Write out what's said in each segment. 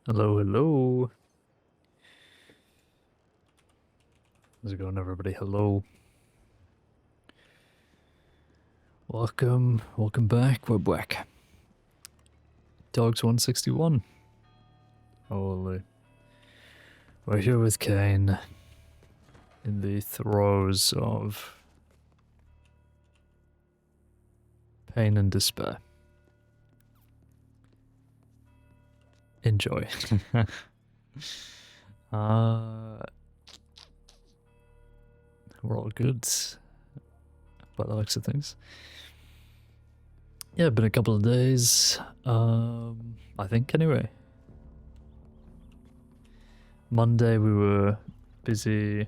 Hello, hello. How's it going, everybody? Hello. Welcome back. We're back. Dogs 161. Holy. We're here with Caine in the throes of pain and despair. Enjoy. We're all good by the looks of things. Yeah, been a couple of days. I think anyway. Monday we were busy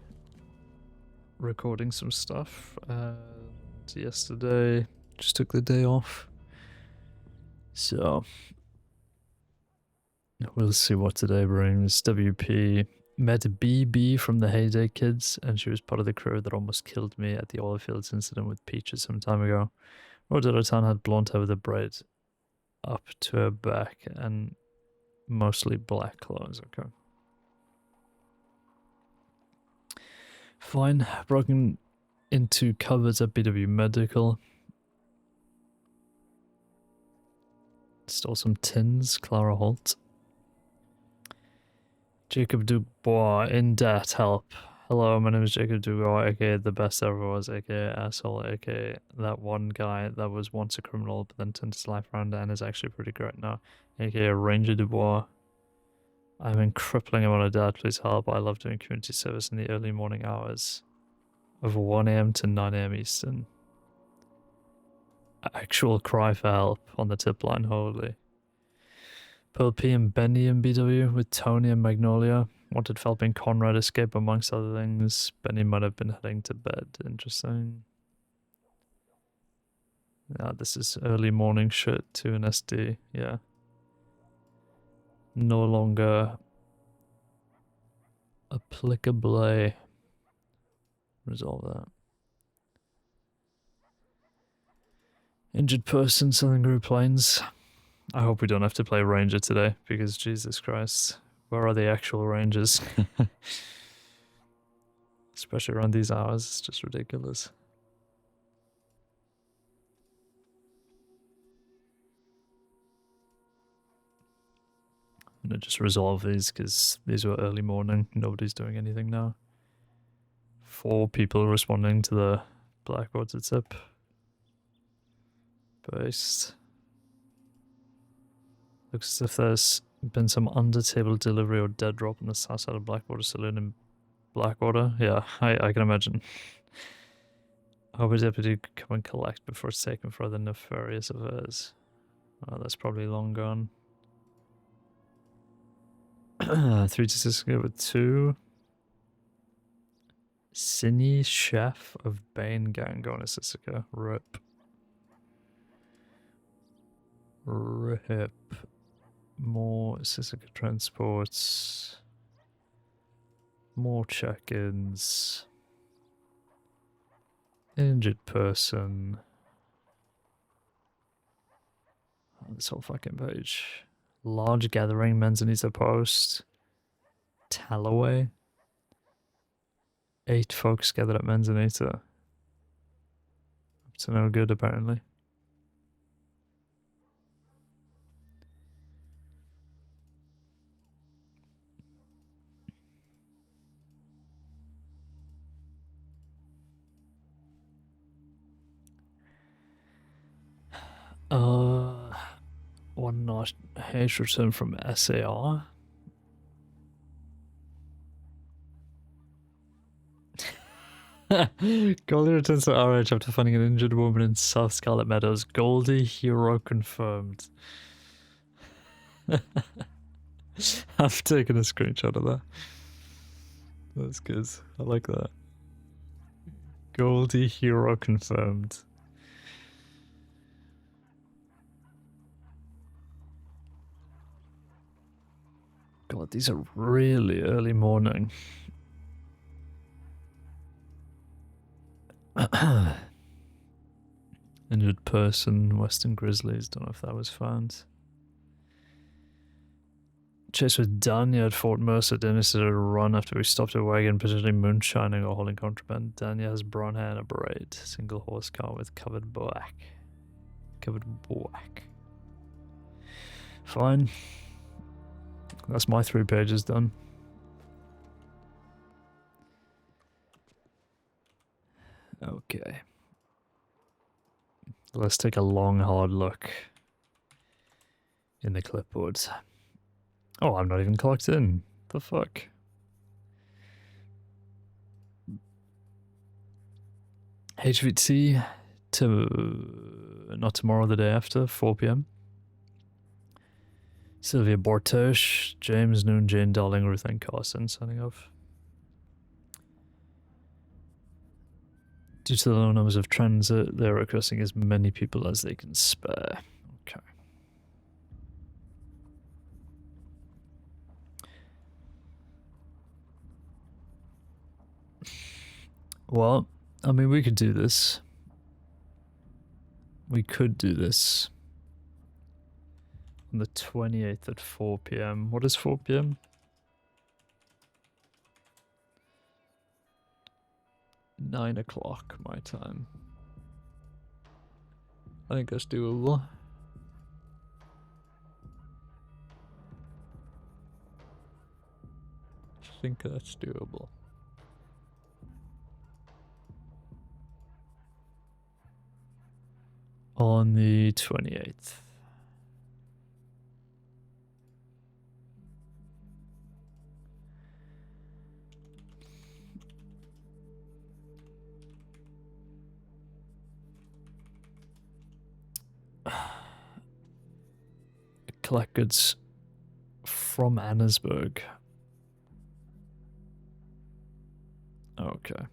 recording some stuff, and yesterday just took the day off. So we'll see what today brings. WP met BB from the Heyday Kids, and she was part of the crew that almost killed me at the oil fields incident with Peaches some time ago. Rodilatan had blonde hair with a braid up to her back and mostly black clothes. Okay. Fine. Broken into covers at BW Medical. Stole some tins. Clara Holt. Jacob Dubois in debt. Help. Hello, my name is Jacob Dubois, aka the best ever was, aka asshole, aka that one guy that was once a criminal but then turned his life around and is actually pretty great now, aka Ranger Dubois. I'm in crippling amount of debt, please help. I love doing community service in the early morning hours of 1 AM to 9 AM Eastern. Actual cry for help on the tip line, holy. Pearl P and Benny in BW with Tony and Magnolia. Wanted Phelps and Conrad escape amongst other things. Benny might have been heading to bed. Interesting. Yeah, this is early morning shit to an SD. Yeah. No longer applicable. Resolve that. Injured person, Southern Group Plains. I hope we don't have to play Ranger today, because Jesus Christ, where are the actual Rangers? Especially around these hours, it's just ridiculous. I'm gonna just resolve these, because these were early morning, nobody's doing anything now. 4 people responding to the Blackwater tip. Based. Looks as if there's been some under-table delivery or dead drop in the south side of Blackwater Saloon in Blackwater. Yeah, I can imagine. I hope a deputy could come and collect before it's taken for other nefarious affairs. Oh, that's probably long gone. 3 to 6 with 2. Cine Chef of Bane Gang going to Sissika. RIP. RIP. More Sissika transports. More check-ins. Injured person. Oh, this whole fucking page. Large gathering, Manzanita Post. Talloway. 8 folks gathered at Manzanita. Up to no good, apparently. One not Hayes returned from SAR. Goldie returns to RH after finding an injured woman in South Scarlet Meadows. Goldie hero confirmed. I've taken a screenshot of that. That's good. I like that. Goldie hero confirmed. God, these are really early morning. Injured person, Western Grizzlies. Don't know if that was found. chase with Danya at Fort Mercer. Danya started a run after we stopped a wagon, potentially moonshining or holding contraband. Danya has brown hair and a braid. Single horse car with covered black. Covered black. Fine. That's my 3 pages done. Okay. Let's take a long, hard look in the clipboards. Oh, I'm not even clocked in. The fuck? HVT to not tomorrow, the day after, 4 p.m. Sylvia Bortosh, James Noon, Jane Darling, Ruth Ann Carson signing off. Due to the low numbers of transit, they're requesting as many people as they can spare. Okay. Well, I mean, we could do this. We could do this. On the 28th at 4 p.m. What is 4 p.m.? Nine o'clock my time. I think that's doable. I think that's doable. On the 28th. Collect goods from Annesburg. Okay.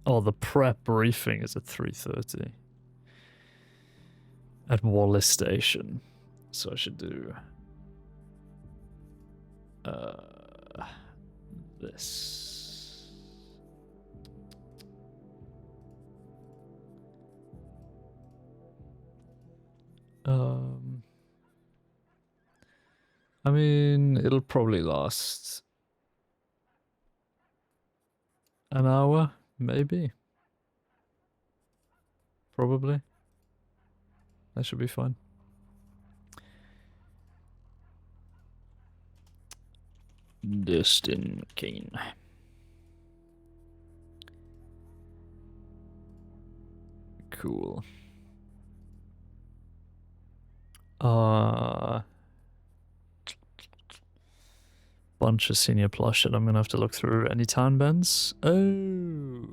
Oh, the prep briefing is at 3:30 at Wallace Station. So I should do this. I mean, it'll probably last an hour, maybe. Probably. That should be fine. Dustin Caine. Cool. Bunch of senior plus shit I'm gonna have to look through. Any town bends? Oh.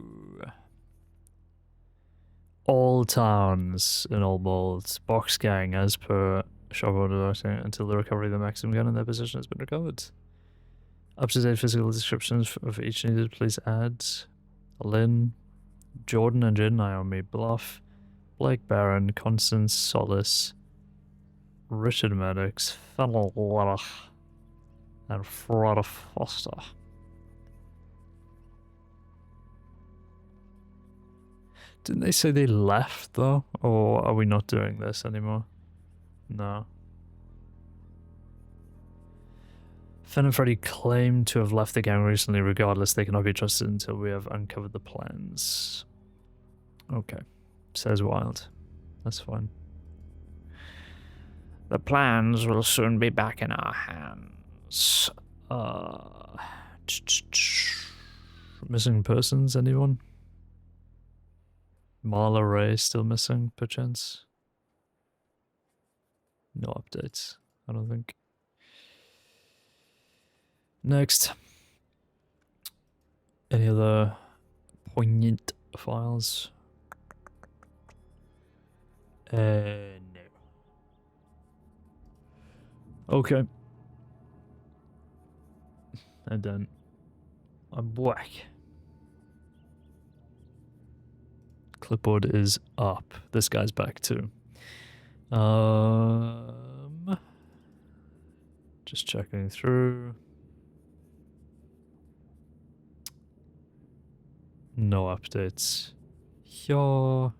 All towns in Old Mold. Box gang as per shop order until the recovery of the maximum gun in their position has been recovered. Up-to-date physical descriptions of each needed, please add. Lynn, Jordan and Jin, Naomi, Bluff, Blake Barron, Constance, Solace, Richard Maddox, Fennel Warrach, and Fred Foster. Didn't they say they left though? Or are we not doing this anymore? No. Fenn and Freddy claim to have left the gang recently. Regardless, they cannot be trusted until we have uncovered the plans. Okay. Says Wild. That's fine. The plans will soon be back in our hands. Missing persons, anyone? Marla Ray still missing, perchance? No updates, I don't think. Next. Any other poignant files? No. Okay. And then I'm black. Clipboard is up. This guy's back too. Just checking through. No updates. Yeah.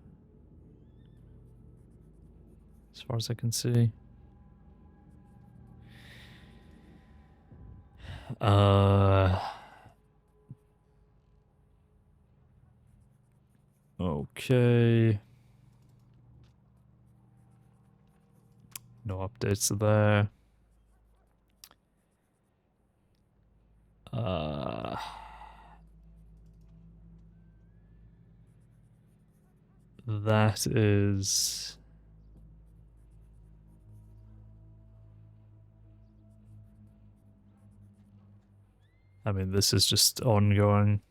As far as I can see. Okay. No updates there. That is... I mean, this is just ongoing.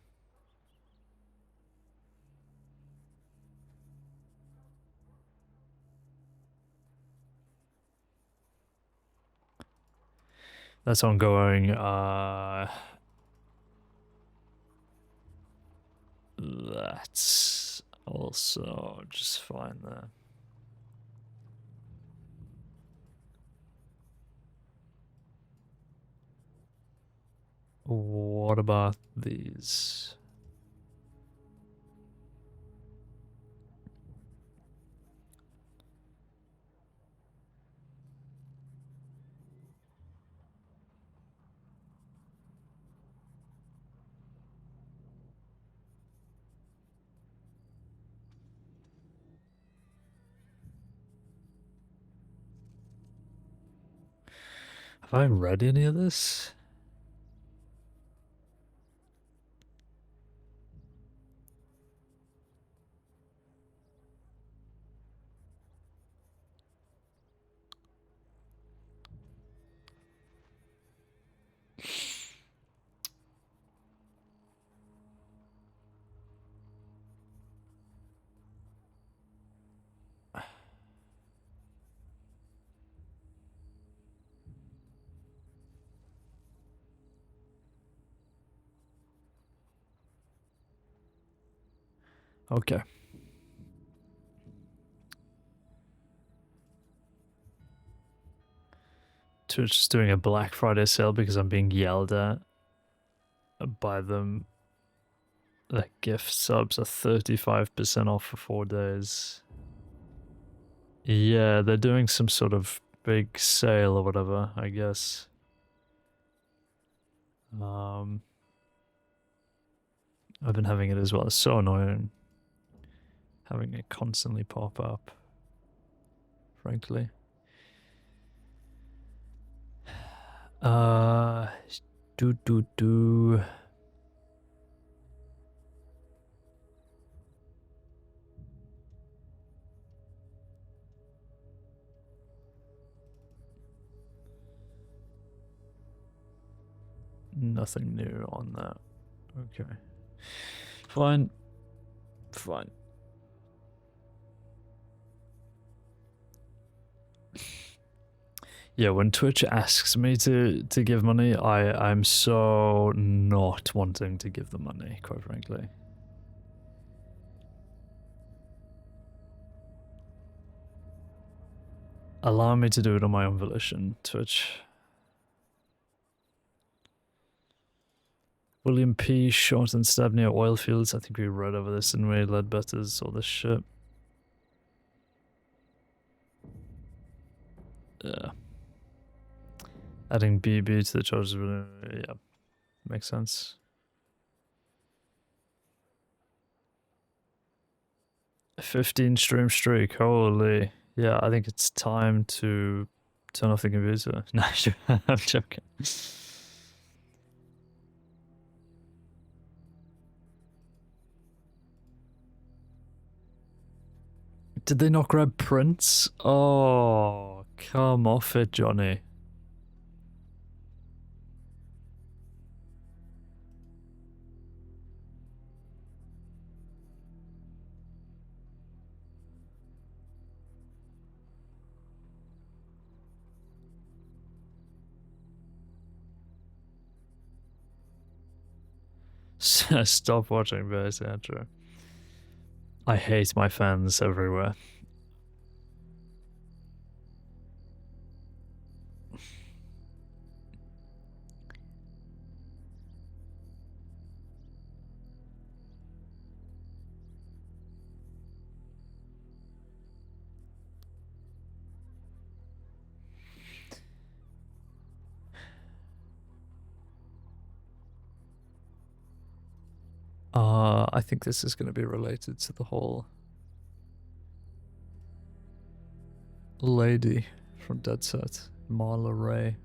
That's ongoing. That's also just fine there. What about these? Have I read any of this? Okay. Twitch is doing a Black Friday sale because I'm being yelled at by them. The gift subs are 35% off for 4 days. Yeah, they're doing some sort of big sale or whatever, I guess. I've been having it as well. It's so annoying having it constantly pop up, frankly. Do. Nothing new on that. Okay. Fine. Fine. Yeah, when Twitch asks me to give money, I'm so not wanting to give the money, quite frankly. Allow me to do it on my own volition, Twitch. William P. shot and stabbed near oil fields. I think we read over this in we Ledbetter's all this shit. Yeah. Adding BB to the charges, yeah, makes sense. A 15 stream streak, holy. Yeah, I think it's time to turn off the computer. No, I'm joking. Did they not grab Prince? Oh, come off it, Johnny. Stop watching Bears, Andrew. I hate my fans everywhere. I think this is going to be related to the whole lady from Dead Set, Marla Ray.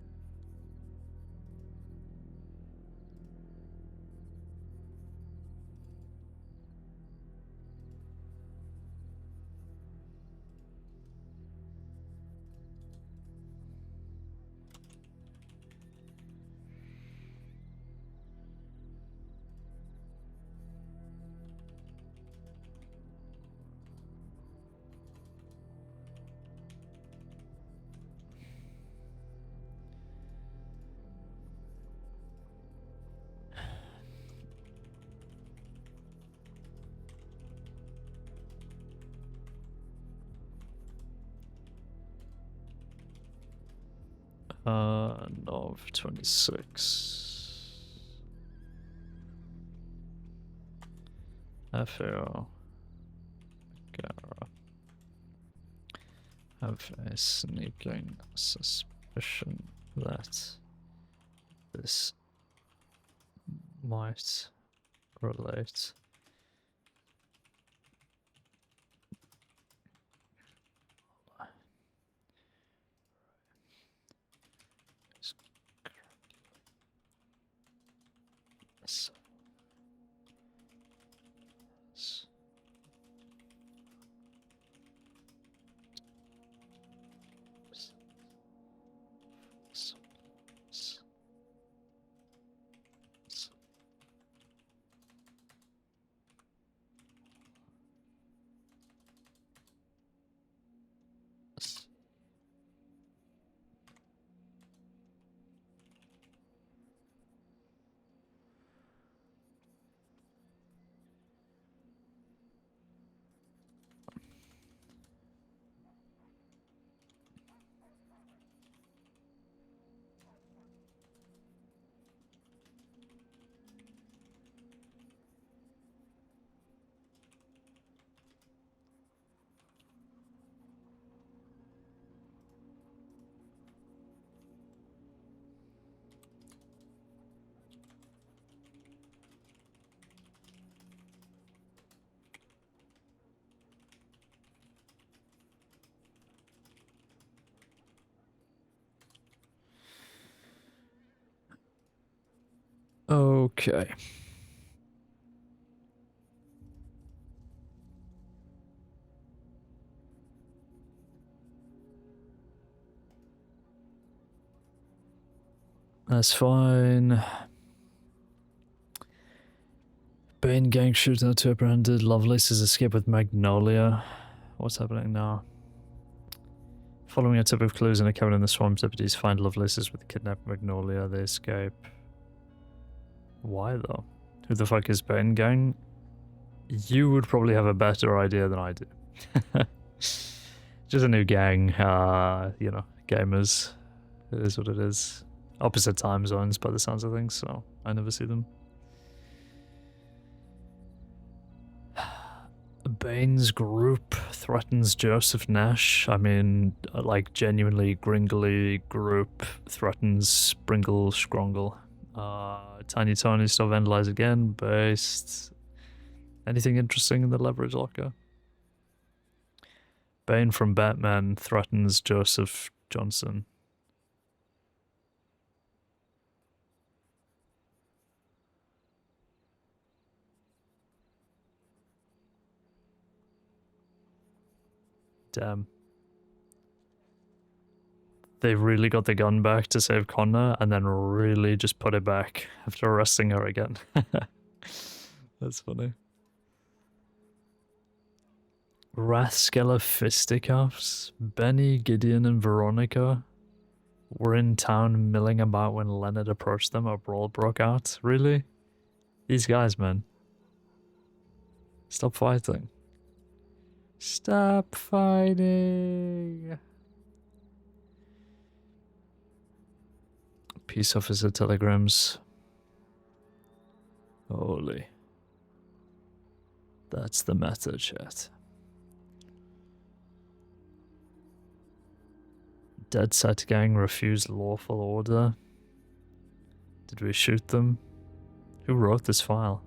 Nov 26. FAO. Gara. Have a sneaking suspicion that this might relate. Okay. That's fine. Bane gang shooter to apprehended. Lovelace's escape with Magnolia. What's happening now? Following a tip of clues in a cabin in the swamp, deputies find Lovelace's with kidnapped Magnolia. They escape. Why though? Who the fuck is Bane gang? You would probably have a better idea than I do. Just a new gang, you know, gamers. It is what it is. Opposite time zones by the sounds of things, so I never see them. Bane's group threatens Joseph Nash. I mean, like, genuinely gringly group threatens Springle Scrongle. Tiny Tony still vandalized again, based. Anything interesting in the leverage locker? Bane from Batman threatens Joseph Johnson. Damn. They really got the gun back to save Connor and then really just put it back after arresting her again. That's funny. Rathskeller fisticuffs. Benny, Gideon, and Veronica were in town milling about when Leonard approached them. A brawl broke out. Really? These guys, man. Stop fighting. Stop fighting. Peace officer telegrams. Holy. That's the meta, chat. Dead Set gang refused lawful order. Did we shoot them? Who wrote this file?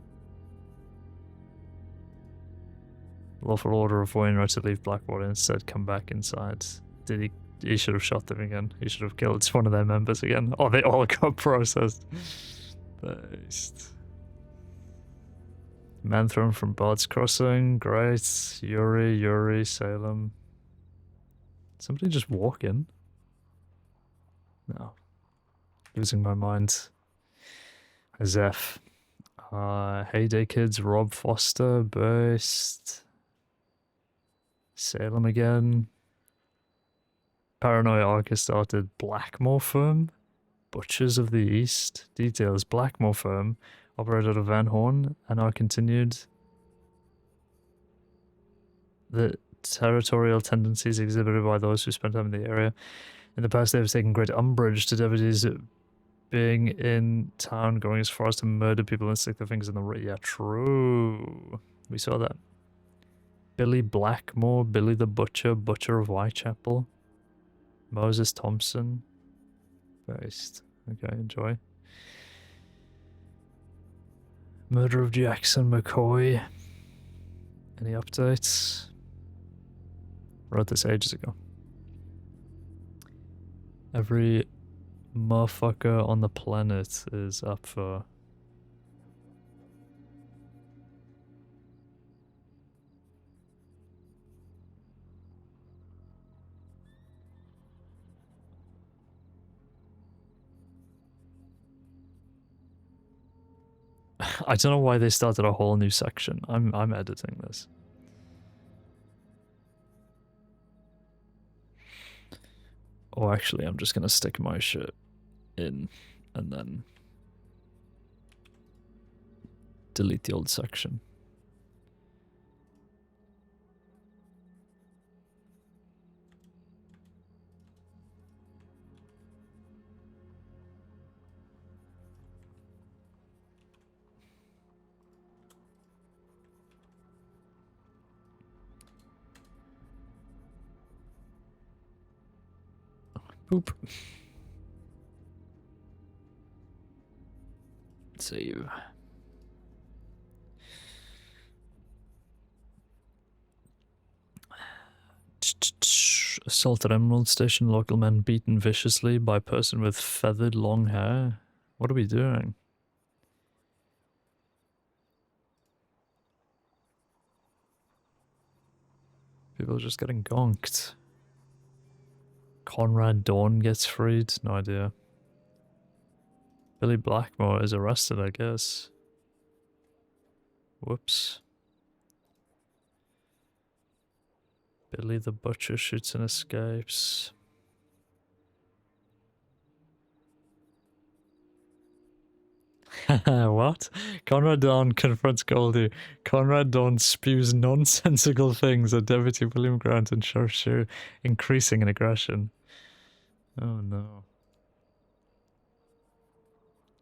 Lawful order of Wainwright to leave Blackwater and instead come back inside. Did he? He should have shot them again. He should have killed one of their members again. Oh, they all got processed. Based. Man thrown from Bard's Crossing. Great. Yuri, Salem. Somebody just walk in? No. Losing my mind. Zeph. Heyday Kids, Rob Foster, Burst. Salem again. Paranoia Arca started Blackmore Firm. Butchers of the East. Details, Blackmore Firm. Operated out of Van Horn and are continued. The territorial tendencies exhibited by those who spent time in the area. In the past, they have taken great umbrage to deputies being in town, going as far as to murder people and stick their fingers in the... Yeah, true. We saw that. Billy Blackmore, Billy the Butcher, Butcher of Whitechapel. Moses Thompson. Based. Okay, enjoy. Murder of Jackson McCoy. Any updates? Wrote this ages ago. Every motherfucker on the planet is up for... I don't know why they started a whole new section. I'm editing this. Or actually, I'm just gonna stick my shit in and then delete the old section. Boop. Save. Assault at Emerald Station. Local men beaten viciously by person with feathered long hair. What are we doing? People are just getting gonked. Conrad Dawn gets freed? No idea. Billy Blackmore is arrested, I guess. Whoops. Billy the Butcher shoots and escapes. What? Conrad Dawn confronts Goldie. Conrad Dawn spews nonsensical things at Deputy William Grant and Sheriff Shear, increasing in aggression. Oh no.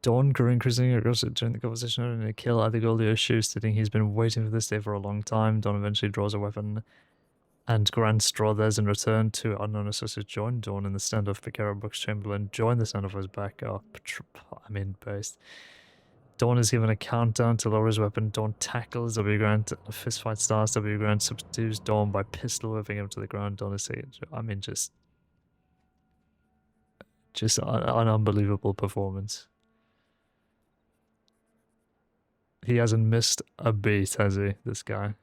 Dawn grew increasingly aggressive during the conversation and a kill either Goldie or Shear, stating he's been waiting for this day for a long time. Dawn eventually draws a weapon and Grant's draw theirs in return. Two unknown associates join Dawn in the standoff. Picaro Brooks Chamberlain join the standoff as backup. Based. Dawn is given a countdown to lower his weapon. Dawn tackles W. Grant. A fistfight starts. W. Grant subdues Dawn by pistol whipping him to the ground. Dawn is taken. Just an unbelievable performance. He hasn't missed a beat, has he, this guy?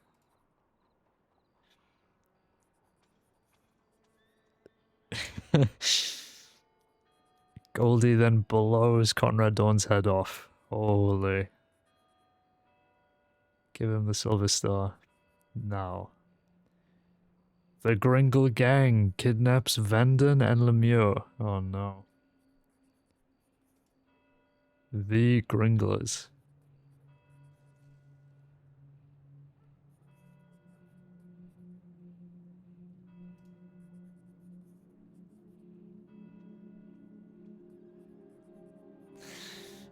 Goldie then blows Conrad Dawn's head off. Holy. Give him the silver star. Now. The Gringle Gang kidnaps Vanden and Lemieux. Oh no. The Gringlers.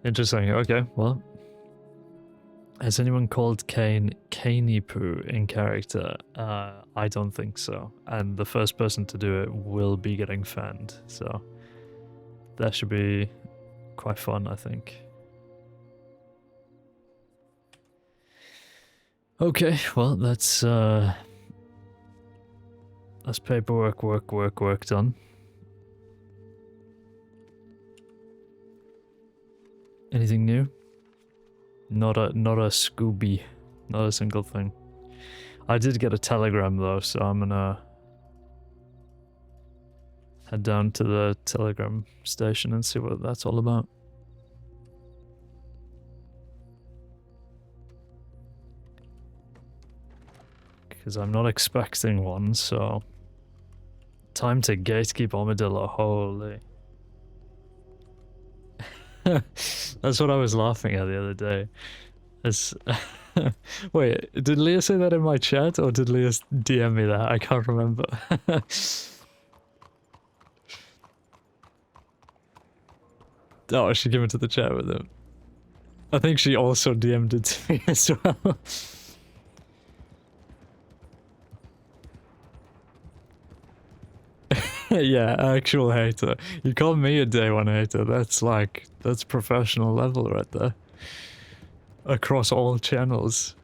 Interesting. Okay, well. Has anyone called Caine Caney-Poo in character? I don't think so. And the first person to do it will be getting fanned. So that should be quite fun, I think. Okay, well, that's paperwork, work done. Anything new? Not a Scooby. Not a single thing. I did get a telegram though, so I'm gonna head down to the telegram station and see what that's all about. Because I'm not expecting one, so... Time to gatekeep Armadillo, holy. That's what I was laughing at the other day. It's... Wait, did Leah say that in my chat, or did Leah DM me that? I can't remember. Oh, she came into the chat with him. I think she also DM'd it to me as well. Yeah, actual hater. You call me a day one hater, that's like, that's professional level right there. Across all channels.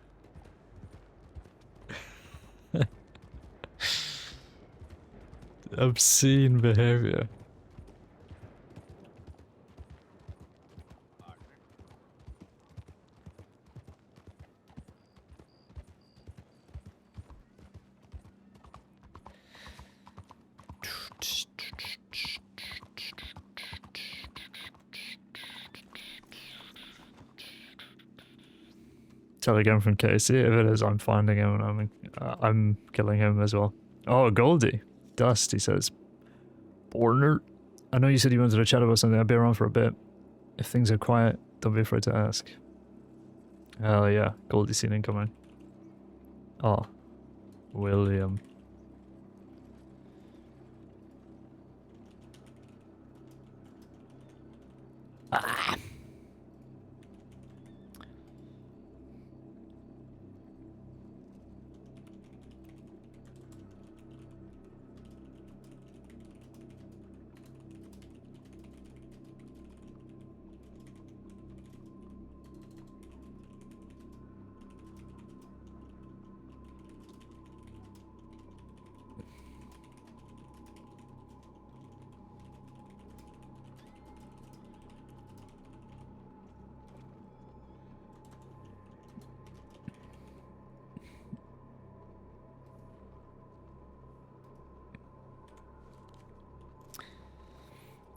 Obscene behavior. Telegram from Casey. If it is, I'm finding him and I'm killing him as well. Oh, Goldie. Dust, he says. Borner. I know you said you wanted to chat about something. I'll be around for a bit. If things are quiet, don't be afraid to ask. Hell yeah. Goldie seen incoming. Oh. William. Ah.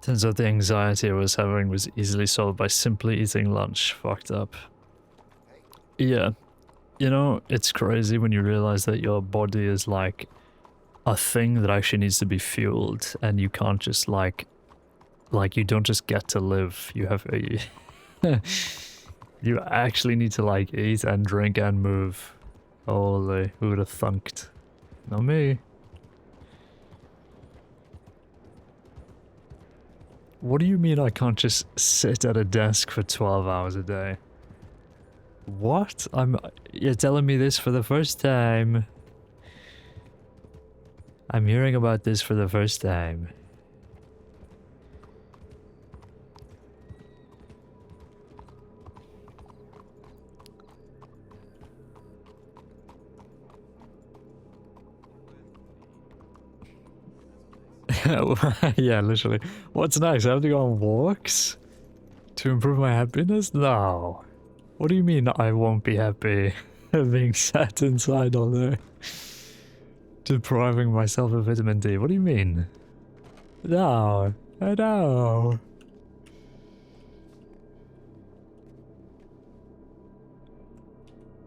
Turns out the anxiety I was having was easily solved by simply eating lunch. Fucked up. Yeah. You know, it's crazy when you realize that your body is like a thing that actually needs to be fueled, and you can't just like you don't just get to live. You have you actually need to like eat and drink and move. Holy, who would have thunked? Not me. What do you mean I can't just sit at a desk for 12 hours a day? What? You're telling me this for the first time. I'm hearing about this for the first time. Yeah, literally. What's next? I have to go on walks? To improve my happiness? No. What do you mean I won't be happy being sat inside all day? Depriving myself of vitamin D. What do you mean? No. I know.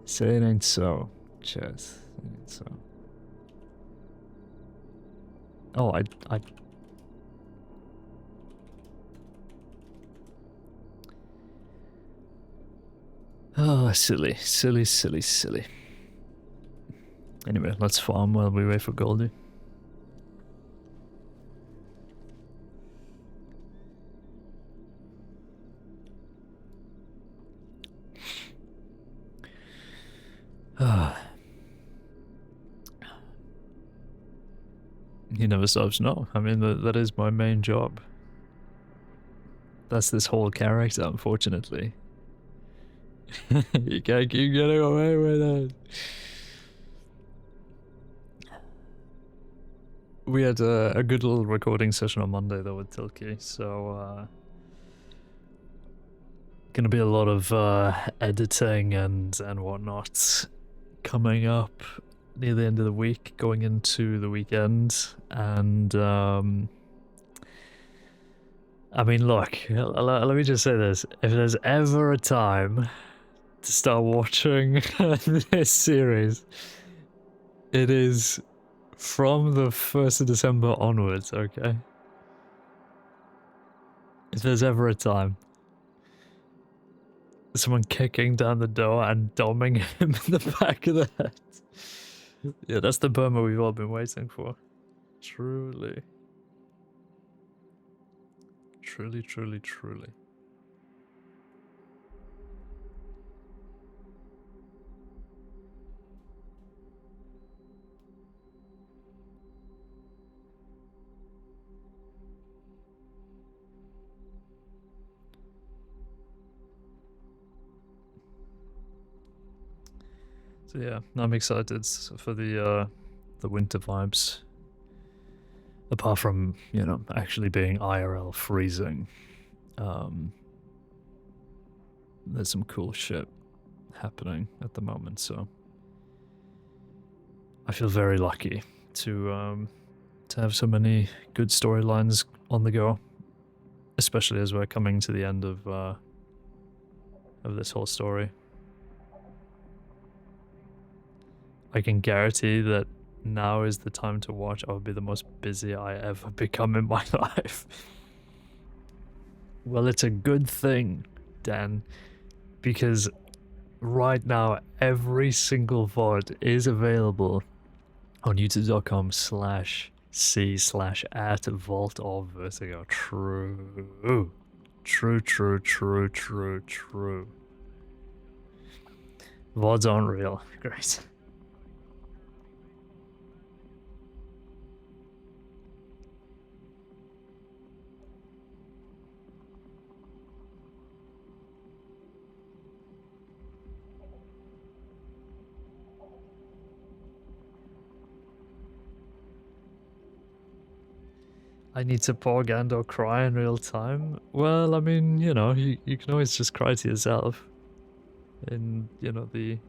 Say it ain't so. Cheers. It ain't so. Oh, I... Oh, silly. Anyway, let's farm while we wait for Goldie. He never stops. No, I mean, that is my main job. That's this whole character, unfortunately. You can't keep getting away with it. We had a good little recording session on Monday though with Tilke, so gonna be a lot of editing and whatnot coming up near the end of the week, going into the weekend, and I mean, look, let me just say this: if there's ever a time to start watching this series, it is from the 1st of December onwards, okay? If there's ever a time. Someone kicking down the door and doming him in the back of the head. Yeah, that's the Burma we've all been waiting for. Truly. Truly, truly, truly. So yeah, I'm excited for the winter vibes. Apart from, you know, actually being IRL freezing. There's some cool shit happening at the moment, so I feel very lucky to have so many good storylines on the go, especially as we're coming to the end of this whole story. I can guarantee that now is the time to watch. I would be the most busy I ever become in my life. Well, it's a good thing, Dan, because right now every single VOD is available on youtube.com/c/@Vault of Vertigo. True. True. VODs aren't real. Great. I need to pour Gandor cry in real time. Well, I mean, you know, you can always just cry to yourself. In, you know, in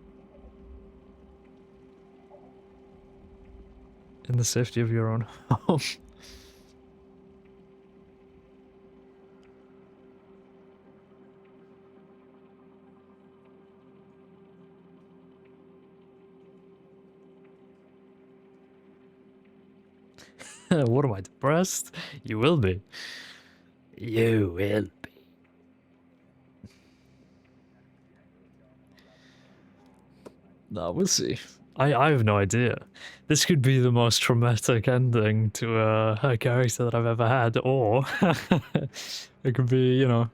the safety of your own home. What am I, depressed? You will be. You will be. No, we'll see. I have no idea. This could be the most traumatic ending to a character that I've ever had, or it could be, you know,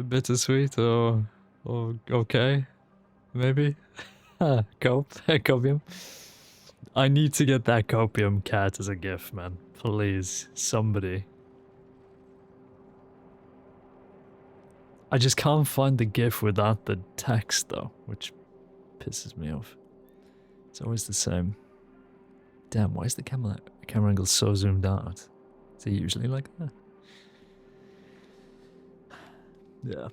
bittersweet or okay, maybe. Copium. I need to get that copium cat as a gift, man. Please, somebody. I just can't find the GIF without the text though, which pisses me off. It's always the same. Damn, why is the camera angle so zoomed out? Is it usually like that? Yeah.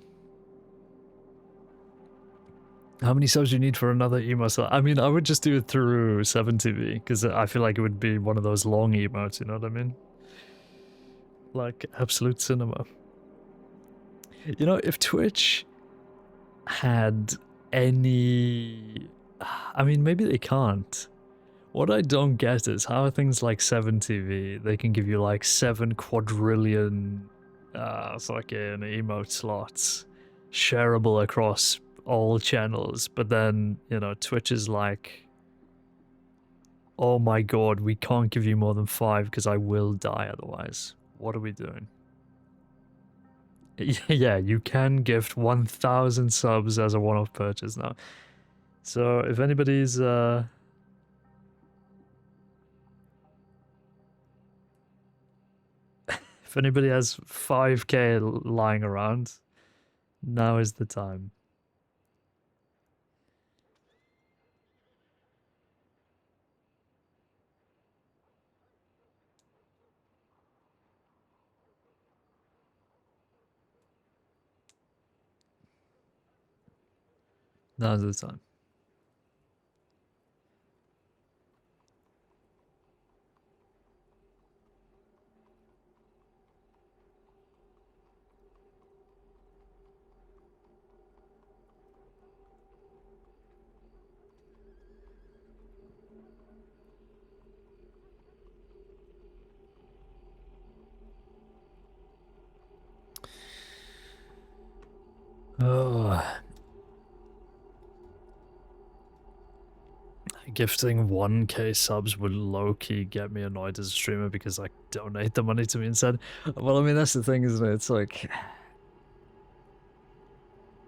How many subs do you need for another emote? I mean, I would just do it through 7TV, because I feel like it would be one of those long emotes, you know what I mean? Like Absolute Cinema. You know, if Twitch had any... I mean, maybe they can't. What I don't get is how things like 7TV, they can give you like 7 quadrillion fucking emote slots shareable across all channels, but then, you know, Twitch is like, oh my god, we can't give you more than 5 because I will die otherwise. What are we doing? Yeah, you can gift 1,000 subs as a one-off purchase now. So if anybody's if anybody has 5k lying around, Now is the time. Now's the time. Oh, gifting 1k subs would low-key get me annoyed as a streamer because I donate the money to me instead. Well, I mean, that's the thing, isn't it? It's like,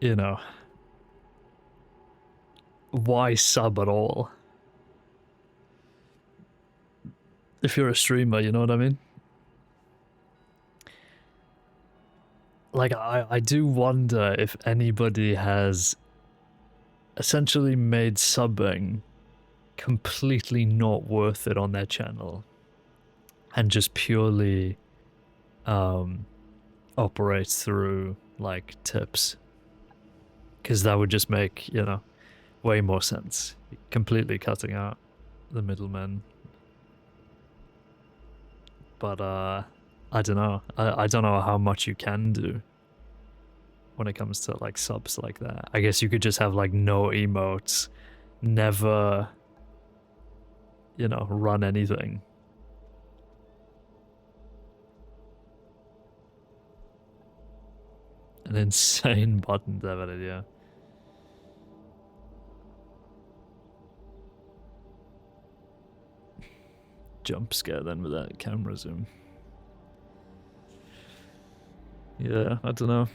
you know, why sub at all? If you're a streamer, you know what I mean? Like, I do wonder if anybody has essentially made subbing completely not worth it on their channel and just purely operates through like tips, because that would just make, you know, way more sense, completely cutting out the middlemen. But I don't know, I don't know how much you can do when it comes to like subs like that. I guess you could just have like no emotes, never, you know, run anything. An insane button to have an idea. Jump scare then with that camera zoom. Yeah, I don't know.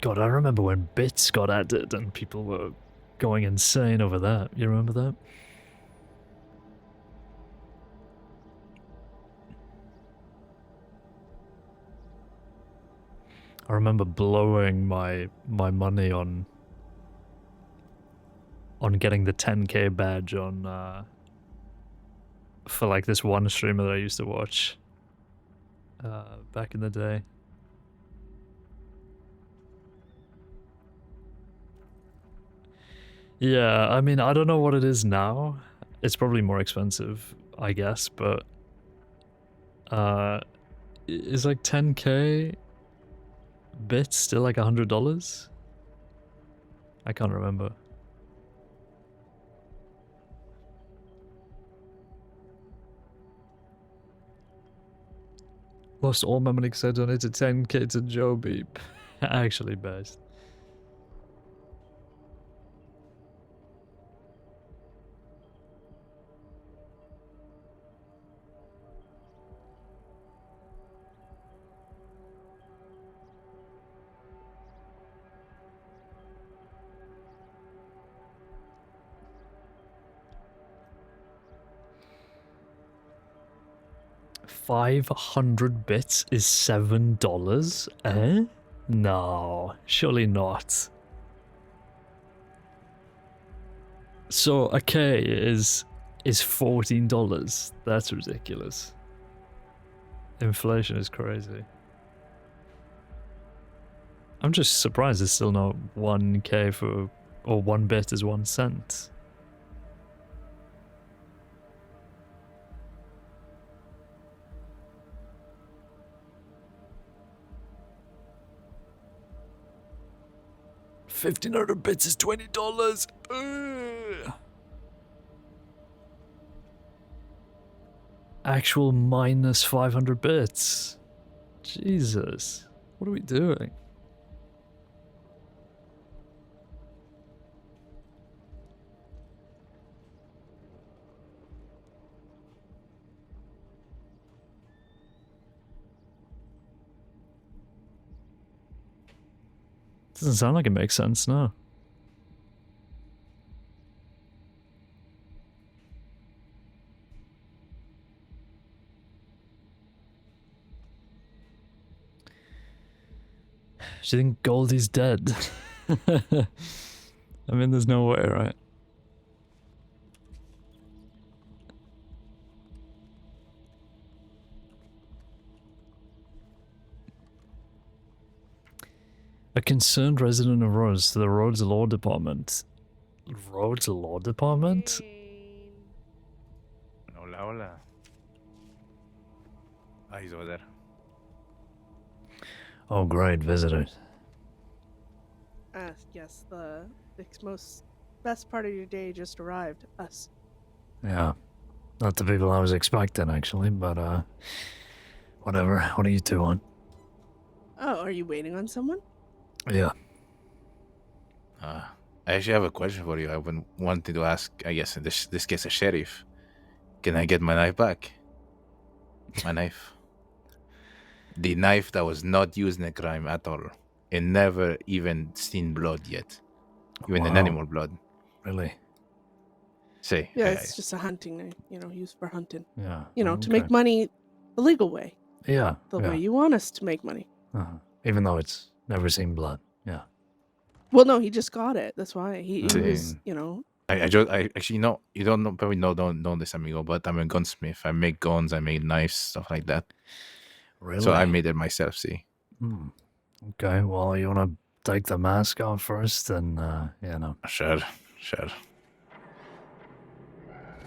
God, I remember when bits got added and people were going insane over that. You remember that? I remember blowing my money on getting the 10k badge on for like this one streamer that I used to watch back in the day. Yeah, I mean, I don't know what it is now. It's probably more expensive, I guess, but is like 10k bits still like $100? I can't remember. Lost all my money because I donated 10k to Joe Beep. Actually best. $500 bits is $7? Eh? No, surely not. So a K is $14. That's ridiculous. Inflation is crazy. I'm just surprised it's still not 1k for, or 1 bit is 1 cent. $1,500 bits is $20. Ugh. Actual minus 500 bits. Jesus. What are we doing? Doesn't sound like it makes sense, no. Do you think Goldie's dead? I mean, there's no way, right? A concerned resident of Rhodes to the Rhodes Law Department. Rhodes Law Department? Hola, hola. Ah, he's over there. Oh, great, visitors. Yes, the best part of your day just arrived. Us. Yeah. Not the people I was expecting, actually, but, whatever. What are you two on? Oh, are you waiting on someone? Yeah. I actually have a question for you. I've been wanting to ask, I guess in this case, a sheriff. Can I get my knife back? My knife. The knife that was not used in a crime at all. And never even seen blood yet. Even an animal blood. Really? Say. Yeah, it's just a hunting knife, used for hunting. Yeah. To make money the legal way. Yeah. The way you want us to make money. Even though it's never seen blood. Yeah. Well, no, he just got it. That's why he was, I actually know you don't know, probably know this, amigo, but I'm a gunsmith. I make guns, I make knives, stuff like that. Really? So I made it myself. See. Okay. Well, you want to take the mask off first, and Sure.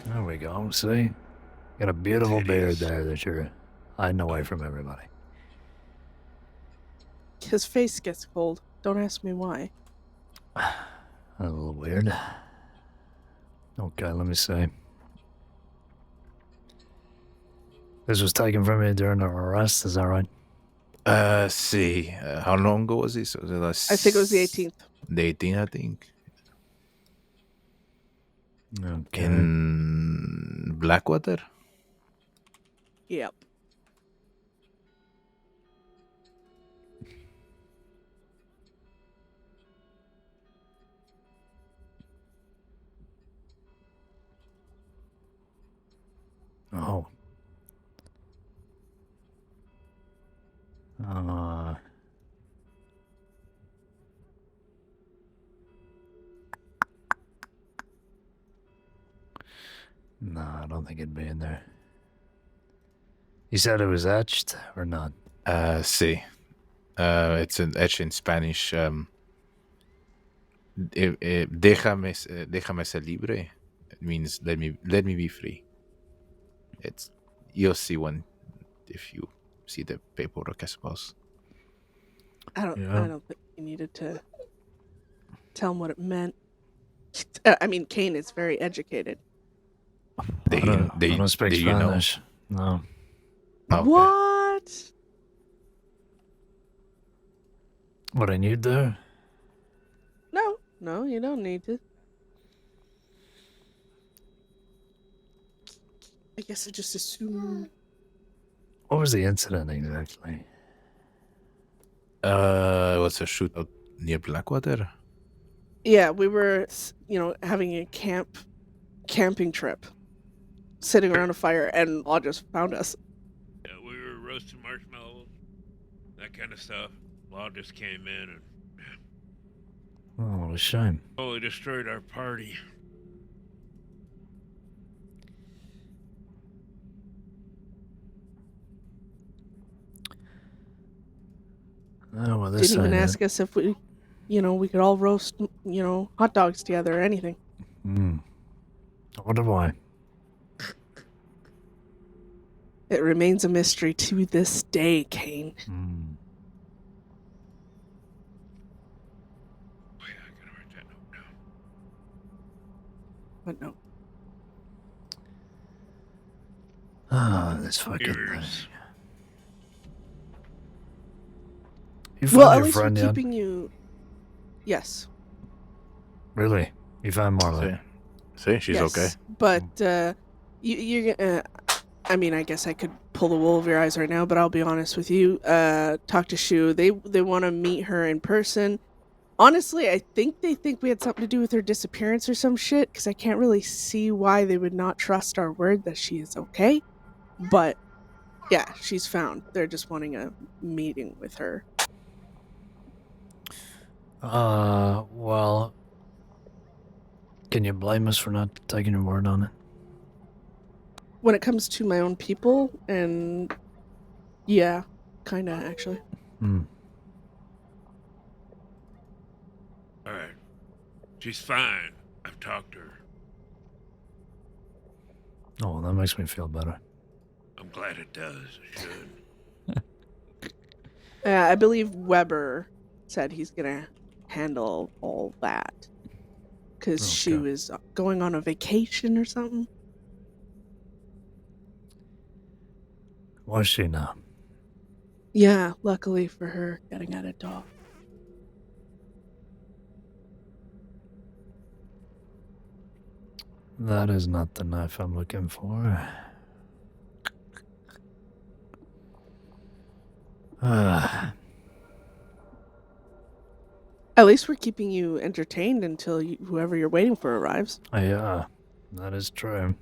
There we go. See, got a beautiful beard there that you're hiding away from everybody. His face gets cold. Don't ask me why. A little weird. Okay, let me see. This was taken from you during the arrest, is that right? See. How long ago was this? I think it was the 18th. The 18th, I think. Okay. In Blackwater? Yep. Oh. No, I don't think it'd be in there. You said it was etched or not? See. It's an etched in Spanish. Déjame ser libre. It means let me be free. You'll see one if you see the paperwork, I suppose. I don't think you needed to tell him what it meant. I mean, Caine is very educated. I don't speak Spanish. No. Okay. What? What I need there? No, you don't need to. I guess I just assumed. What was the incident exactly? It was a shootout near Blackwater. Yeah, we were, having a camping trip, sitting around a fire, and Law just found us. Yeah, we were roasting marshmallows, that kind of stuff. Law just came in and Oh, what a shame. totally destroyed our party. Oh, well, this Didn't even ask us if we, we could all roast, hot dogs together or anything. I wonder why. It remains a mystery to this day, Caine. Oh yeah, I gotta write that note down. What note? Ah, this fucking Viewers. thing. You found At your least we're friend yet? keeping you. Yes. Really? You found Marla? See, she's yes. okay. But you're gonna. I mean, I guess I could pull the wool over your eyes right now, but I'll be honest with you. Talk to Shu. They want to meet her in person. Honestly, I think they think we had something to do with her disappearance or some shit, because I can't really see why they would not trust our word that she is okay. But yeah, she's found. They're just wanting a meeting with her. Well, can you blame us for not taking your word on it? When it comes to my own people, and yeah, kinda actually. Hmm. All right. She's fine. I've talked to her. Oh, that makes me feel better. I'm glad it does. It should. I believe Weber said he's gonna handle all that because she Okay. was going on a vacation or something. Was she now? Yeah, luckily for her, getting at a dog. That is not the knife I'm looking for. At least we're keeping you entertained until whoever you're waiting for arrives. Yeah, that is true.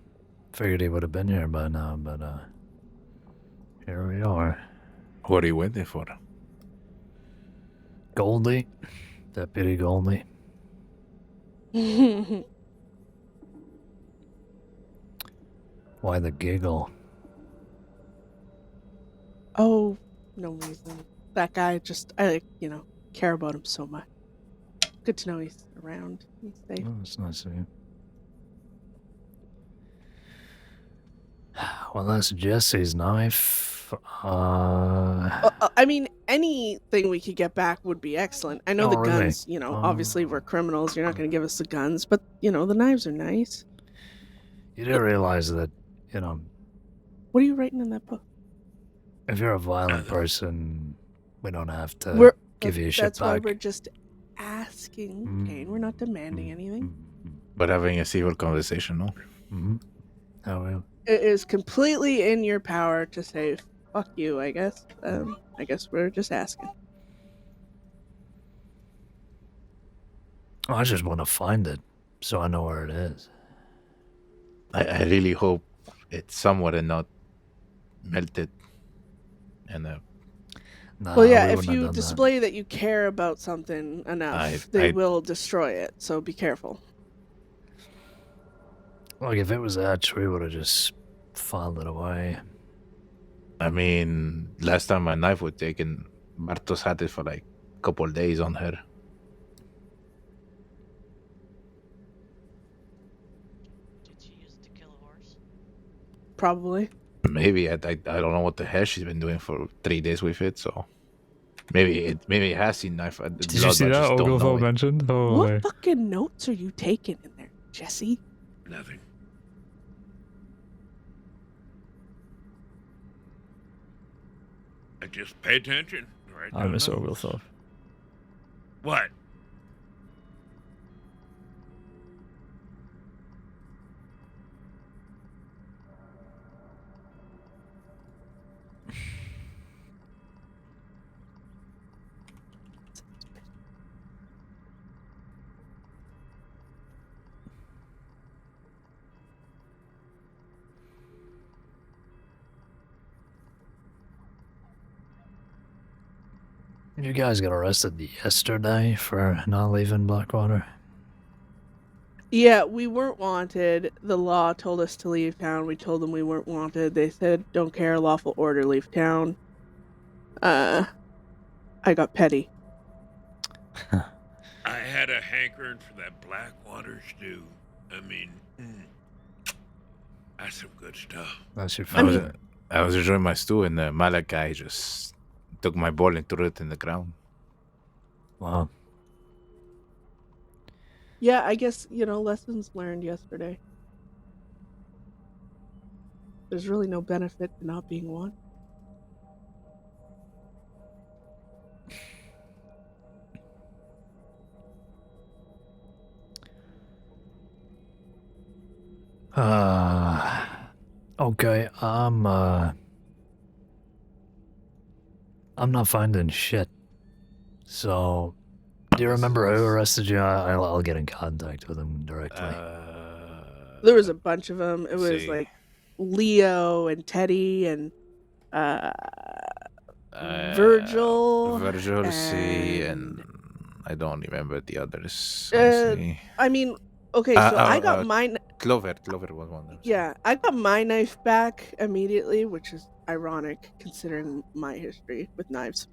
Figured he would have been here by now, but here we are. What are you waiting for? Goldie, Deputy Goldie. Why the giggle? Oh, no reason. That guy just, I care about him so much. Good to know he's around. He's safe. Oh, that's nice of you. Well, that's Jesse's knife. I mean, anything we could get back would be excellent. I know Oh, the really? guns, obviously we're criminals. You're not going to give us the guns, but, the knives are nice. You do realize that, What are you writing in that book? if you're a violent Nothing. person, we don't have to give you shit That's why back. we're just asking, Caine. We're not demanding anything. But having a civil conversation, no? Mm-hmm. Oh, well. It is completely in your power to say, fuck you, I guess. I guess we're just asking. I just want to find it so I know where it is. I really hope it's somewhat and not melted. And Nah, Well, yeah, we if wouldn't have you done display that you care about something enough, they will destroy it, so be careful. that. Like, if it was etched, we would have just filed it away. I mean, last time my knife was taken, Bartos had it for like a couple of days on her. Did she use it to kill a horse? Probably. Maybe I don't know what the hell she's been doing for 3 days with it. So maybe it has seen knife. Did you see that Ogilvy mentioned? Oh, What fucking notes are you taking in there, Jesse? Nothing. I just pay attention. Right. I miss Oglethorpe. What? You guys got arrested yesterday for not leaving Blackwater? Yeah, we weren't wanted. The law told us to leave town. We told them we weren't wanted. They said, don't care, lawful order, leave town. I got petty. I had a hankering for that Blackwater stew. I mean, that's some good stuff. That's your I favorite. was enjoying my stew, and the Malak guy just took my ball and threw it in the ground. Wow. Yeah, I guess, lessons learned yesterday. There's really no benefit to not being one. Okay, I'm not finding shit. So, do you remember who arrested you? I'll get in contact with him directly. There was a bunch of them. It was see. like Leo and Teddy and Virgil. Virgil, see, and I don't remember the others. Uh, Honestly. I mean, okay, so I got mine. Clover was one of them. Yeah, I got my knife back immediately, which is ironic considering my history with knives.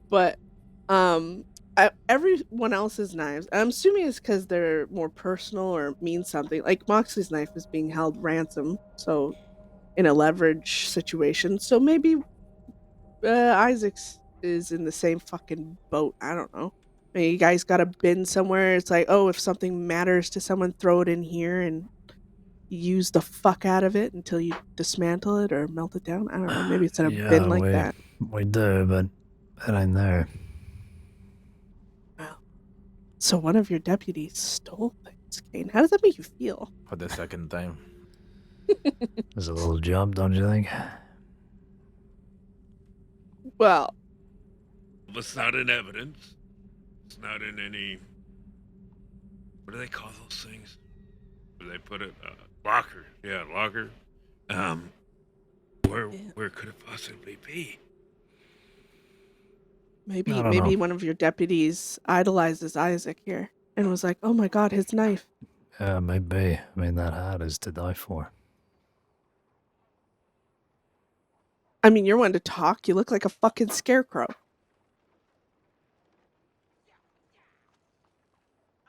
But everyone else's knives, I'm assuming it's because they're more personal or mean something. Like Moxley's knife is being held ransom, so in a leverage situation. So maybe Isaac's is in the same fucking boat. I don't know. Maybe you guys got a bin somewhere. It's like, oh, if something matters to someone, throw it in here and use the fuck out of it until you dismantle it or melt it down. I don't know. Maybe it's in a bin like that. We do, but it ain't there. Wow. So one of your deputies stole things, Caine. How does that make you feel? For the second time. It's a little jump, don't you think? Well, It's not in evidence. It's not in any. What do they call those things? Where they put it? Locker. Yeah, locker. Where could it possibly be? maybe I don't know. one of your deputies idolizes Isaac here and was like, "Oh my god, his knife." Yeah, maybe. I mean, that hat is to die for. I mean, you're one to talk. You look like a fucking scarecrow.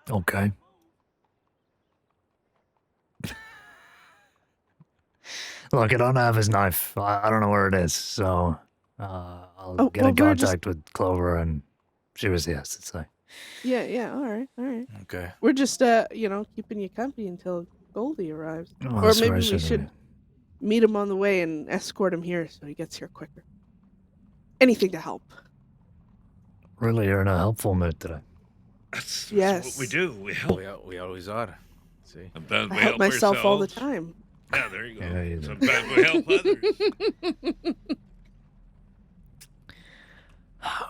Okay. Look, I don't have his knife. I don't know where it is, so I'll get in contact with Clover, and she was yes to say. Yeah. All right. Okay. We're just keeping you company until Goldie arrives, Oh, or that's maybe very we sweet of should you. meet him on the way and escort him here so he gets here quicker. Anything to help. Really, you're in a helpful mood today. That's Yes. what we do. We help. We always are. See? Sometimes I we help myself all the ourselves. time. Yeah, there you go. Yeah, you do. Sometimes we help others.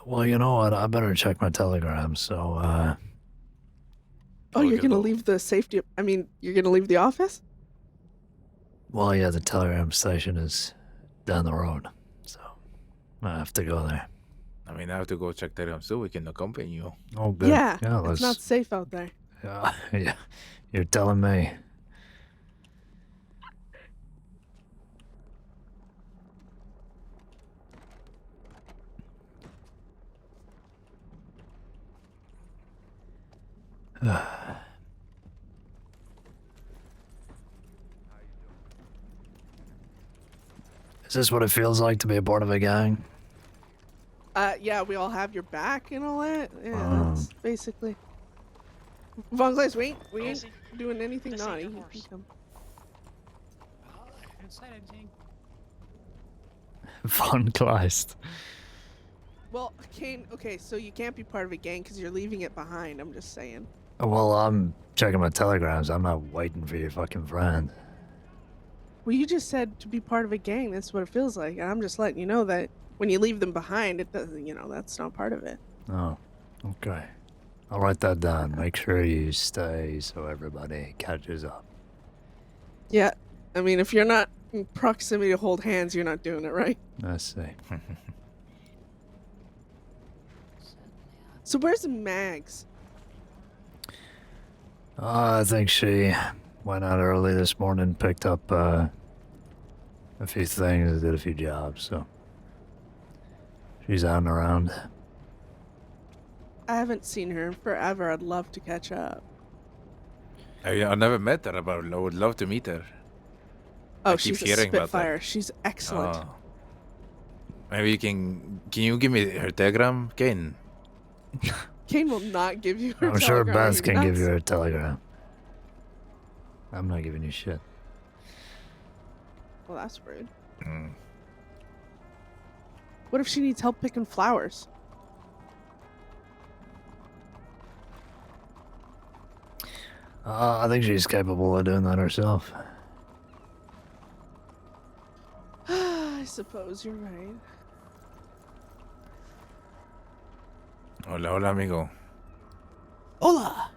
Well, you know what? I better check my telegram. So, Oh, we you're can gonna go. leave the safety. I mean, you're gonna leave the office? well, yeah, the telegram station is down the road, so I have to go there. I mean, I have to go check Telegram too. We can accompany you. Oh, good. Yeah, let's. it's not safe out there. Yeah, you're telling me. Is this what it feels like to be a part of a gang? Yeah, we all have your back and all that. Yeah, Wow. that's basically. Von Glass, we ain't Casey, doing anything this ain't naughty. your You horse. can come. I didn't say anything. Von Kleist. Well, Caine, okay, so you can't be part of a gang because you're leaving it behind. I'm just saying. Well, I'm checking my telegrams. I'm not waiting for your fucking friend. Well, you just said to be part of a gang. That's what it feels like, and I'm just letting you know that when you leave them behind, it doesn't. That's not part of it. Oh, okay. I'll write that down. Make sure you stay so everybody catches up. Yeah, I mean, if you're not in proximity to hold hands, you're not doing it right. I see. So where's Mags? I think she went out early this morning, picked up a few things, did a few jobs, so she's out and around. I haven't seen her in forever. I'd love to catch up. I never met her, but I would love to meet her. Oh, I keep she's a hearing about that. spitfire. She's excellent. Oh. Maybe you can you give me her telegram, Caine? Caine will not give you her I'm sure telegram. Are Beth can give nuts? you her telegram. I'm not giving you shit. Well, that's rude. Mm. What if she needs help picking flowers? I think she's capable of doing that herself. I suppose you're right. Hola, hola, amigo. Hola.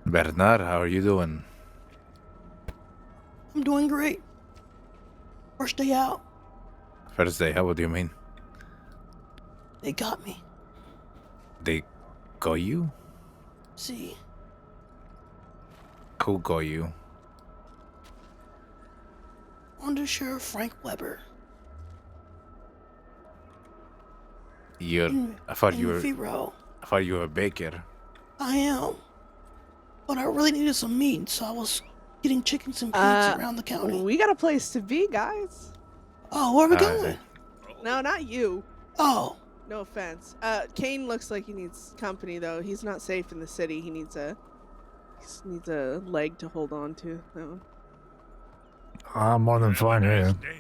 Bernard, how are you doing? I'm doing great. First day out, First day, how do you mean? they got me. They got you? See, Who got you? Under Sheriff Frank Weber. I thought you in were. Vero. I thought you were a baker. I am. But I really needed some meat, so I was getting chickens and pigs around the county. We got a place to be, guys. Oh, where are we I going? see. No, not you. Oh, No offense. Caine looks like he needs company, though. He's not safe in the city. He needs a leg to hold on to. That one. I'm more than fine Have a here. nice day.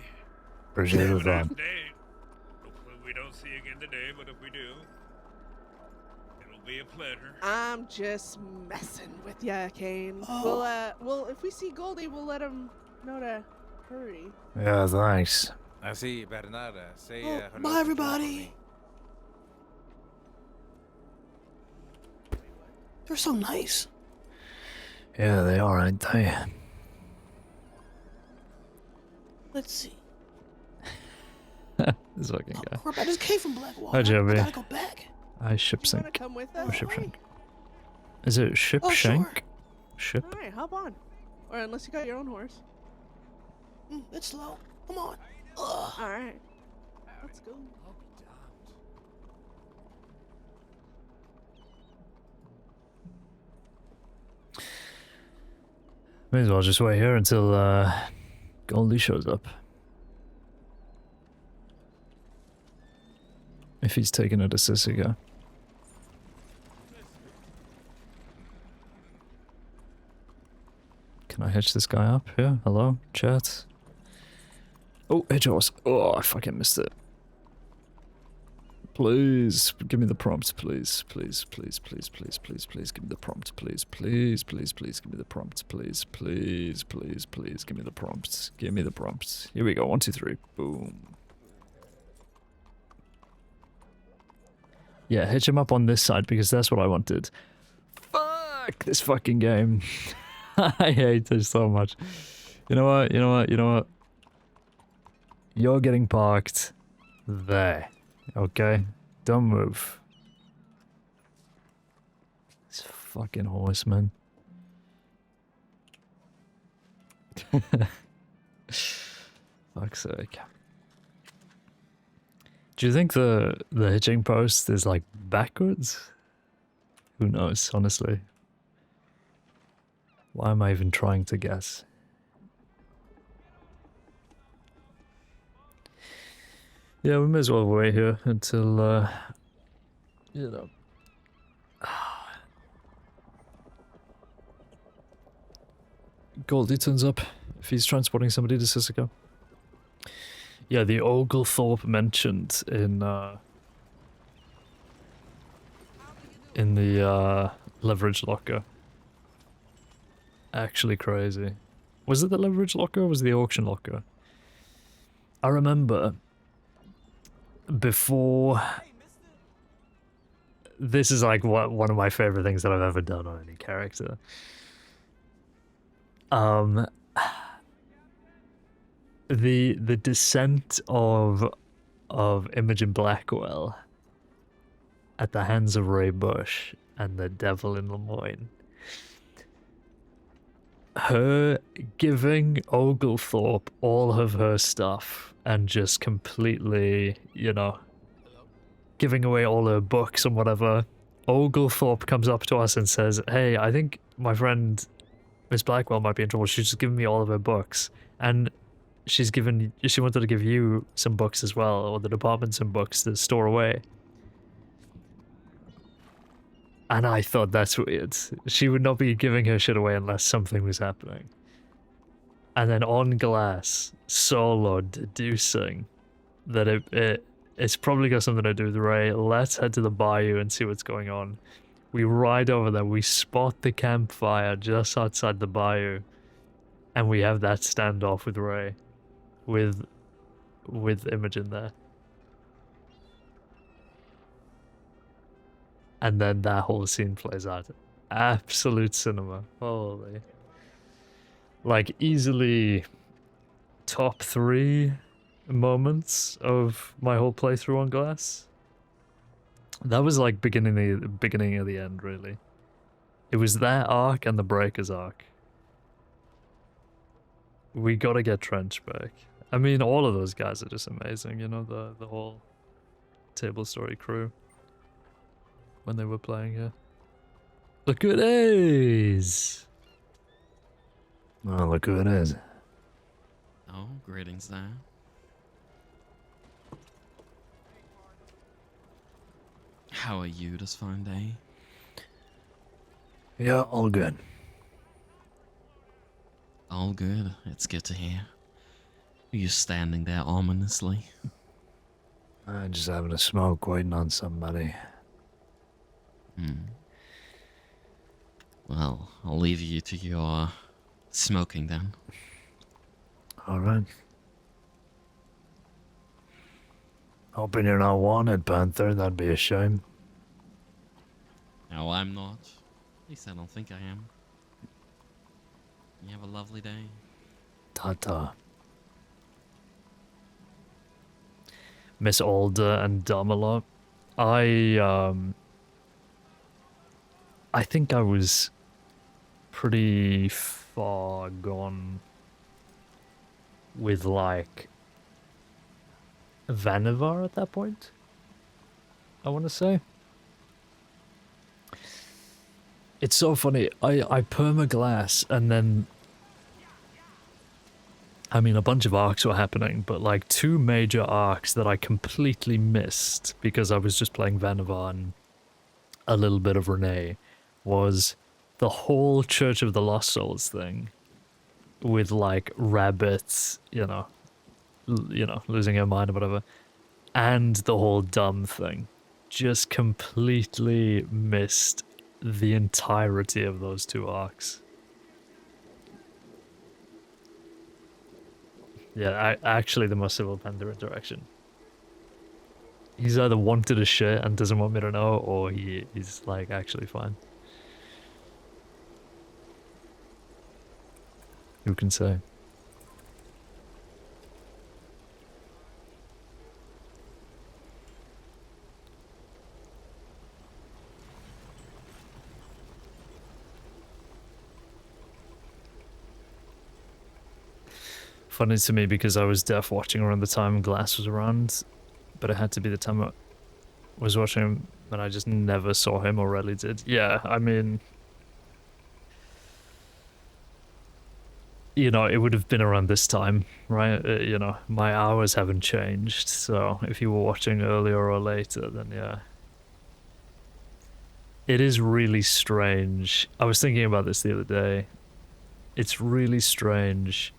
Appreciate Have the a nice time. day. Hopefully we don't see you again today, but if we do, it'll be a pleasure. I'm just messing with ya, Caine. Oh. Well, if we see Goldie, we'll let him know to hurry. Yeah, thanks. I see, Bernarda. Say Oh, hello bye, to John for everybody. me. they're so nice. Yeah, they are, ain't they? Let's see. This fucking guy. Crap, I just came from Blackwater. Hi, Joey. I gotta go back. I ship You wanna sink. come with Oh, us? ship Alright. shank. Is it ship Oh, sure. shank? Ship? Alright, hop on. Or unless you got your own horse. It's slow. Come on. Ugh. Alright. Let's go. May as well just wait here until Goldie shows up. If he's taking her to Sisiga. Can I hitch this guy up here? Hello? Chat? Oh, hitch horse. Oh, I fucking missed it. Please, give me the prompt, please. Please, please, please, please, please, please, give me the prompt, please. Please, please, please, give me the prompt, please. Please, please, please, give me the prompt. Give me the prompt. Here we go, 1, 2, 3. Boom. Yeah, hitch him up on this side because that's what I wanted. Fuck this fucking game. I hate this so much. You know what? You know what? You know what? You're getting parked there. Okay? Don't move. This fucking horseman. Fuck's sake. Do you think the hitching post is like backwards? Who knows, honestly. Why am I even trying to guess? Yeah, we may as well wait here until, you know. Goldie turns up if he's transporting somebody to Sisico. Yeah, the Oglethorpe mentioned in the leverage locker. Actually crazy. Was it the leverage locker or was it the auction locker? I remember before. This is like one of my favorite things that I've ever done on any character. The descent of Imogen Blackwell at the hands of Ray Bush and the Devil in Lemoyne. Her giving Oglethorpe all of her stuff and just completely, you know, giving away all her books and whatever. Oglethorpe comes up to us and says, "Hey, I think my friend Miss Blackwell might be in trouble. She's just given me all of her books." And she wanted to give you some books as well, or the department some books to store away. And I thought that's weird. She would not be giving her shit away unless something was happening. And then on glass, solo deducing that it's probably got something to do with Ray. Let's head to the bayou and see what's going on. We ride over there, we spot the campfire just outside the bayou, and we have that standoff with Ray, with Imogen there. And then that whole scene plays out. Absolute cinema. Holy. Like, easily top 3 moments of my whole playthrough on glass. That was like beginning of the end, really. It was that arc and the Breakers arc. We gotta get Trench back. I mean, all of those guys are just amazing, you know, the whole Table Story crew. When they were playing here. Look who it is! Oh, look who it is. Oh, greetings there. How are you this fine day? Yeah, all good. All good. It's good to hear. Are you standing there ominously? I'm just having a smoke, waiting on somebody. Well, I'll leave you to your smoking then. Alright. Hoping you're not wanted, Panther. That'd be a shame. No, I'm not. At least I don't think I am. You have a lovely day. Ta-ta. Miss Alder and Dumalot. I think I was pretty far gone with like Vanavar at that point, I want to say. It's so funny. I permaglass and then I mean a bunch of arcs were happening, but like 2 major arcs that I completely missed because I was just playing Vanavar and a little bit of Renee was the whole Church of the Lost Souls thing with like rabbits, you know, losing her mind or whatever, and the whole dumb thing. Just completely missed the entirety of those 2 arcs. Yeah, actually the most Civil Panther interaction. He's either wanted a shit and doesn't want me to know, or he's like actually fine. Who can say? Funny to me because I was deaf watching around the time Glass was around, but it had to be the time I was watching him and I just never saw him or rarely did. Yeah, I mean, you know, it would have been around this time, right? You know, my hours haven't changed, so if you were watching earlier or later, then yeah. It is really strange. I was thinking about this the other day. It's really strange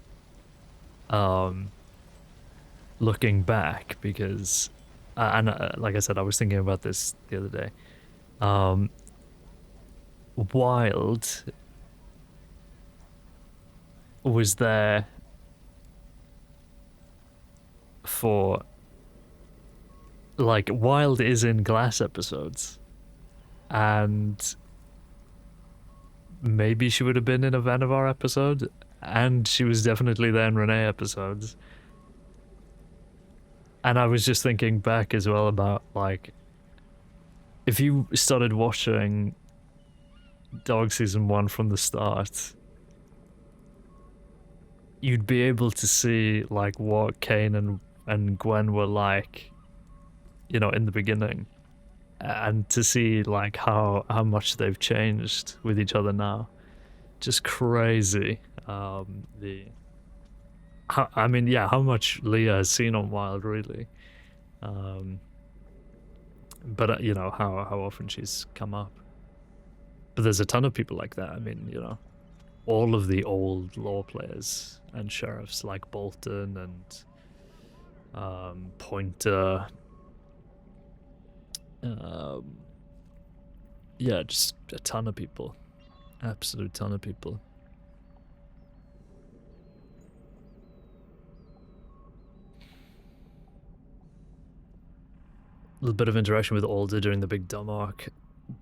looking back because like I said, I was thinking about this the other day. Wild was there for like Wild is in Glass episodes, and maybe she would have been in a Vanavar episode, and she was definitely there in Renee episodes. And I was just thinking back as well about like if you started watching Dog Season 1 from the start, you'd be able to see like what Caine and Gwen were like, you know, in the beginning, and to see like how much they've changed with each other now. Just crazy. How much Leah has seen on Wild, really. But you know how often she's come up. But there's a ton of people like that. I mean, you know, all of the old law players and sheriffs like Bolton and Pointer. Yeah, just a ton of people. Absolute ton of people. A little bit of interaction with Alder during the big dumb arc,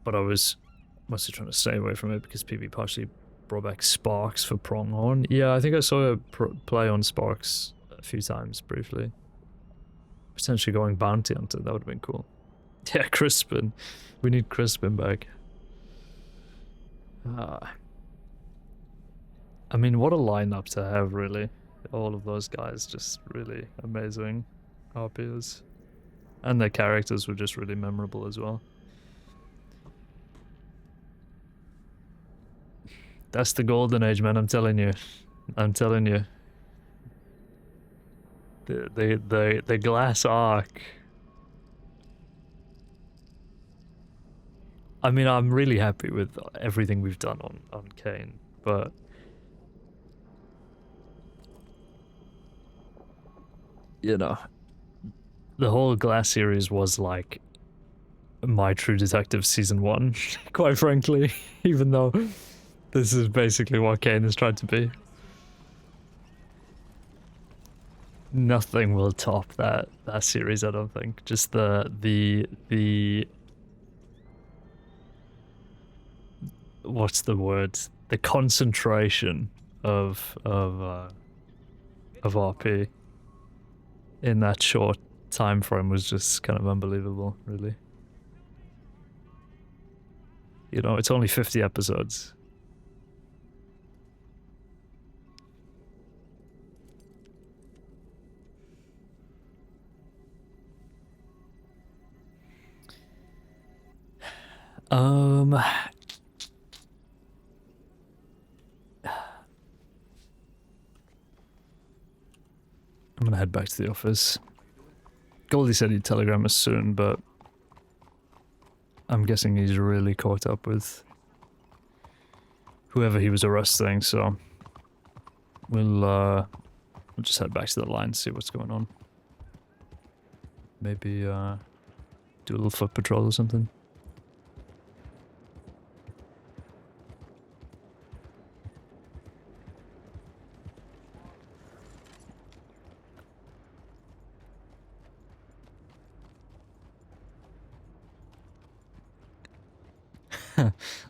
but I was mostly trying to stay away from it because PB partially brought back Sparks for Pronghorn. Yeah, I think I saw her play on Sparks a few times briefly. Potentially going bounty hunter, that would have been cool. Yeah, Crispin. We need Crispin back. I mean, what a lineup to have, really. All of those guys just really amazing RPs. And their characters were just really memorable as well. That's the golden age, man, I'm telling you. I'm telling you. The glass arc. I mean, I'm really happy with everything we've done on Caine, but you know, the whole Glass series was like my True Detective season 1, quite frankly, even though this is basically what Caine has tried to be. Nothing will top that series, I don't think. Just the what's the word? The concentration of RP in that short time frame was just kind of unbelievable, really. You know, it's only 50 episodes. I'm gonna head back to the office. Goldie said he'd telegram us soon, but I'm guessing he's really caught up with whoever he was arresting, so we'll just head back to the line and see what's going on. Maybe do a little foot patrol or something.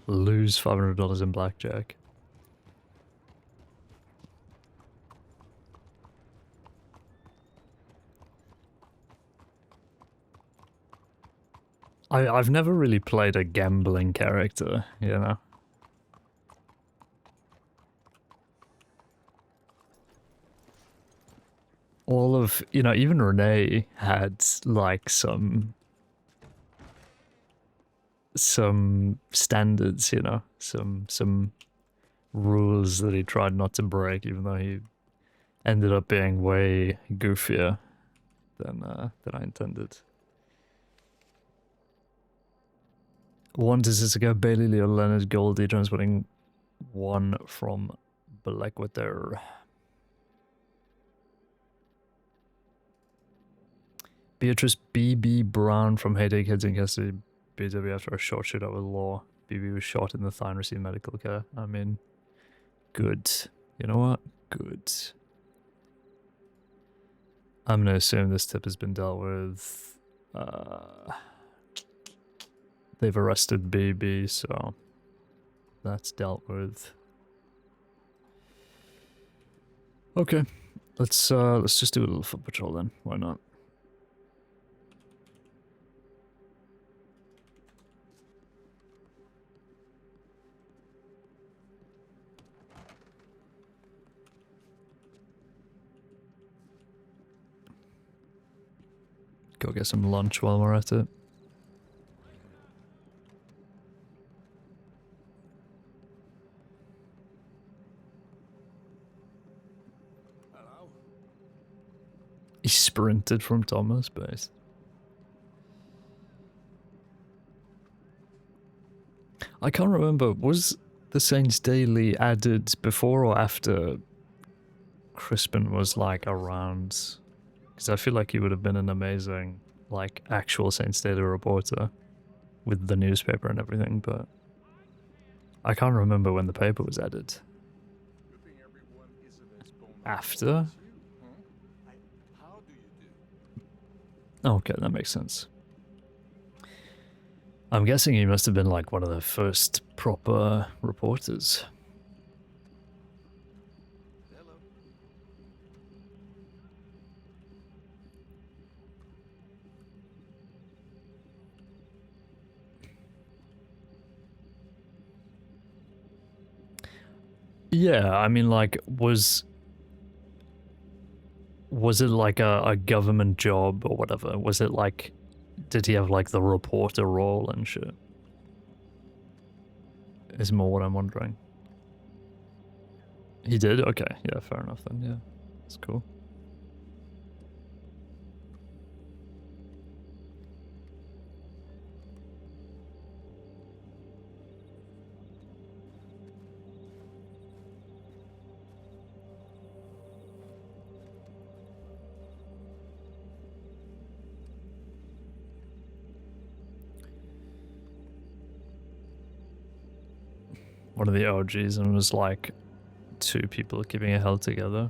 Lose $500 in blackjack. I've never really played a gambling character, you know. All of, you know, even Renee had like some standards, you know, some rules that he tried not to break, even though he ended up being way goofier than I intended. One to go Bailey, Leo, Leonard, Goldie, transporting one from Blackwater. Beatrice B.B. Brown from Heyday Kids in custody. BW after a short shootout with Law. BB was shot in the thigh and received medical care. I mean, good. You know what? Good. I'm gonna assume this tip has been dealt with. They've arrested BB, so that's dealt with. Okay, let's just do a little foot patrol then. Why not? Go get some lunch while we're at it. Hello? He sprinted from Thomas base. I can't remember, was the Saints Daily added before or after Crispin was like around? Because I feel like he would have been an amazing, like, actual Saints Daily reporter with the newspaper and everything, but I can't remember when the paper was added. After? Okay, that makes sense. I'm guessing he must have been like one of the first proper reporters. Yeah, I mean, like, was it like a government job or whatever? Was it like, did he have like the reporter role and shit? Is more what I'm wondering. He did? Okay, yeah, fair enough then, yeah. That's cool. One of the OGs and was like 2 people keeping it held together.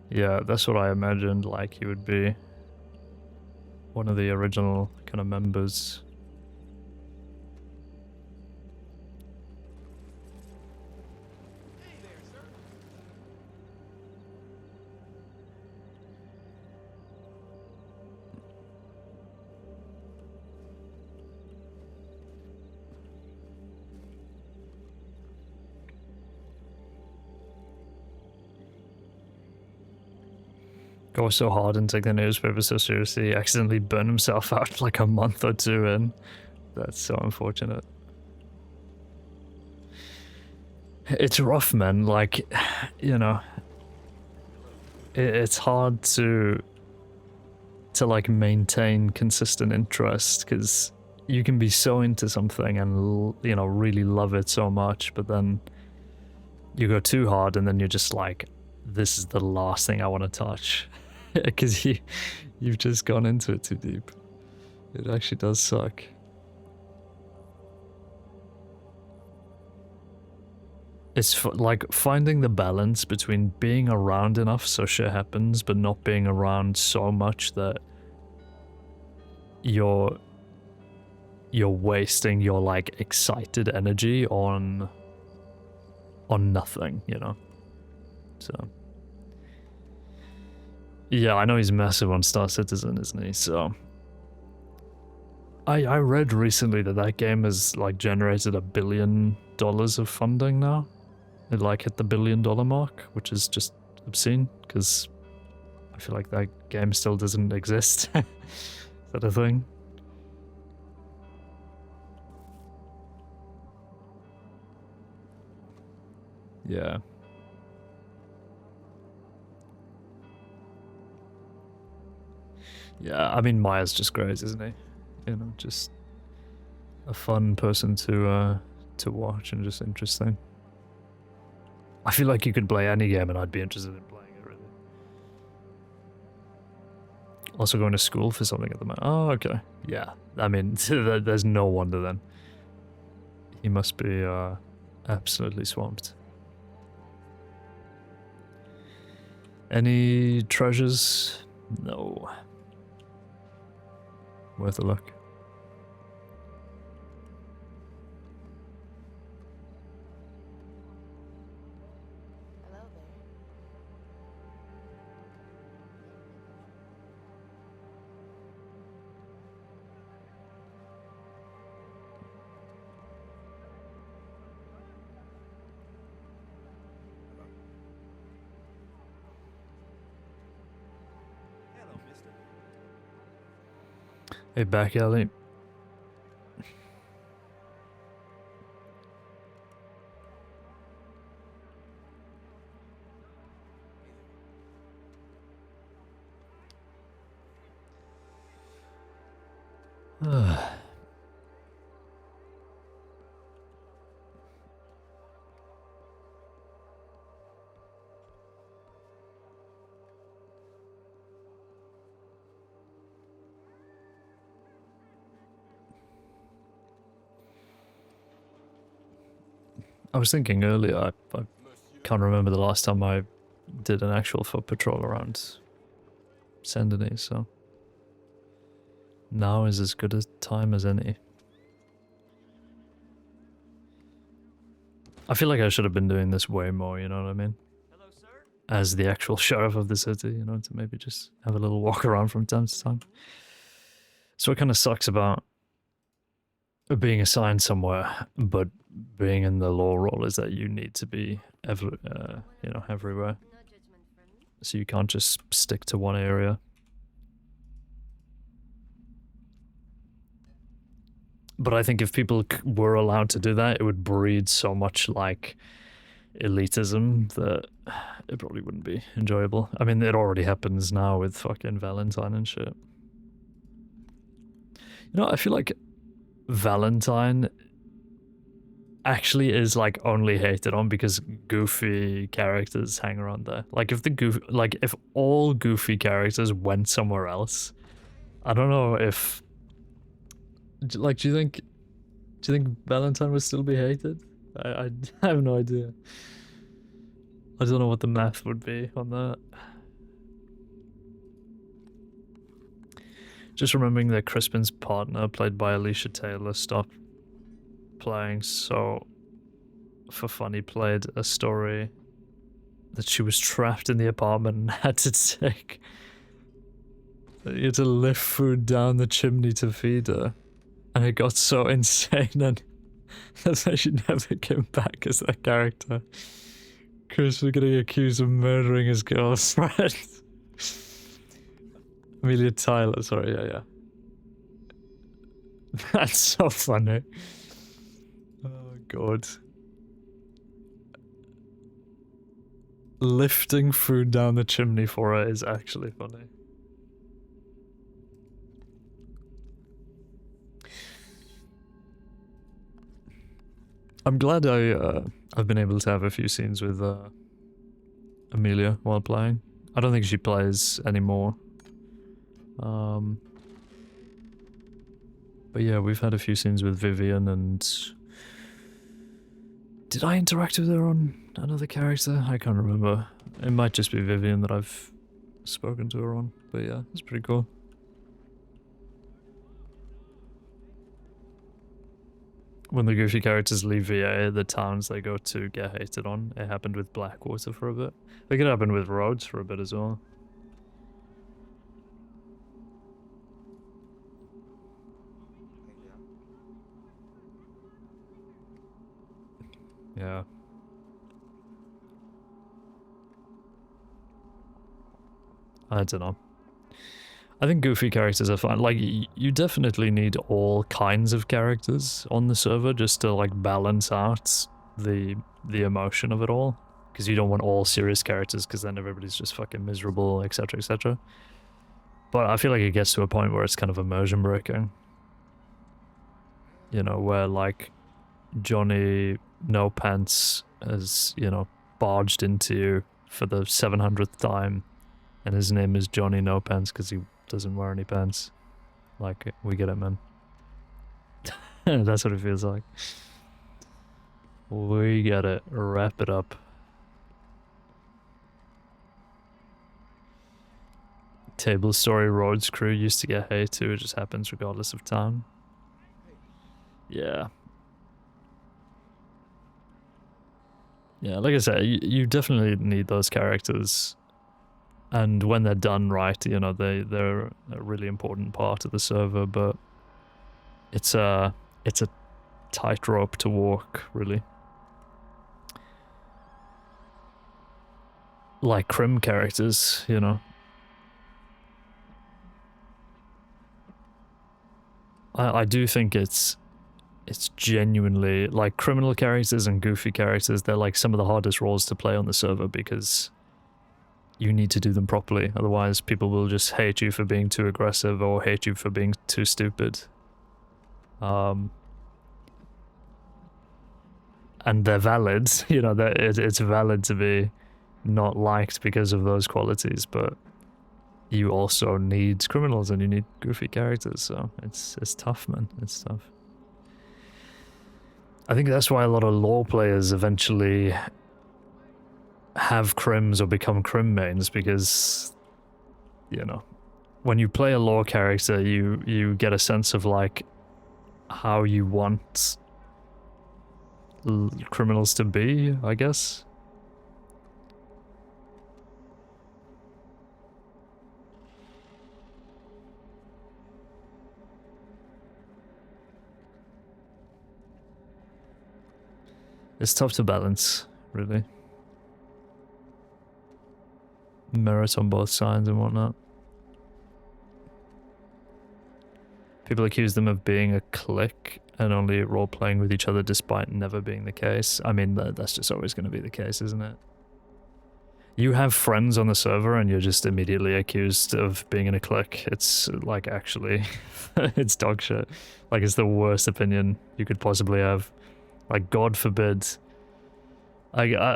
Yeah, that's what I imagined, like he would be one of the original kind of members. Go so hard and take the newspaper so seriously, he accidentally burned himself out like a month or 2 in. That's so unfortunate. It's rough, man. Like, you know, it's hard to like maintain consistent interest because you can be so into something and, you know, really love it so much, but then you go too hard and then you're just like, this is the last thing I want to touch. Because you've just gone into it too deep. It actually does suck. It's like finding the balance between being around enough so shit happens, but not being around so much that you're wasting your like excited energy on nothing, you know. So yeah, I know he's massive on Star Citizen, isn't he? So I read recently that game has like generated $1 billion of funding now. It like hit the $1 billion mark, which is just obscene because I feel like that game still doesn't exist. Is that a thing? Yeah. Yeah, I mean, Maya's just great, isn't he? You know, just a fun person to watch and just interesting. I feel like you could play any game and I'd be interested in playing it, really. Also going to school for something at the moment. Oh, okay. Yeah, I mean, there's no wonder then. He must be absolutely swamped. Any treasures? No. Worth a look. Hello there. Hello, mister. Hey, back alley. I was thinking earlier, I can't remember the last time I did an actual foot patrol around Saint Denis, so now is as good a time as any. I feel like I should have been doing this way more, you know what I mean? Hello, sir. As the actual sheriff of the city, you know, to maybe just have a little walk around from time to time. So it kind of sucks about being assigned somewhere, but being in the law role is that you need to be everywhere. So you can't just stick to one area. But I think if people were allowed to do that, it would breed so much like elitism that it probably wouldn't be enjoyable. I mean, it already happens now with fucking Valentine and shit. You know, I feel like Valentine actually is like only hated on because goofy characters hang around there. Like if all goofy characters went somewhere else, I don't know if like do you think Valentine would still be hated? I have no idea. I don't know what the math would be on that. Just remembering that Crispin's partner, played by Alicia Taylor, stopped playing, so for fun he played a story that she was trapped in the apartment and had to take... You had to lift food down the chimney to feed her. And it got so insane and that's why she never came back as that character. Chris was getting accused of murdering his girlfriend. Amelia Tyler, sorry, yeah. That's so funny. Oh god. Lifting food down the chimney for her is actually funny. I'm glad I've been able to have a few scenes with Amelia while playing. I don't think she plays anymore. But yeah, we've had a few scenes with Vivian and... Did I interact with her on another character? I can't remember. It might just be Vivian that I've spoken to her on. But yeah, it's pretty cool. When the goofy characters leave VA, the towns they go to get hated on. It happened with Blackwater for a bit. I think it happened with Rhodes for a bit as well. Yeah. I don't know. I think goofy characters are fine. Like, you definitely need all kinds of characters on the server just to, like, balance out the emotion of it all. Because you don't want all serious characters, because then everybody's just fucking miserable, etc, etc. But I feel like it gets to a point where it's kind of immersion breaking. You know, where, like, Johnny No Pants has, you know, barged into you for the 700th time, and his name is Johnny No Pants because he doesn't wear any pants. Like, we get it, man. That's what it feels like. We get it. Wrap it up. Table Story Roads crew used to get hate too. It just happens regardless of town. Yeah. Yeah, like I said, you definitely need those characters. And when they're done right, you know, they're a really important part of the server, but it's a tightrope to walk, really. Like crim characters, you know. I do think it's genuinely, like, criminal characters and goofy characters, they're like some of the hardest roles to play on the server because you need to do them properly, otherwise people will just hate you for being too aggressive or hate you for being too stupid. And they're valid, you know, it's valid to be not liked because of those qualities, but you also need criminals and you need goofy characters, so it's tough, man, it's tough. I think that's why a lot of law players eventually have crims or become crim mains, because, you know, when you play a law character, you get a sense of, like, how you want criminals to be, I guess. It's tough to balance, really. Merit on both sides and whatnot. People accuse them of being a clique and only role-playing with each other despite never being the case. I mean, that's just always going to be the case, isn't it? You have friends on the server and you're just immediately accused of being in a clique. It's like, actually, it's dog shit. Like, it's the worst opinion you could possibly have. Like, God forbid.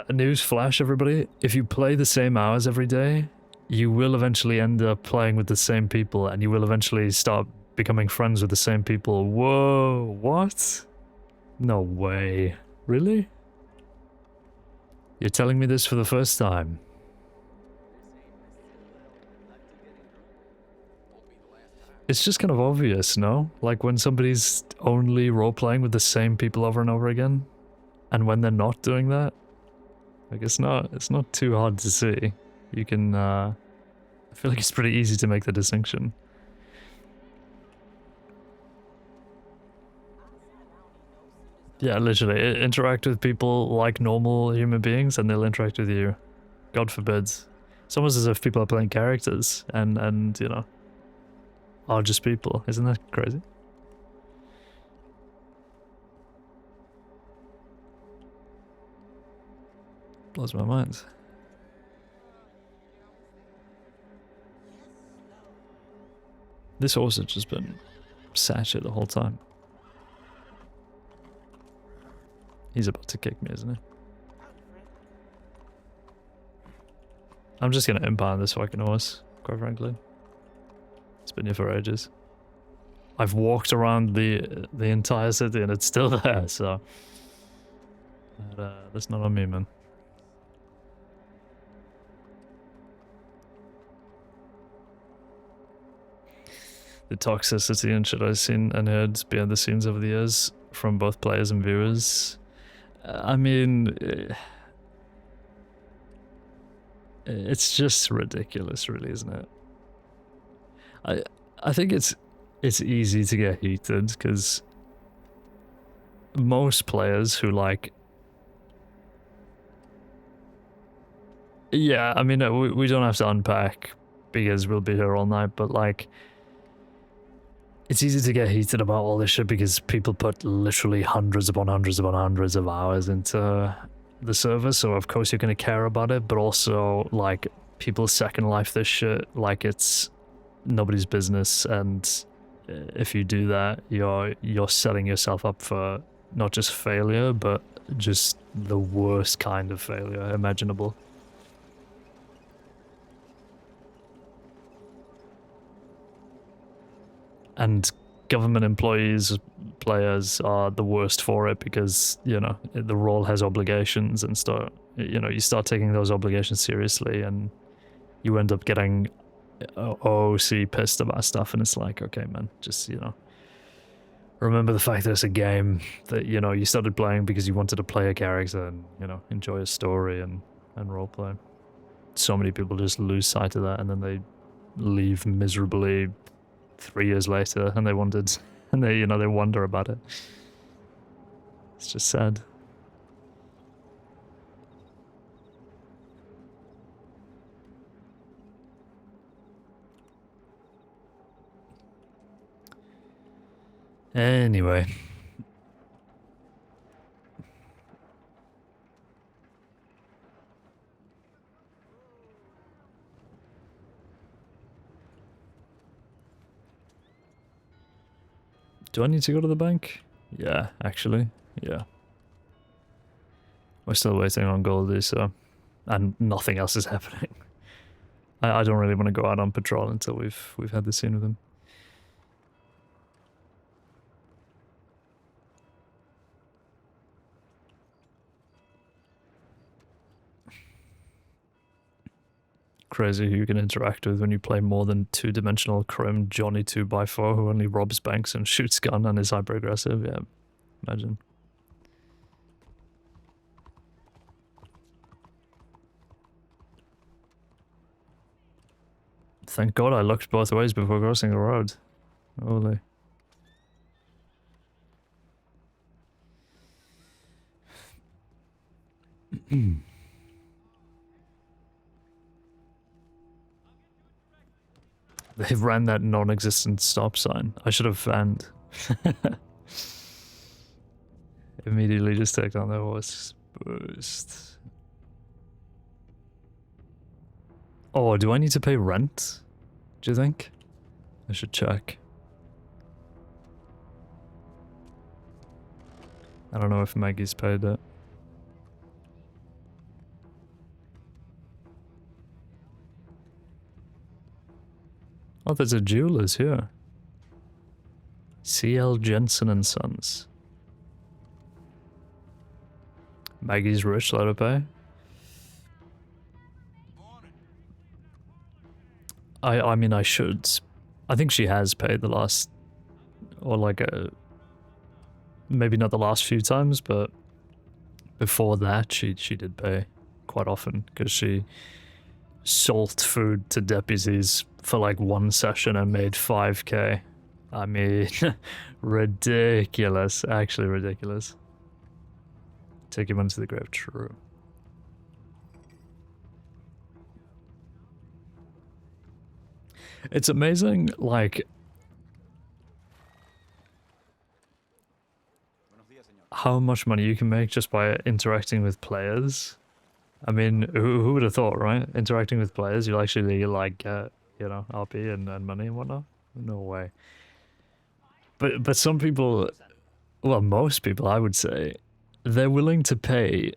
News flash, everybody. If you play the same hours every day, you will eventually end up playing with the same people and you will eventually start becoming friends with the same people. Whoa, what? No way. Really? You're telling me this for the first time? It's just kind of obvious, no? Like when somebody's only role-playing with the same people over and over again, and when they're not doing that, like it's not too hard to see. You can, I feel like it's pretty easy to make the distinction. Yeah, literally, interact with people like normal human beings and they'll interact with you. God forbid. It's almost as if people are playing characters and you know, are just people. Isn't that crazy? Blows my mind. This horse has just been sat shit the whole time. He's about to kick me, isn't he? I'm just gonna impound this fucking horse, quite frankly. It's been here for ages. I've walked around the entire city and it's still there, so... that's not on me, man. The toxicity and shit I've seen and heard behind the scenes over the years from both players and viewers. I mean, it's just ridiculous, really, isn't it? I think it's easy to get heated because most players who like, yeah, I mean, we don't have to unpack because we'll be here all night, but like, it's easy to get heated about all this shit because people put literally hundreds upon hundreds upon hundreds of hours into the server, so of course you're going to care about it, but also, like, people second life this shit like it's nobody's business, and if you do that, you're setting yourself up for not just failure, but just the worst kind of failure imaginable. And government employees, players are the worst for it because, you know, the role has obligations and you start taking those obligations seriously and you end up getting OC pissed about stuff, and it's like, okay, man, just, you know, remember the fact that it's a game that, you know, you started playing because you wanted to play a character and, you know, enjoy a story and roleplay. So many people just lose sight of that and then they leave miserably 3 years later, and they wonder about it. It's just sad. Anyway. Do I need to go to the bank? Yeah, actually. Yeah. We're still waiting on Goldie, so... And nothing else is happening. I don't really want to go out on patrol until we've had the scene with him. Crazy who you can interact with when you play more than two-dimensional chrome Johnny 2x4 who only robs banks and shoots gun and is hyper-aggressive. Yeah, imagine. Thank God I looked both ways before crossing the road. Holy. They ran that non-existent stop sign. I should have fanned. Immediately just take on the horse boost. Oh, do I need to pay rent? Do you think? I should check. I don't know if Maggie's paid it. Oh, there's a jeweler's here. C.L. Jensen and Sons. Maggie's rich, let her pay. I mean, I should. I think she has paid the last, or like maybe not the last few times, but before that, she did pay quite often because she sold food to deputies for like one session and made 5k. I mean, ridiculous, actually ridiculous. Take him into the grave, true. It's amazing, like, how much money you can make just by interacting with players. I mean, who would have thought, right? Interacting with players, you'll actually, like, get, you know, RP and money and whatnot. No way. But some people, well, most people, I would say, they're willing to pay,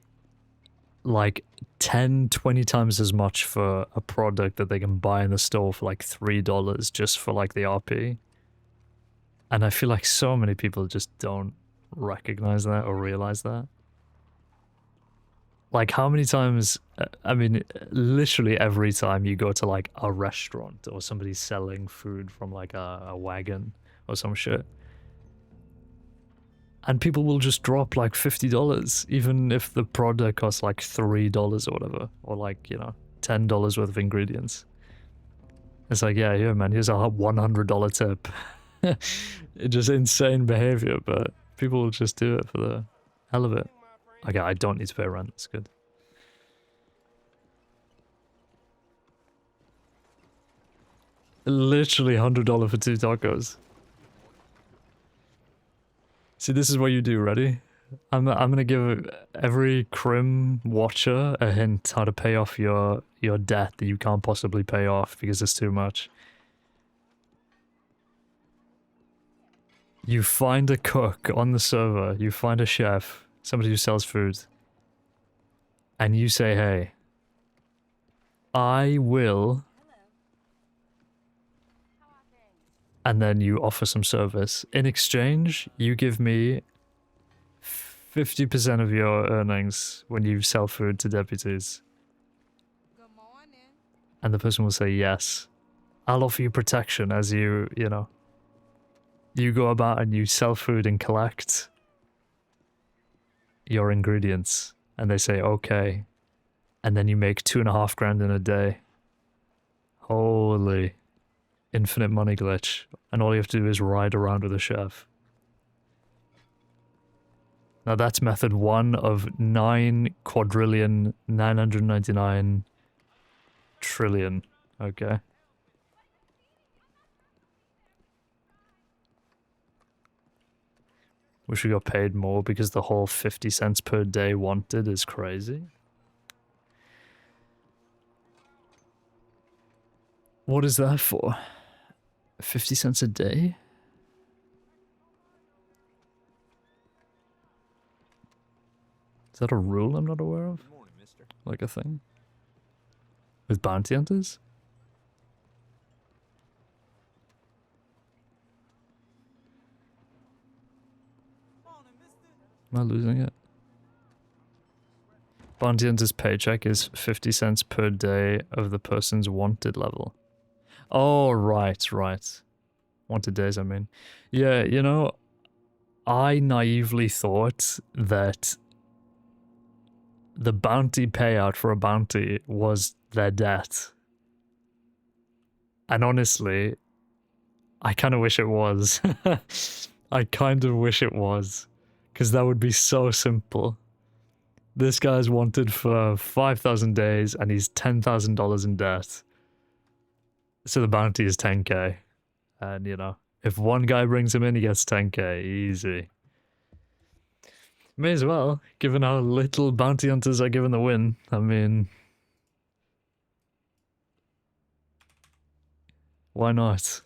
like, 10, 20 times as much for a product that they can buy in the store for, like, $3 just for, like, the RP. And I feel like so many people just don't recognize that or realize that. Like, how many times, I mean, literally every time you go to, like, a restaurant or somebody's selling food from, like, a wagon or some shit, and people will just drop, like, $50, even if the product costs, like, $3 or whatever, or, like, you know, $10 worth of ingredients. It's like, yeah, here, man, here's a $100 tip. It's just insane behavior, but people will just do it for the hell of it. Okay, I don't need to pay rent, that's good. Literally $100 for 2 tacos. See, this is what you do, ready? I'm gonna give every Crim watcher a hint how to pay off your debt that you can't possibly pay off because it's too much. You find a cook on the server, you find a chef, somebody who sells food, and you say, hey, I will, and then you offer some service. In exchange, you give me 50% of your earnings when you sell food to deputies. And the person will say, yes, I'll offer you protection as you know, you go about and you sell food and collect your ingredients. And they say, okay. And then you make 2.5 grand in a day. Holy. Infinite money glitch. And all you have to do is ride around with a chef. Now that's method 1 of 9,999 trillion. Okay. Wish we got paid more because the whole 50 cents per day wanted is crazy. What is that for? 50 cents a day? Is that a rule I'm not aware of? Like a thing? With bounty hunters? Am I losing it? Bounty hunter's paycheck is 50 cents per day of the person's wanted level. Oh, right, right. Wanted days, I mean. Yeah, you know, I naively thought that the bounty payout for a bounty was their debt. And honestly, I kind of wish it was. I kind of wish it was. Because that would be so simple. This guy's wanted for 5,000 days and he's $10,000 in debt. So the bounty is 10k. And, you know, if one guy brings him in, he gets 10k. Easy. May as well, given how little bounty hunters are given the win. I mean, why not?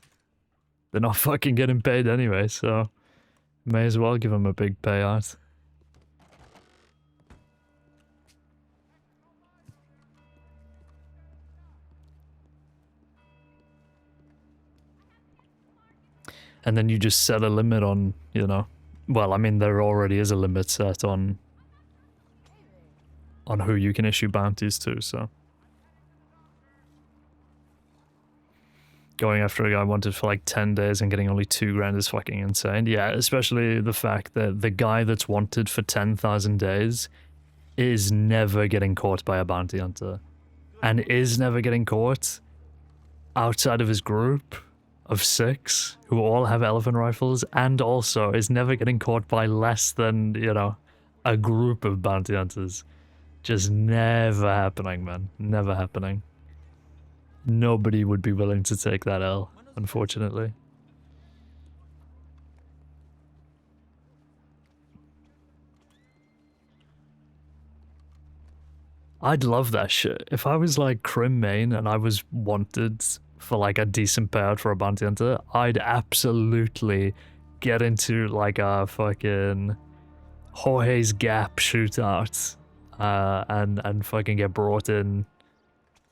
They're not fucking getting paid anyway, so may as well give them a big payout. And then you just set a limit on, you know, well, I mean, there already is a limit set on who you can issue bounties to, so. Going after a guy wanted for like 10 days and getting only 2 grand is fucking insane. Yeah, especially the fact that the guy that's wanted for 10,000 days is never getting caught by a bounty hunter. And is never getting caught outside of his group of 6 who all have elephant rifles, and also is never getting caught by less than, you know, a group of bounty hunters. Just never happening, man. Never happening. Nobody would be willing to take that L, unfortunately. I'd love that shit. If I was like Crim Main and I was wanted for like a decent payout for a bounty hunter, I'd absolutely get into like a fucking Jorge's Gap shootout and fucking get brought in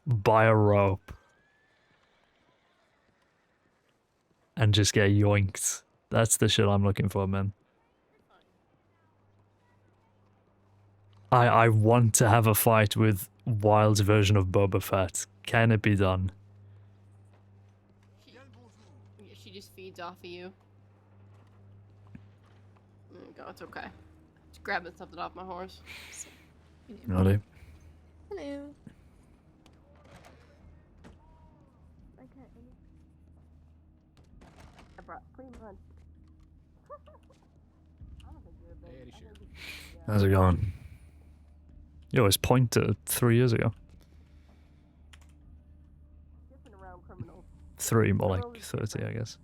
by a rope and just get yoinked. That's the shit I'm looking for, man. I want to have a fight with Wild's version of Boba Fett. Can it be done? She just feeds off of you. There you go, it's okay. Just grabbing something off my horse. Ready? Hello. I brought cream lunch. How's it going? You always point to 3 years ago. 3, more like 30, I guess.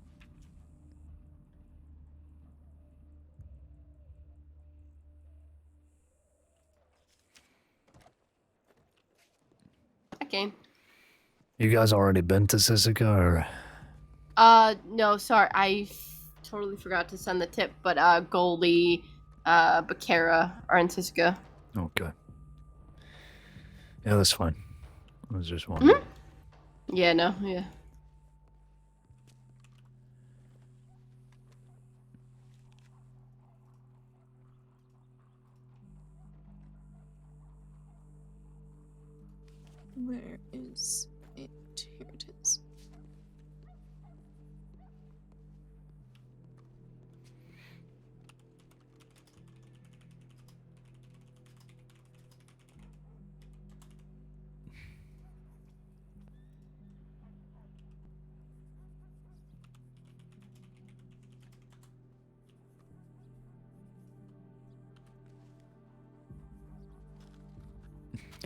Okay. You guys already been to Sisika, or? No, sorry, I totally forgot to send the tip, but Goldie, Bakara are in Siska. Okay. Yeah, that's fine. I was just wondering. Yeah, no, yeah. Where is it? Here it is.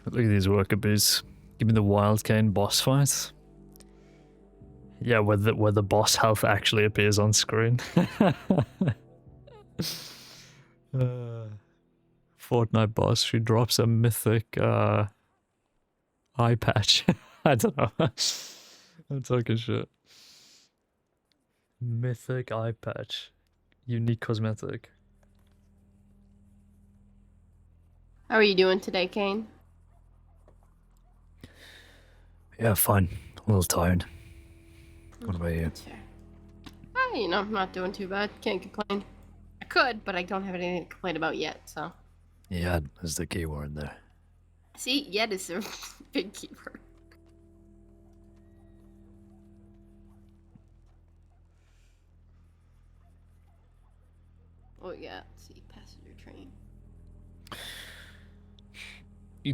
Look at these worker bees. Give me the wild Caine boss fight. Yeah, where the boss health actually appears on screen. Fortnite boss, she drops a mythic eye patch. I don't know. I'm talking shit. Mythic eye patch. Unique cosmetic. How are you doing today, Caine? Yeah, fine. A little tired. What about you? You know, I'm not doing too bad. Can't complain. I could, but I don't have anything to complain about yet, so. Yeah, is the key word there. See, yet is a big keyword. Oh yeah, let's see, passenger train.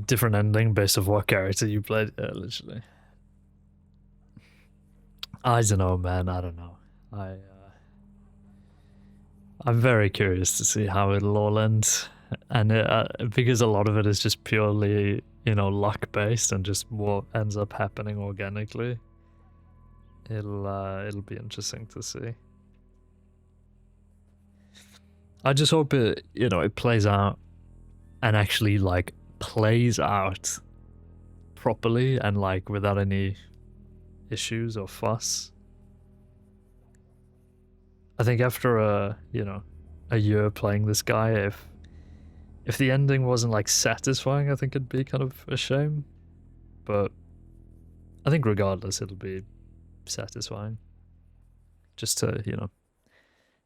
Different ending based off what character you played. Yeah, literally. I don't know, man. I don't know. I'm very curious to see how it'll all end. and because a lot of it is just purely, luck based and just what ends up happening organically. It'll be interesting to see. I just hope it plays out and actually like plays out properly and like without any issues or fuss. I think after a year playing this guy, if the ending wasn't like satisfying, I think it'd be kind of a shame. But I think regardless, it'll be satisfying. Just to,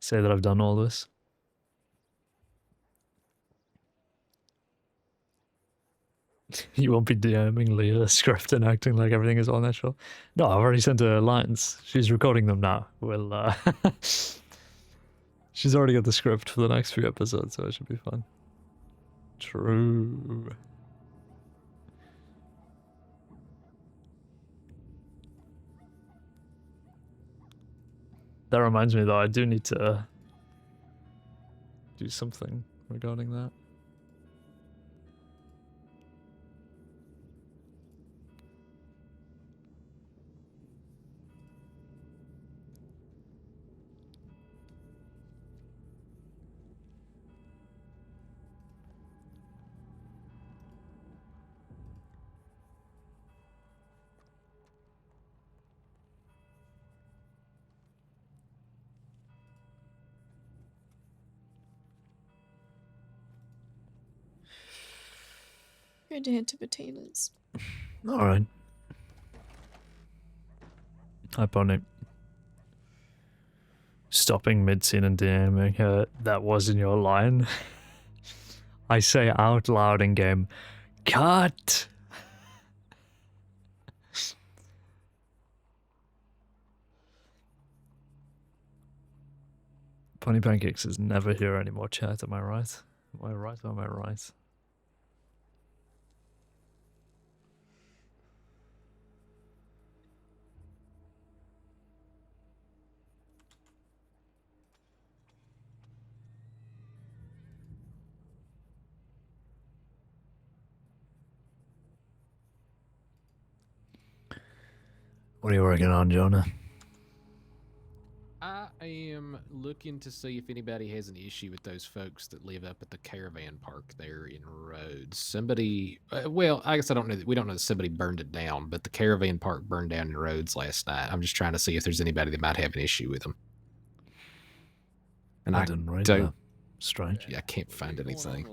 say that I've done all this. You won't be DMing Leah script and acting like everything is all natural. No, I've already sent her lines. She's recording them now. We'll she's already got the script for the next few episodes, so it should be fun. True. That reminds me though, I do need to do something regarding that. Going to head to potatoes. Alright. Hi, Pony. Stopping mid-scene and DMing her, that wasn't your line. I say out loud in game, cut! Pony Pancakes is never here anymore, chat, am I right? Am I right or am I right? What are you working on, Jonah? I am looking to see if anybody has an issue with those folks that live up at the caravan park there in Rhodes. Somebody, well, I guess I don't know. We don't know that somebody burned it down, but the caravan park burned down in Rhodes last night. I'm just trying to see if there's anybody that might have an issue with them. And I didn't read that. Strange. Yeah, I can't find anything.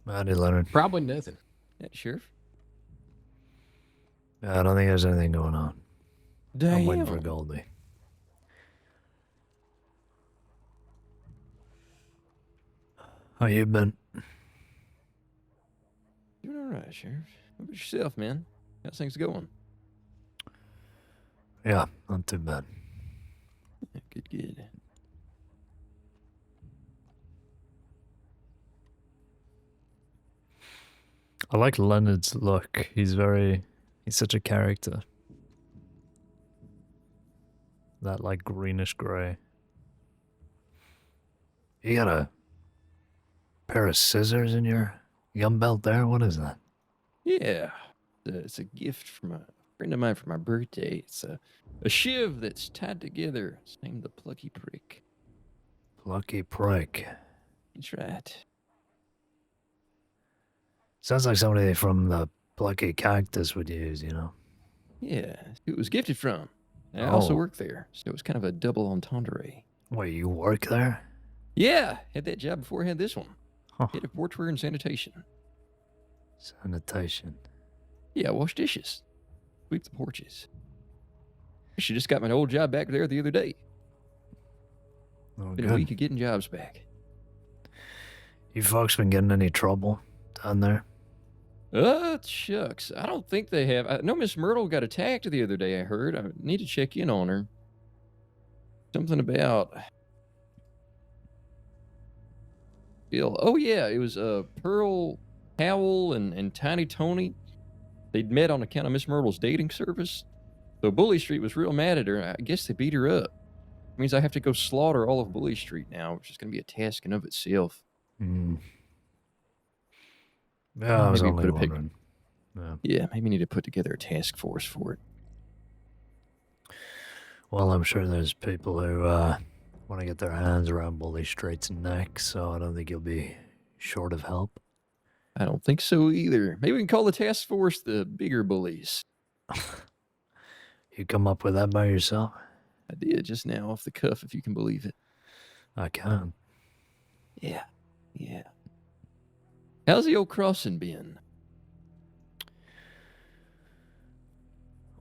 Howdy, Leonard. Probably nothing. Yeah, Sheriff. I don't think there's anything going on. Damn. I'm waiting for Goldie. How you been? Doing all right, Sheriff. What about yourself, man? How's things going? Yeah, not too bad. Good, good. I like Leonard's look. He's such a character. That like greenish gray. You got a pair of scissors in your gun belt there? What is that? Yeah, it's a gift from a friend of mine for my birthday. It's a shiv that's tied together. It's named the Plucky Prick. Plucky Prick. That's right. Sounds like somebody from the Plucky Cactus would use, Yeah, who it was gifted from. I also Oh. work there, so it was kind of a double entendre. Wait, you work there? Yeah, had that job before I had this one. Huh. Head of porchware and sanitation. Sanitation. Yeah, I wash dishes. Sweep the porches. She just got my old job back there the other day. Oh, Been a week of getting jobs back. You folks been getting any trouble down there? Shucks. I don't think they have. I know Miss Myrtle got attacked the other day, I heard. I need to check in on her. Something about... Bill. Oh, yeah, it was Pearl Howell and Tiny Tony. They'd met on account of Miss Myrtle's dating service. So Bully Street was real mad at her. I guess they beat her up. means I have to go slaughter all of Bully Street now, which is going to be a task in of itself. Hmm. Yeah, I was Maybe only put a pic- wondering. Yeah. Yeah, maybe need to put together a task force for it. Well, I'm sure there's people who want to get their hands around Bully Street's neck, so I don't think you'll be short of help. I don't think so either. Maybe we can call the task force the Bigger Bullies. You come up with that by yourself? I did just now off the cuff, if you can believe it. I can. Yeah. How's the old crossing been?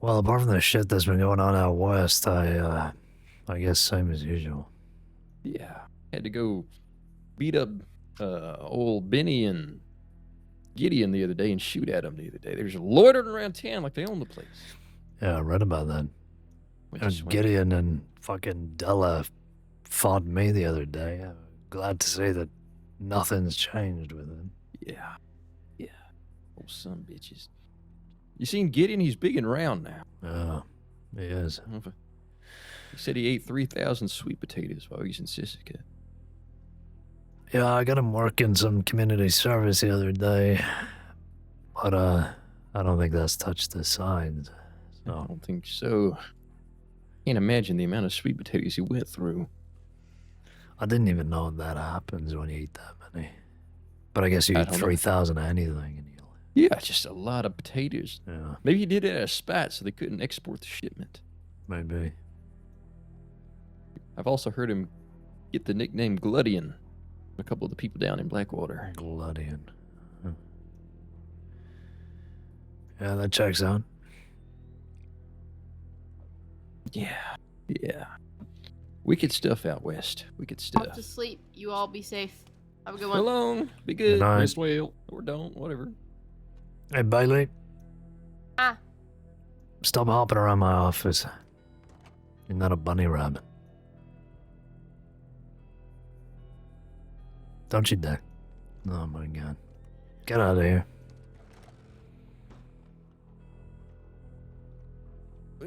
Well, apart from the shit that's been going on out west, I guess same as usual. Yeah. Had to go beat up old Benny and Gideon the other day and shoot at them the other day. They were just loitering around town like they own the place. Yeah, I read about that. And Gideon and fucking Della fought me the other day. I'm glad to say that nothing's changed with it. Yeah. Old son of bitches. You seen Gideon? He's big and round now. Oh, he is. He said he ate 3,000 sweet potatoes while he's in Sissica. Yeah, I got him working some community service the other day, but I don't think that's touched the sides. I don't think so. Can't imagine the amount of sweet potatoes he went through. I didn't even know that happens when you eat that many. But I guess you eat 3,000 of anything and you'll... Yeah, just a lot of potatoes. Yeah. Maybe he did it at a spot so they couldn't export the shipment. Maybe. I've also heard him get the nickname Gluttian. A couple of the people down in Blackwater. Gluttian. Huh. Yeah, that checks out. Yeah. Wicked stuff out west. Wicked Off stuff. to sleep. You all be safe. Have a good So one. long. Be Good good. night. Rest well. Or don't. Whatever. Hey, Bailey. Ah. Stop hopping around my office. You're not a bunny rabbit. Don't you dare. Oh my god. Get out of here.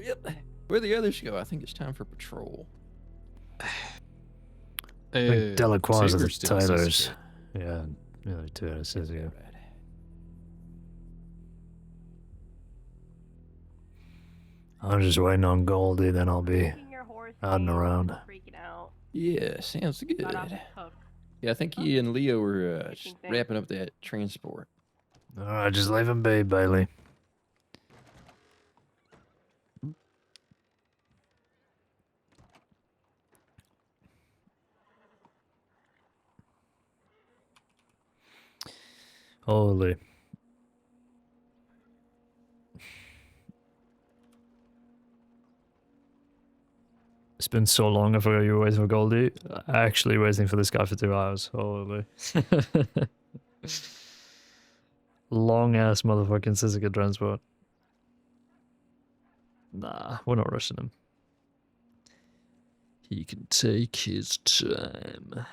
Yep. Where the others go, I think it's time for patrol. I think Delacroix are the Tigger's still in Taylors. Sissica. Yeah, the other two out of Sissica. I'm just waiting on Goldie, then I'll be out and around. Freaking out. Yeah, sounds good. Got off the hook. Yeah, I think he and Leo were just thing. wrapping up that transport. Alright, just leave him be, Bailey. Holy. It's been so long, I forgot you were waiting for Goldie. Actually waiting for this guy for 2 hours. Holy. Long ass motherfucking Sissica transport. Nah, we're not rushing him. He can take his time.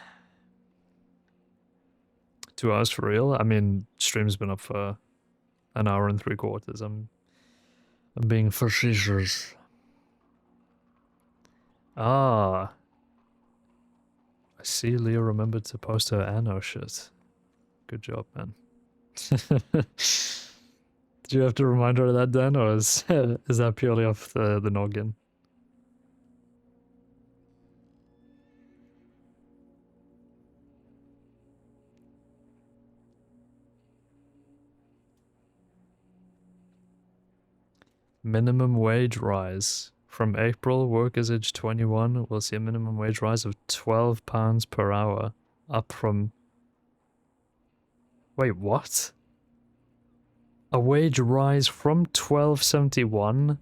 2 hours for real? I mean, stream's been up for an hour and 3/4. I'm being facetious. Ah. I see Leo remembered to post her Anno shit. Good job, man. Did you have to remind her of that, Dan, or is that purely off the noggin? Minimum wage rise. From April, workers age 21 will see a minimum wage rise of £12 per hour, up from... Wait, what? A wage rise from $12.71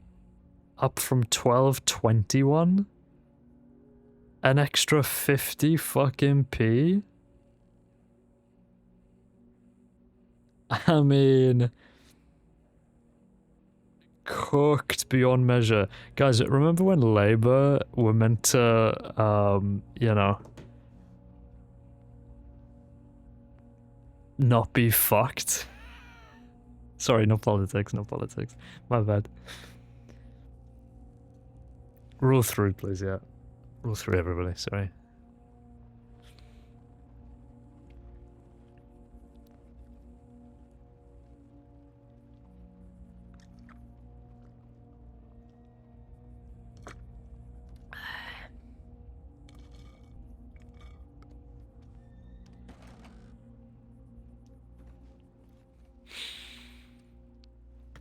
up from $12.21? An extra 50 fucking p? I mean... cooked beyond measure. Guys, remember when Labour were meant to, you know, not be fucked? Sorry, no politics, no politics. My bad. Rule 3, please, yeah. Rule 3, everybody, sorry.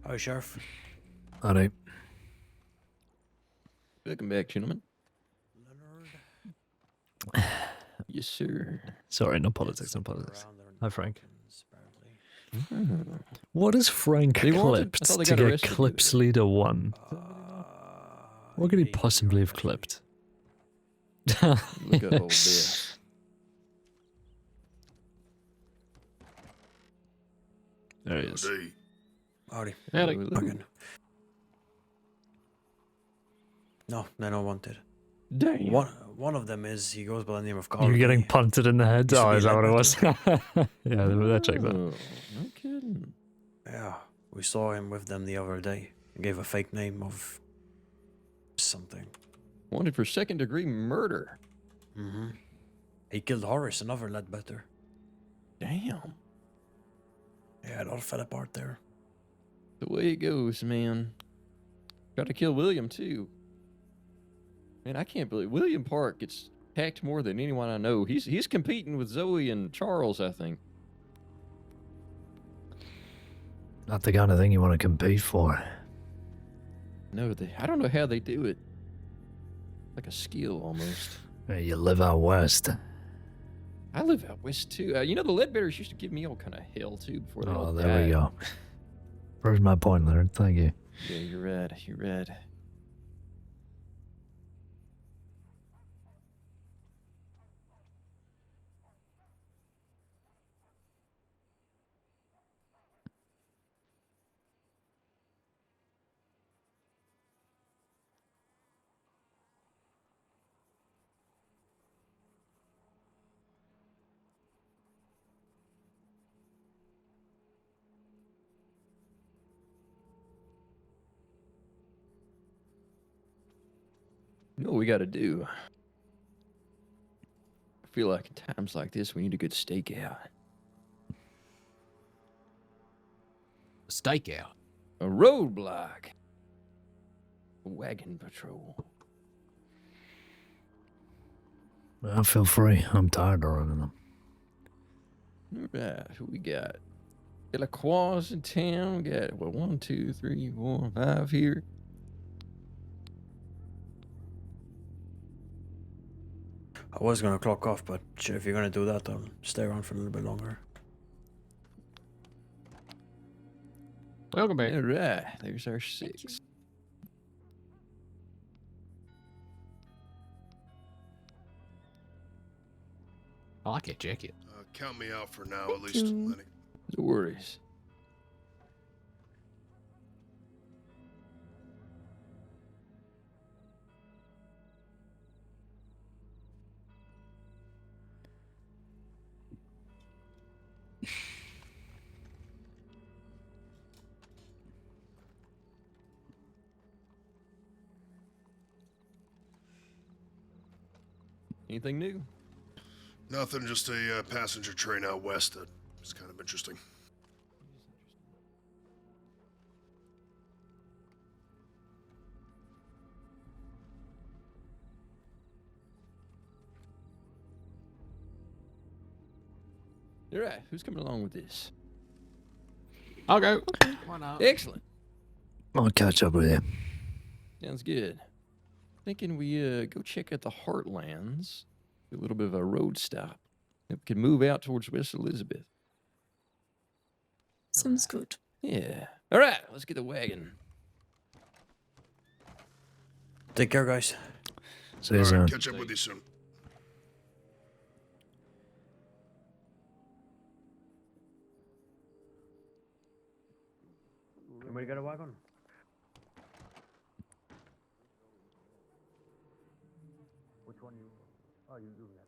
Hi, Sheriff. Alright. Welcome back, gentlemen. Leonard. Yes, sir. Sorry, no politics, no politics. Hi, Frank. Mm. What is Frank They wanted- I clipped thought they to got get arrested the other Clips day. Leader 1? What could he possibly have clipped? Look at old death. There he is. Howdy. Howdy. Again. No, they don't want it. Damn. One of them is he goes by the name of Carl. You're getting punted in the head? Used to Oh, be is that what it was? Ledbetter. Yeah, that checked that. Oh, no kidding. Yeah, we saw him with them the other day. He gave a fake name of something. Wanted for second-degree murder. Mm-hmm. He killed Horace, another Ledbetter. Damn. Yeah, it all fell apart there. The way it goes, man. Got to kill William, too. Man, I can't believe William Park gets hacked more than anyone I know. He's competing with Zoe and Charles, I think. Not the kind of thing you want to compete for. No, I don't know how they do it. Like a skill, almost. Hey, you live out west. I live out west, too. You know, the Ledbetters used to give me all kind of hell, too, before they all Oh, there we died. go. Proves my point, Leonard. Thank you. Yeah, you're right. You're right. You know what we got to do? I feel like in times like this, we need a good stakeout. Stakeout. A roadblock. A wagon patrol. Well, feel free. I'm tired of running them. All right, who we got? Delacroix in town. We got, what, 1, 2, 3, 4, 5 here. I was gonna clock off, but sure, if you're gonna do that, I'll stay around for a little bit longer. Welcome back. All right, there's our 6. I like that jacket. Count me out for now, at least. you. Lenny. No worries. Anything new? Nothing, just a passenger train out west that is kind of interesting. All right, who's coming along with this? I'll go. Why not? Excellent. I'll catch up with you. Sounds good. Thinking we go check out the Heartlands. Do a little bit of a road stop. Then we can move out towards West Elizabeth. Sounds good. Yeah. All right, let's get the wagon. Take care, guys. See you All soon. right, catch up with you soon. Anybody got a wagon? Which one you? Oh, you do that.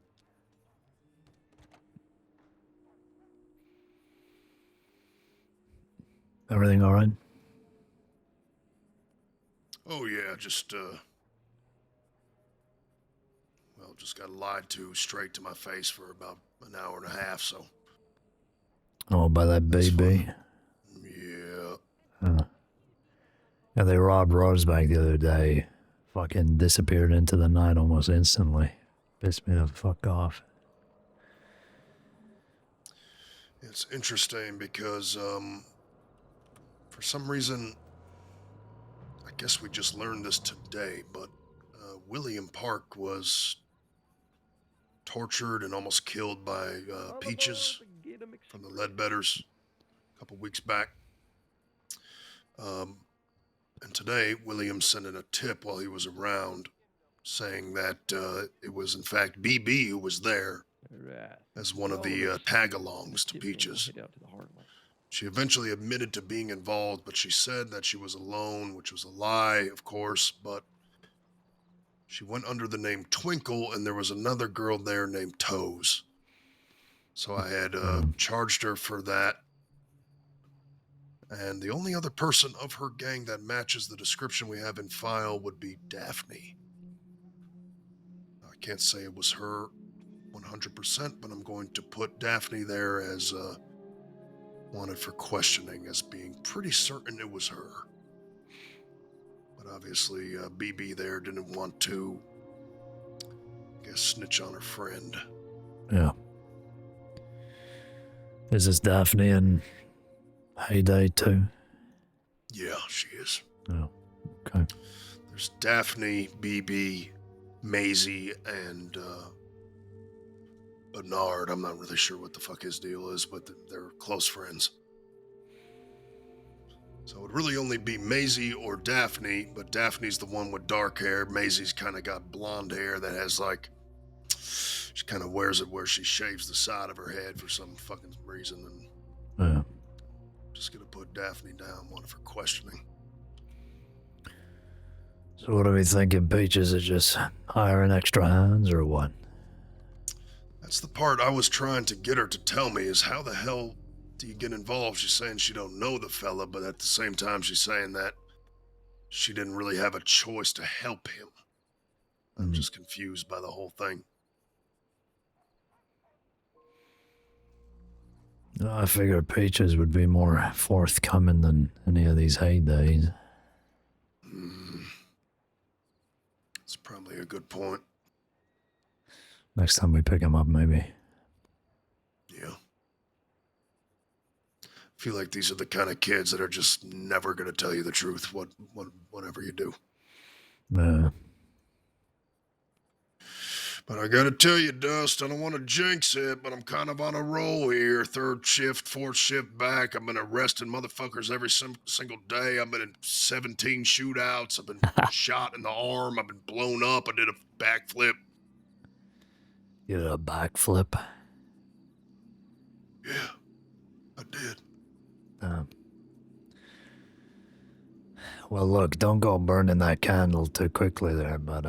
Everything all right? Oh yeah, just just got lied to straight to my face for about an hour and a half, so. Oh, by that baby. Yeah. Yeah, they robbed Rosebank the other day. Fucking disappeared into the night almost instantly. Pissed me the fuck off. It's interesting because, for some reason, I guess we just learned this today, but William Park was tortured and almost killed by Peaches from the Ledbetters a couple weeks back. And today, William sent in a tip while he was around saying that it was, in fact, BB who was there as one of the tag-alongs to Peaches. She eventually admitted to being involved, but she said that she was alone, which was a lie, of course, but she went under the name Twinkle, and there was another girl there named Toes. So I had charged her for that. And the only other person of her gang that matches the description we have in file would be Daphne. I can't say it was her 100%, but I'm going to put Daphne there as wanted for questioning, as being pretty certain it was her. But obviously, BB there didn't want to, I guess, snitch on her friend. Yeah. Is this Daphne in Heyday too? Yeah, she is. Oh, okay. There's Daphne, BB, Maisie, and Bernard. I'm not really sure what the fuck his deal is, but they're close friends. So it would really only be Maisie or Daphne, but Daphne's the one with dark hair. Maisie's kind of got blonde hair that has like, she kind of wears it where she shaves the side of her head for some fucking reason. And Yeah. just gonna put Daphne down, wanted for questioning. So what are we thinking, Peaches? Is just hiring extra hands or what? That's the part I was trying to get her to tell me, is how the hell do you get involved? She's saying she don't know the fella, but at the same time she's saying that she didn't really have a choice to help him. I'm just confused by the whole thing. I figured Peaches would be more forthcoming than any of these heydays. That's probably a good point. Next time we pick him up, maybe. Yeah. I feel like these are the kind of kids that are just never going to tell you the truth, whatever you do. But I gotta tell you, Dust, I don't want to jinx it, but I'm kind of on a roll here. Third shift, fourth shift back. I've been arresting motherfuckers every single day. I've been in 17 shootouts. I've been shot in the arm. I've been blown up. I did a backflip. You did a backflip? Yeah, I did. Well, look, don't go burning that candle too quickly there, but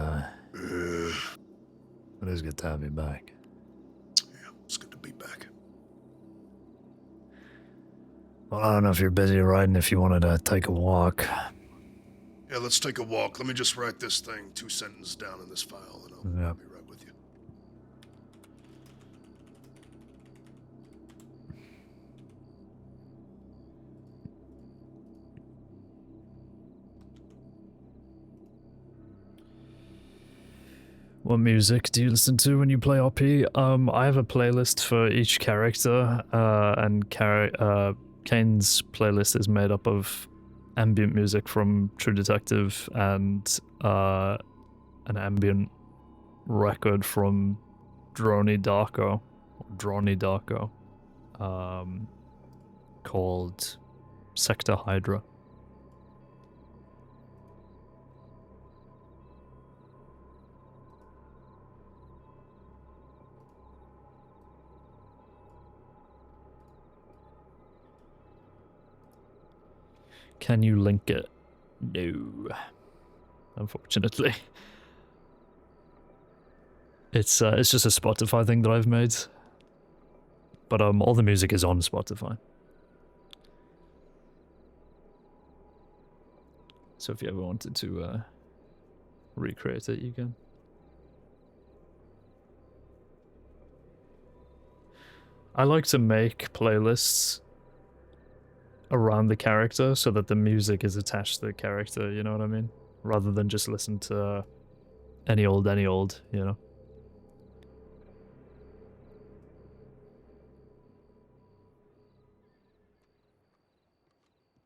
it is good to have you back. Yeah, it's good to be back. Well, I don't know if you're busy riding, if you wanted to take a walk. Yeah, let's take a walk. Let me just write this thing 2 sentences down in this file, and I'll be right with you. What music do you listen to when you play RP? I have a playlist for each character, and Caine's playlist is made up of ambient music from True Detective and an ambient record from Droney Darko, called Sector Hydra. Can you link it? No. Unfortunately. It's just a Spotify thing that I've made. But all the music is on Spotify. So if you ever wanted to recreate it, you can. I like to make playlists around the character so that the music is attached to the character, you know what I mean? Rather than just listen to any old, you know?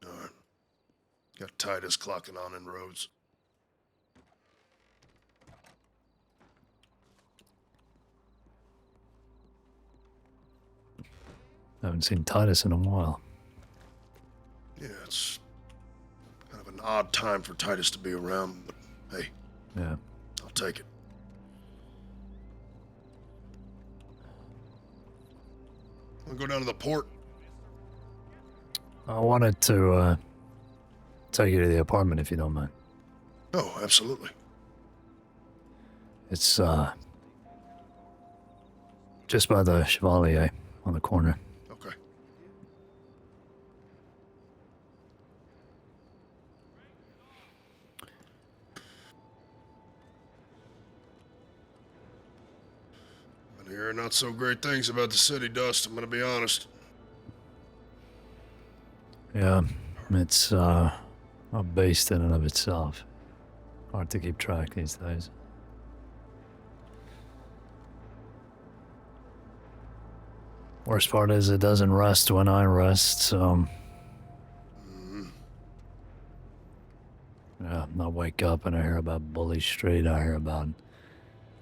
All right. Got Titus clocking on in Rhodes. I haven't seen Titus in a while. Yeah, it's kind of an odd time for Titus to be around, but hey, Yeah. I'll take it. Wanna go down to the port? I wanted to take you to the apartment if you don't mind. Oh, absolutely. It's just by the Chevalier on the corner. Okay. Been hearing not so great things about the city, Dust. I'm gonna be honest. Yeah, it's a beast in and of itself. Hard to keep track these days. Worst part is it doesn't rest when I rest, so... Yeah, I wake up and I hear about Bully Street, I hear about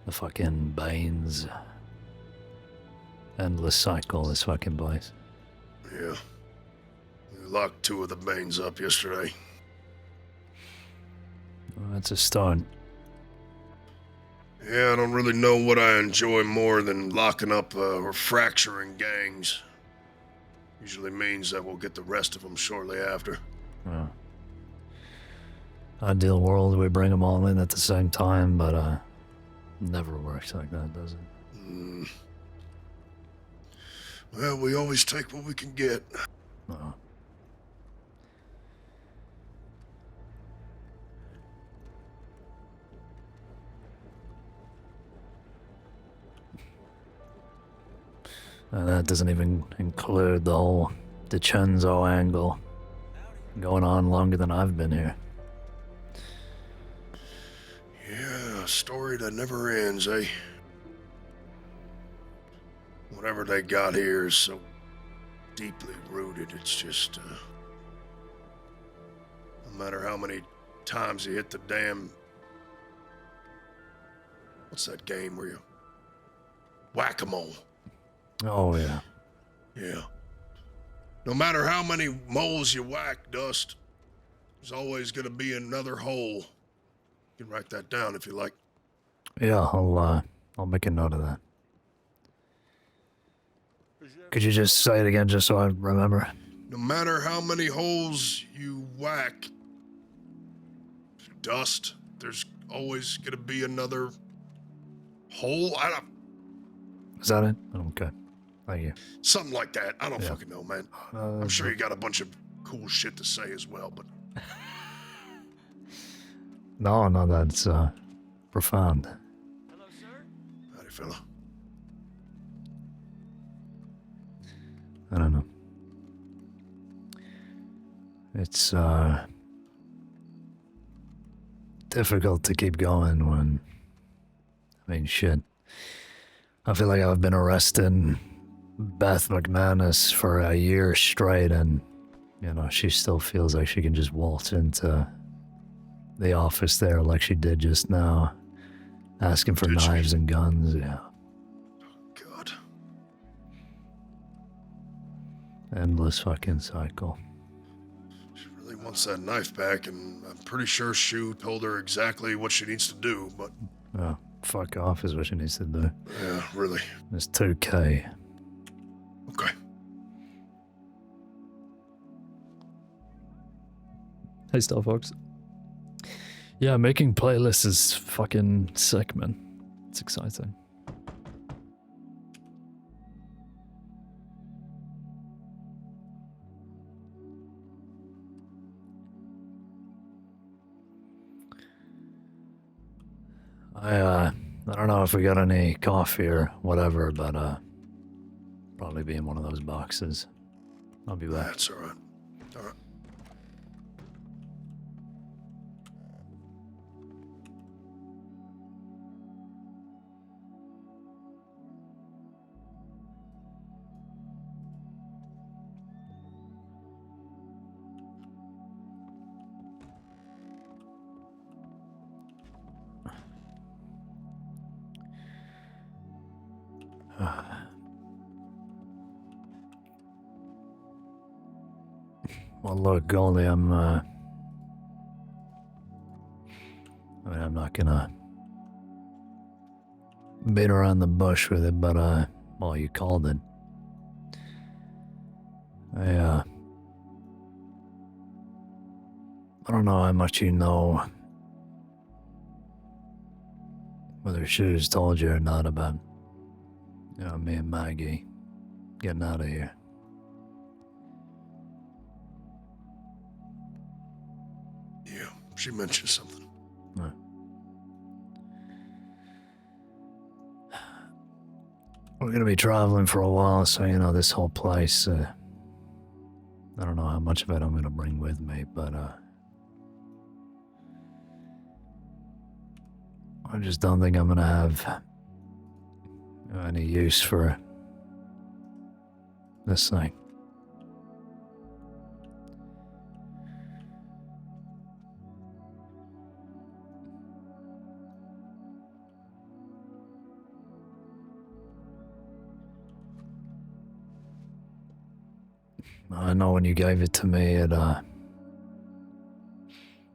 the fucking Banes. Endless cycle, this fucking place. Yeah. We locked 2 of the Banes up yesterday. Well, that's a start. Yeah, I don't really know what I enjoy more than locking up or fracturing gangs. Usually means that we'll get the rest of them shortly after. Yeah. Ideal world, we bring them all in at the same time, but never works like that, does it? Well, we always take what we can get. No. And that doesn't even include the whole DiCenzo angle going on longer than I've been here. Yeah, a story that never ends, eh? Whatever they got here is so deeply rooted, it's just, no matter how many times you hit the damn... What's that game where you... Whack-a-mole. Oh, yeah. Yeah. No matter how many moles you whack, Dust, there's always gonna be another hole. You can write that down if you like. Yeah, I'll make a note of that. Could you just say it again just so I remember? No matter how many holes you whack, Dust, there's always gonna be another hole. Is that it? Okay. Thank you. Something like that. I don't fucking know, man. I'm sure you got a bunch of cool shit to say as well, but... No, that's profound. Howdy, fella. I don't know. It's difficult to keep going when... I mean, shit. I feel like I've been arresting Beth McManus for a year straight, and, you know, she still feels like she can just waltz into the office there like she did just now, asking for knives and guns, yeah. God. Endless fucking cycle. She really wants that knife back, and I'm pretty sure Shu told her exactly what she needs to do, but... Oh, fuck off is what she needs to do. Yeah, really. It's 2K. Okay. Hey, Star Fox. Yeah, making playlists is fucking sick, man. It's exciting. I don't know if we got any coffee or whatever, but probably probably be in one of those boxes. I'll be back. That's all right. All right. Well, look, Goldie, I'm not gonna beat around the bush with it, but, well, you called it. I don't know how much you know, whether Shoes told you or not about, me and Maggie getting out of here. Yeah, she mentioned something. We're gonna be traveling for a while, so this whole place. I don't know how much of it I'm gonna bring with me, but I just don't think I'm gonna have any use for this thing. I know when you gave it to me, it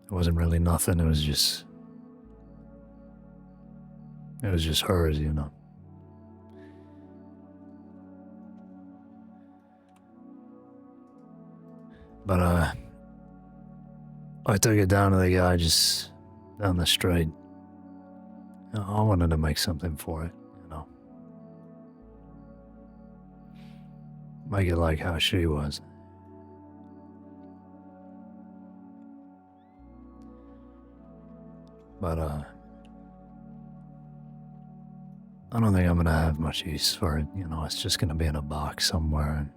wasn't really nothing. It was just hers, But I took it down to the guy just down the street. I wanted to make something for it, Make it like how she was. But I don't think I'm gonna have much use for it, it's just gonna be in a box somewhere. And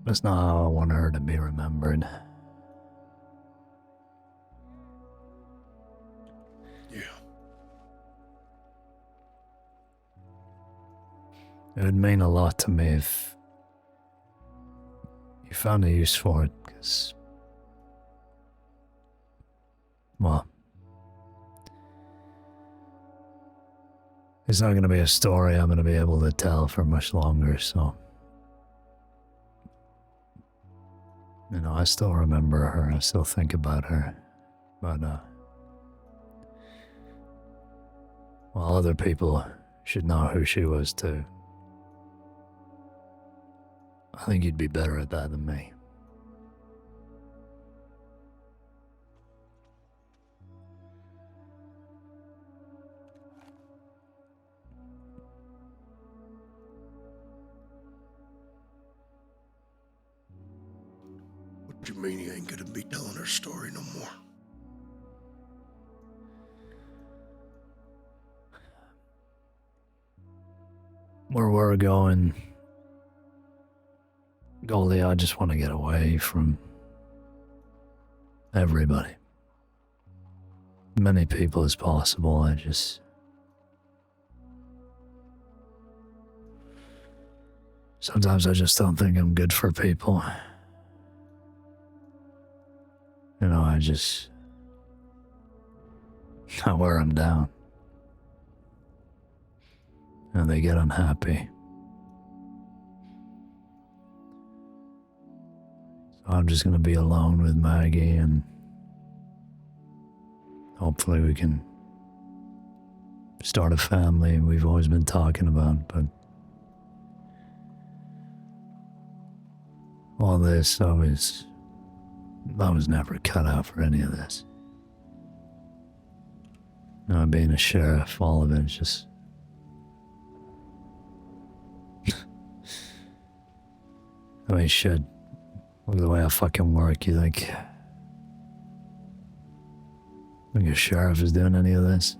that's not how I want her to be remembered. Yeah. It would mean a lot to me if you found a use for it, because, well, it's not going to be a story I'm going to be able to tell for much longer, so. I still remember her, I still think about her, but, well, other people should know who she was too. I think you'd be better at that than me. What do you mean you ain't gonna be telling her story no more? Where we're going, Goldie, I just want to get away from everybody. Many people as possible. Sometimes I just don't think I'm good for people. I wear them down. And they get unhappy. So I'm just going to be alone with Maggie, and hopefully we can start a family we've always been talking about, but all this, I was never cut out for any of this. Being a sheriff, all of it's just shit. Look at the way I fucking work. You think a sheriff is doing any of this?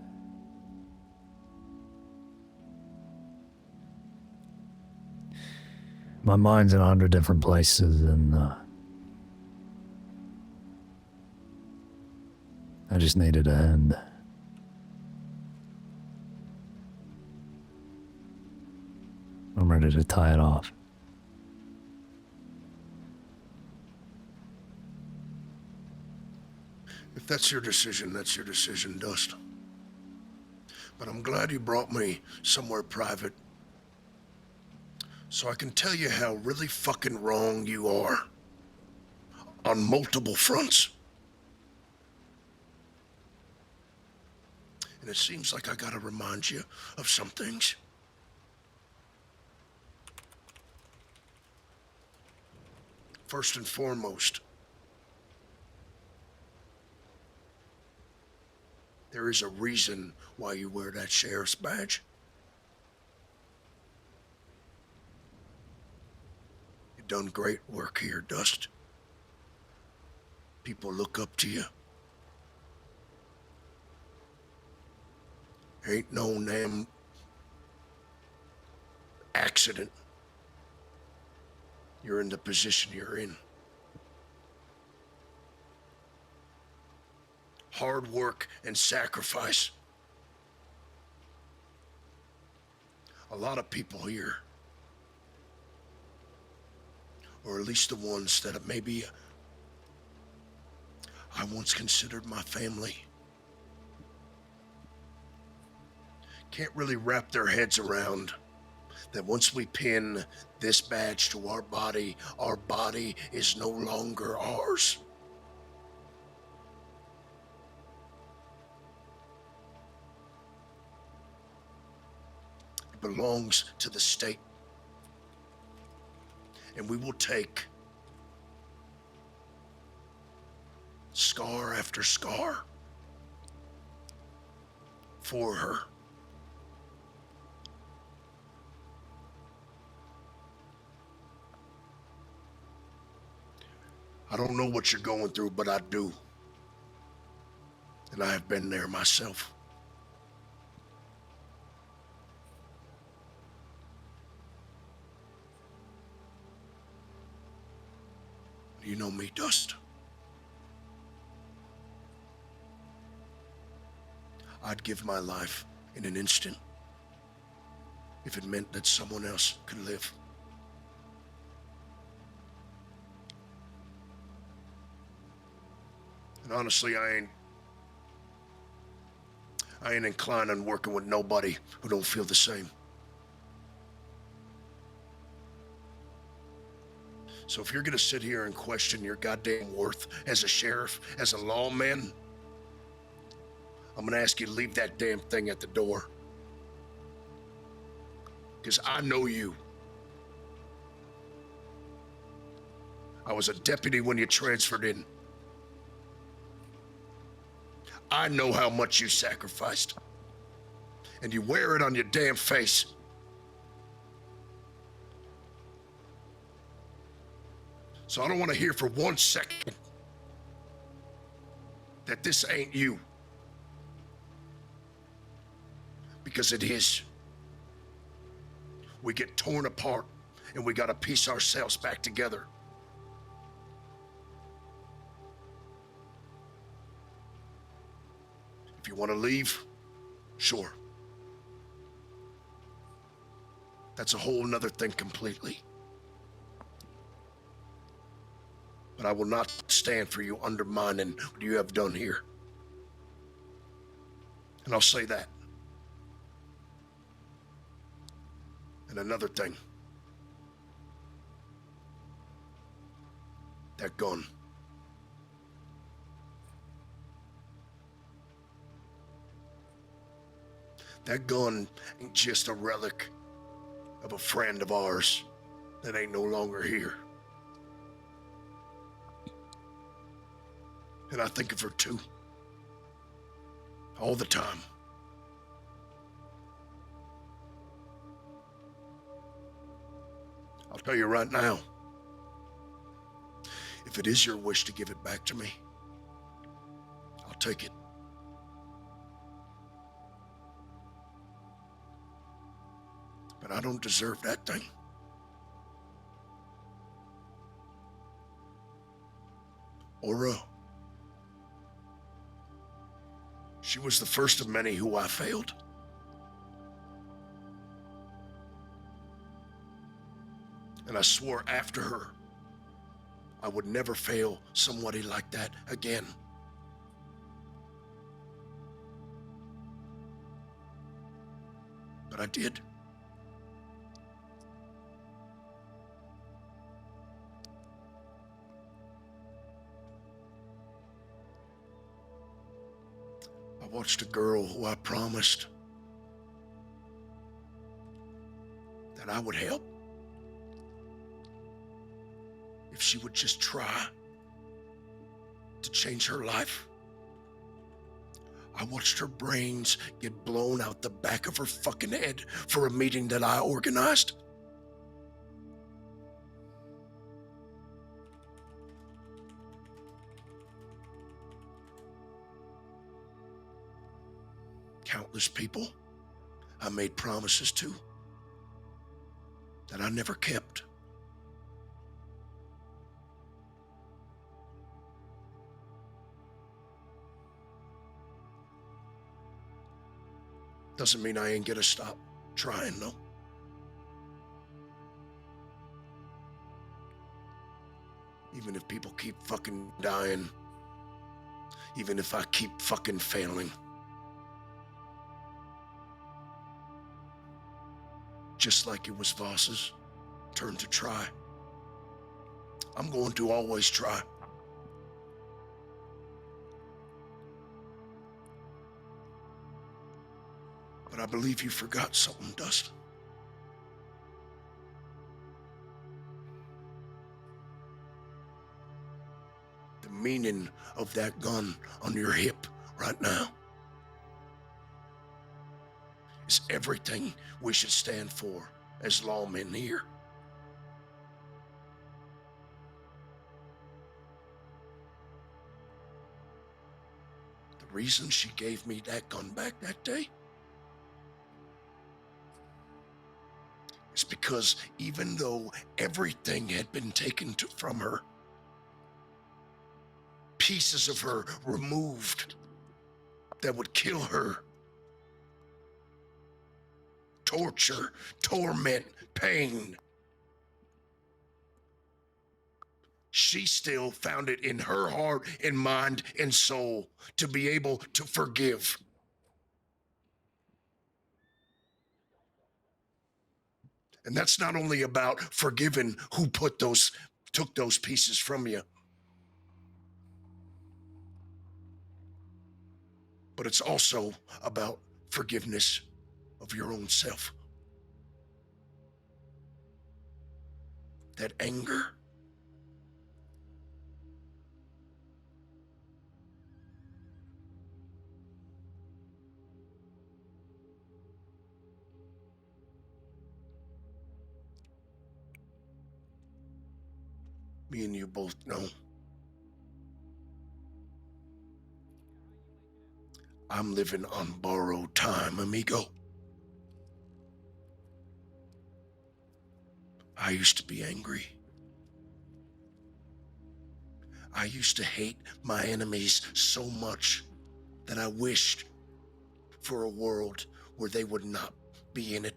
My mind's in 100 different places, and I just needed a hand. I'm ready to tie it off. If that's your decision, Dust. But I'm glad you brought me somewhere private, so I can tell you how really fucking wrong you are. On multiple fronts. And it seems like I gotta remind you of some things. First and foremost, there is a reason why you wear that sheriff's badge. You've done great work here, Dust. People look up to you. Ain't no damn accident you're in the position you're in. Hard work and sacrifice. A lot of people here, or at least the ones that maybe I once considered my family, can't really wrap their heads around that once we pin this badge to our body is no longer ours. It belongs to the state. And we will take scar after scar for her. I don't know what you're going through, but I do. And I have been there myself. You know me, Dust. I'd give my life in an instant if it meant that someone else could live. And honestly, I ain't inclined on working with nobody who don't feel the same. So if you're gonna sit here and question your goddamn worth as a sheriff, as a lawman, I'm gonna ask you to leave that damn thing at the door. Because I know you. I was a deputy when you transferred in. I know how much you sacrificed. And you wear it on your damn face. So I don't want to hear for 1 second that this ain't you. Because it is. We get torn apart and we gotta piece ourselves back together. If you want to leave, sure. That's a whole nother thing completely. But I will not stand for you undermining what you have done here. And I'll say that. And another thing. That gun. That gun ain't just a relic of a friend of ours that ain't no longer here. And I think of her too. All the time. I'll tell you right now, if it is your wish to give it back to me, I'll take it. But I don't deserve that thing. Aura. She was the first of many who I failed. And I swore after her, I would never fail somebody like that again. But I did. I watched a girl who I promised that I would help if she would just try to change her life. I watched her brains get blown out the back of her fucking head for a meeting that I organized. Countless people I made promises to that I never kept. Doesn't mean I ain't gonna stop trying, though. Even if people keep fucking dying, even if I keep fucking failing. Just like it was Voss's turn to try. I'm going to always try. But I believe you forgot something, Dust. The meaning of that gun on your hip right now is everything we should stand for as lawmen here. The reason she gave me that gun back that day is because even though everything had been taken from her, pieces of her removed that would kill her, torture, torment, pain, she still found it in her heart and mind and soul to be able to forgive. And that's not only about forgiving who took those pieces from you, but it's also about forgiveness of your own self. That anger, me and you both know I'm living on borrowed time, amigo. I used to be angry. I used to hate my enemies so much that I wished for a world where they would not be in it.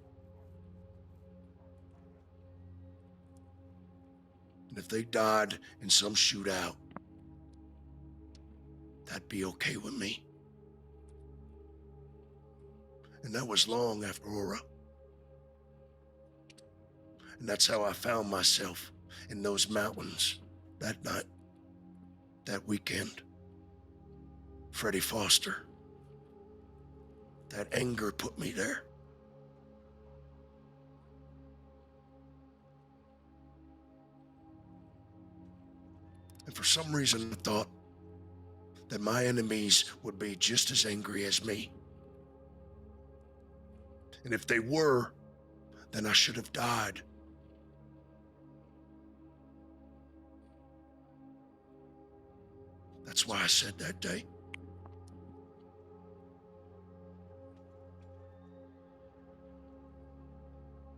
And if they died in some shootout, that'd be okay with me. And that was long after Aura. And that's how I found myself in those mountains that night, that weekend. Freddie Foster. That anger put me there. And for some reason, I thought that my enemies would be just as angry as me. And if they were, then I should have died. That's why I said that day,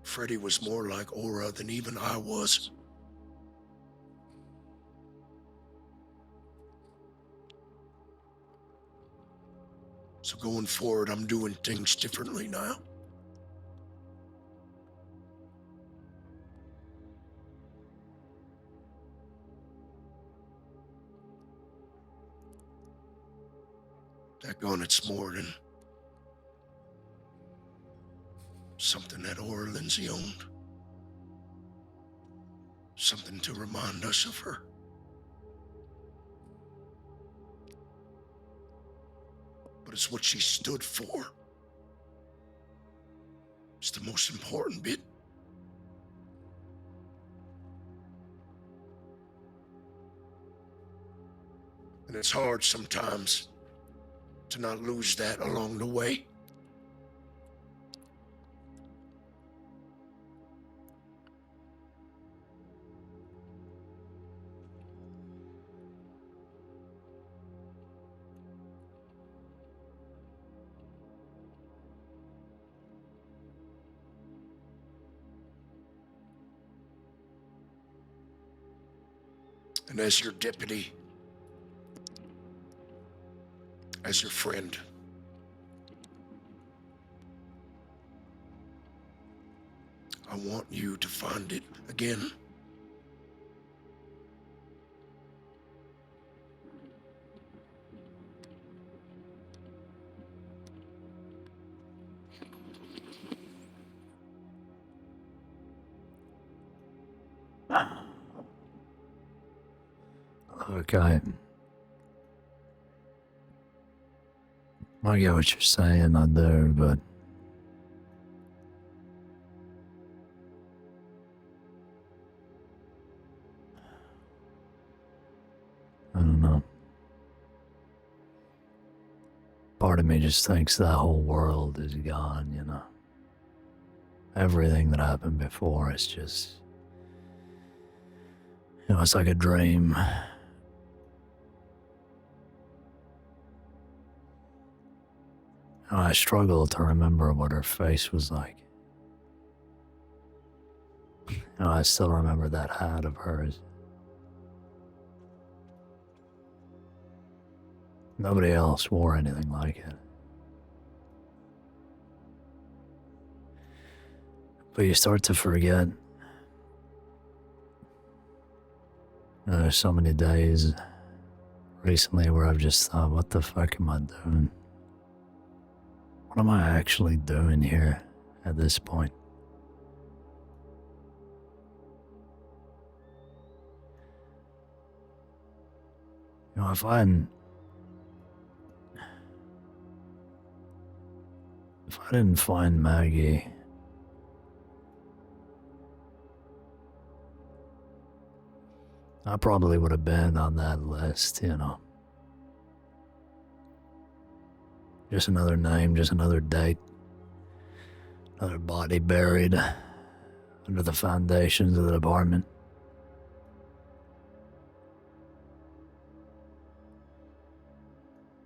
Freddie was more like Aura than even I was. So going forward, I'm doing things differently now. Daggone, it's more than something that Aura Lindsay owned. Something to remind us of her. But it's what she stood for. It's the most important bit. And it's hard sometimes to not lose that along the way. And as your deputy, as your friend, I want you to find it again. Okay. I get what you're saying, I do, but I don't know. Part of me just thinks that whole world is gone, you know. Everything that happened before is just, you know, it's like a dream. I struggle to remember what her face was like. You know, I still remember that hat of hers. Nobody else wore anything like it. But you start to forget. There's so many days recently where I've just thought, what the fuck am I doing? What am I actually doing here at this point? You know, if I didn't find Maggie, I probably would have been on that list, you know. Just another name, just another date. Another body buried under the foundations of the department.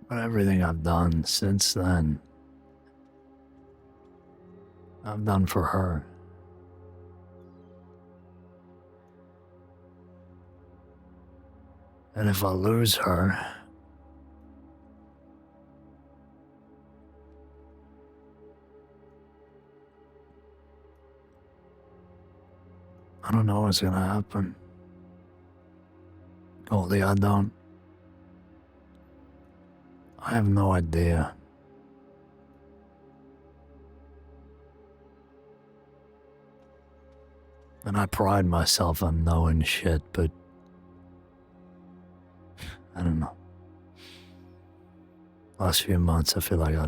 But everything I've done since then, I've done for her. And if I lose her, I don't know what's gonna happen. Goldie, I don't. I have no idea. And I pride myself on knowing shit, but I don't know. Last few months, I feel like I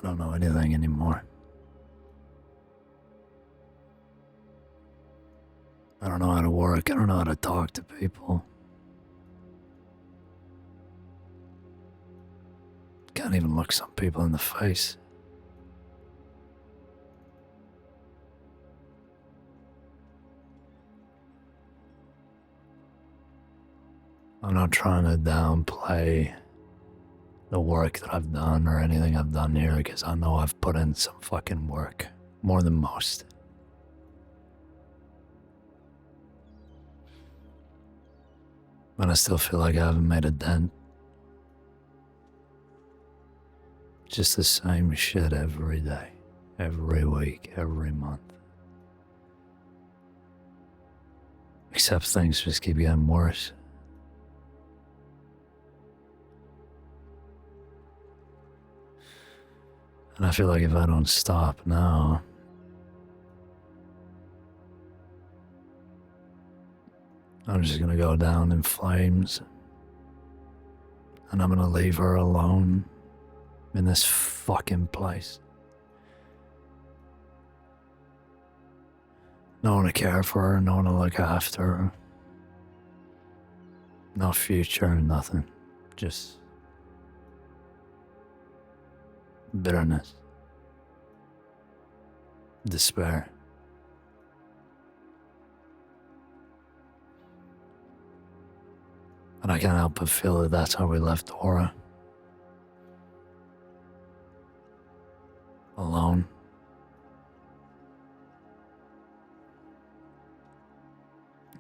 don't know anything anymore. I don't know how to work. I don't know how to talk to people. Can't even look some people in the face. I'm not trying to downplay the work that I've done or anything I've done here, because I know I've put in some fucking work. More than most. But I still feel like I haven't made a dent. Just the same shit every day, every week, every month. Except things just keep getting worse. And I feel like if I don't stop now, I'm just gonna go down in flames. And I'm gonna leave her alone in this fucking place. No one to care for her, no one to look after her. No future, nothing. Just bitterness. Despair. And I can't help but feel that that's how we left Aura. Alone.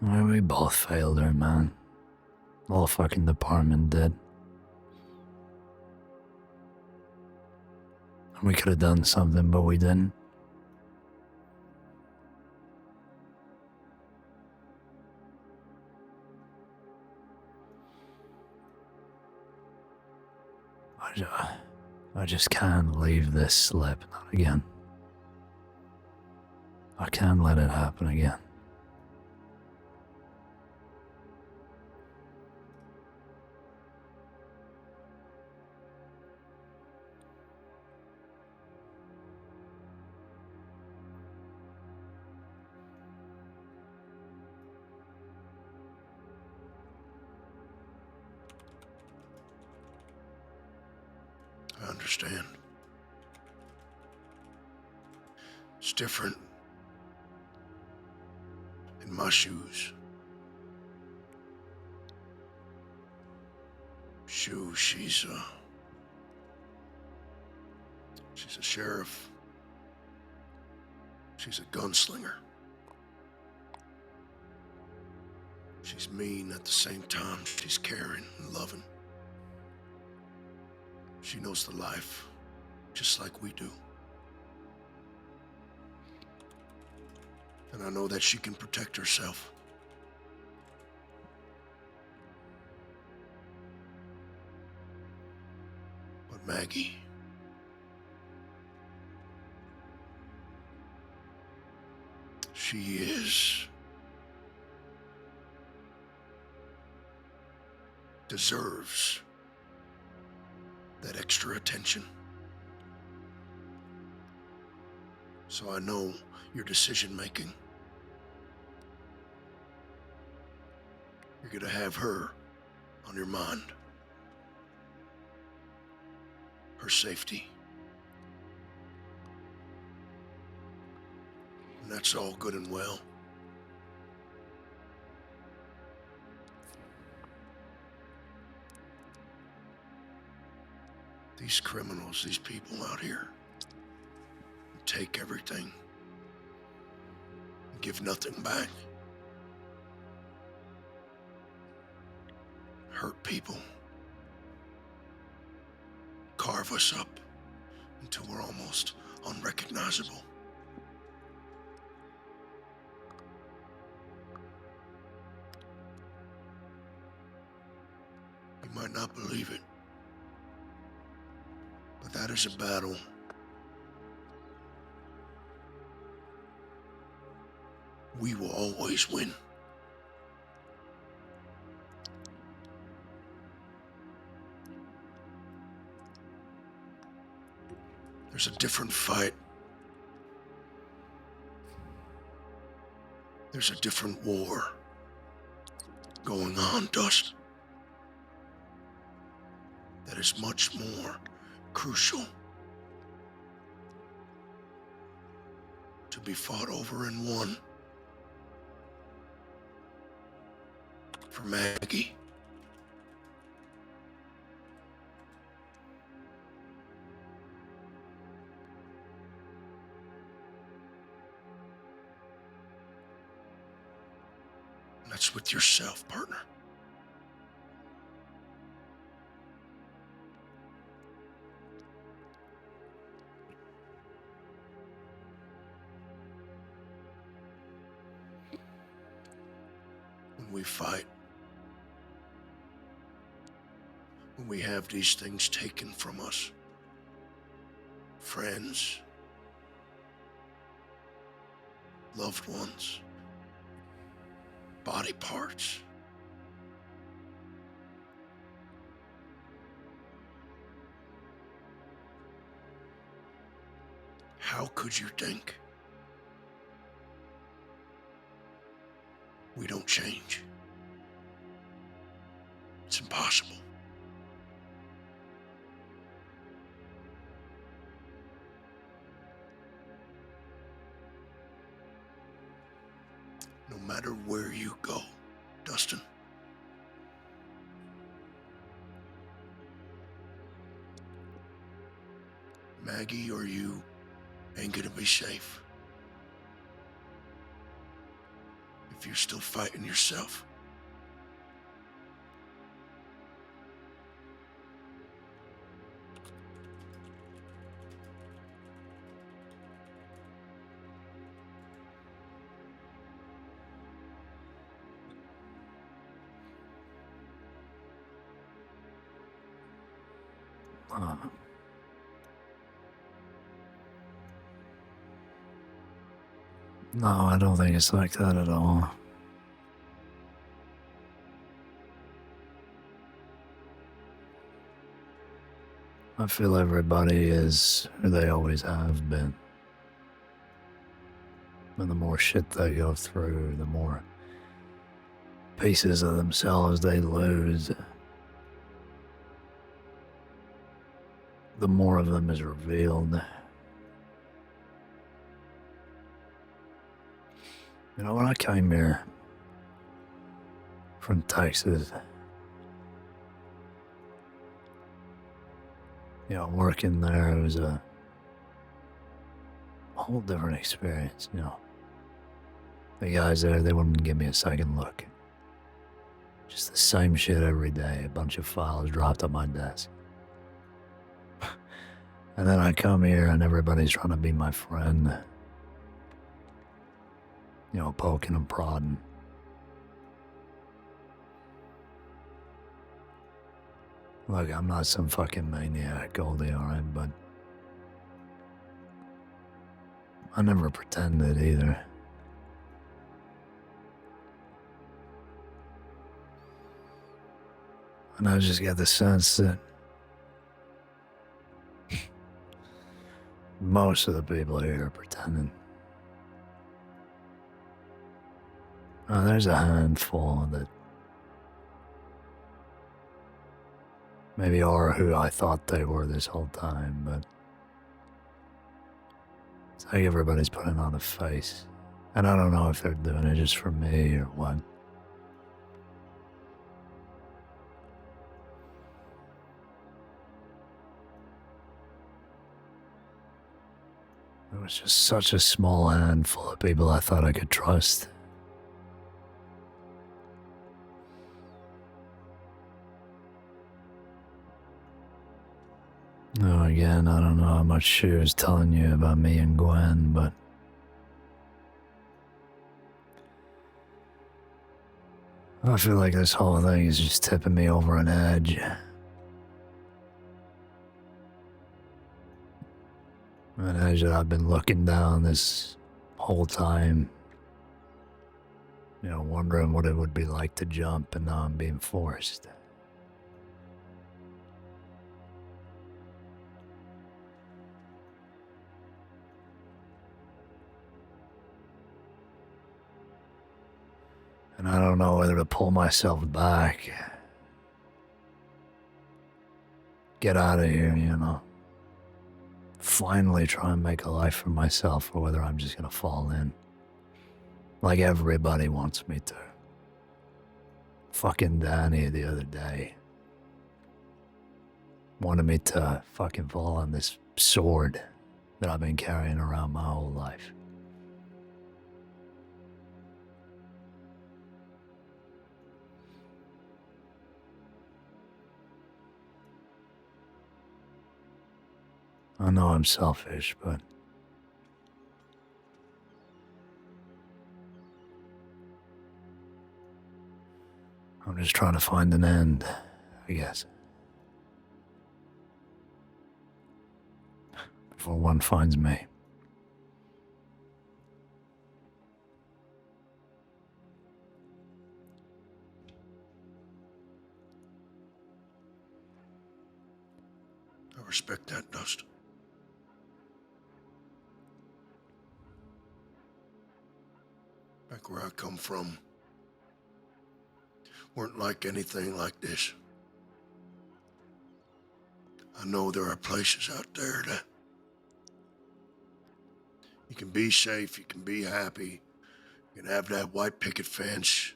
Well, we both failed her, man. The whole fucking department did. And we could have done something, but we didn't. I just can't leave this slip, not again. I can't let it happen again. I understand. It's different in my shoes. She's a sheriff. She's a gunslinger. She's mean at the same time. She's caring and loving. She knows the life, just like we do. And I know that she can protect herself. But Maggie, she deserves that extra attention. So I know your decision making. You're gonna have her on your mind. Her safety. And that's all good and well. These criminals, these people out here, take everything and give nothing back. Hurt people. Carve us up until we're almost unrecognizable. You might not believe it, but that is a battle we will always win. There's a different fight. There's a different war going on, Dust. That is much more crucial to be fought over and won. For Maggie. And that's with yourself, partner. we fight, when we have these things taken from us, friends, loved ones, body parts. How could you think we don't change? It's impossible. No matter where you go, Dustin. Maggie or you ain't gonna be safe if you're still fighting yourself. No, I don't think it's like that at all. I feel everybody is who they always have been. And the more shit they go through, the more pieces of themselves they lose, the more of them is revealed. You know, when I came here from Texas, you know, working there, it was a whole different experience, you know. The guys there, they wouldn't give me a second look. Just the same shit every day, a bunch of files dropped on my desk. And then I come here and everybody's trying to be my friend. You know, poking and prodding. Look, I'm not some fucking maniac, Goldie, alright, but I never pretended either. And I just get the sense that most of the people here are pretending. There's a handful that maybe are who I thought they were this whole time, but it's like everybody's putting on a face. And I don't know if they're doing it just for me or what. It was just such a small handful of people I thought I could trust. Now again, I don't know how much she was telling you about me and Gwen, but I feel like this whole thing is just tipping me over an edge. An edge that I've been looking down this whole time. You know, wondering what it would be like to jump, and now I'm being forced. And I don't know whether to pull myself back. Get out of here, you know. Finally try and make a life for myself, or whether I'm just gonna fall in. Like everybody wants me to. Fucking Danny the other day wanted me to fucking fall on this sword that I've been carrying around my whole life. I know I'm selfish, but I'm just trying to find an end, I guess. Before one finds me. I respect that, Dust. Back where I come from, weren't like anything like this. I know there are places out there that you can be safe, you can be happy, you can have that white picket fence,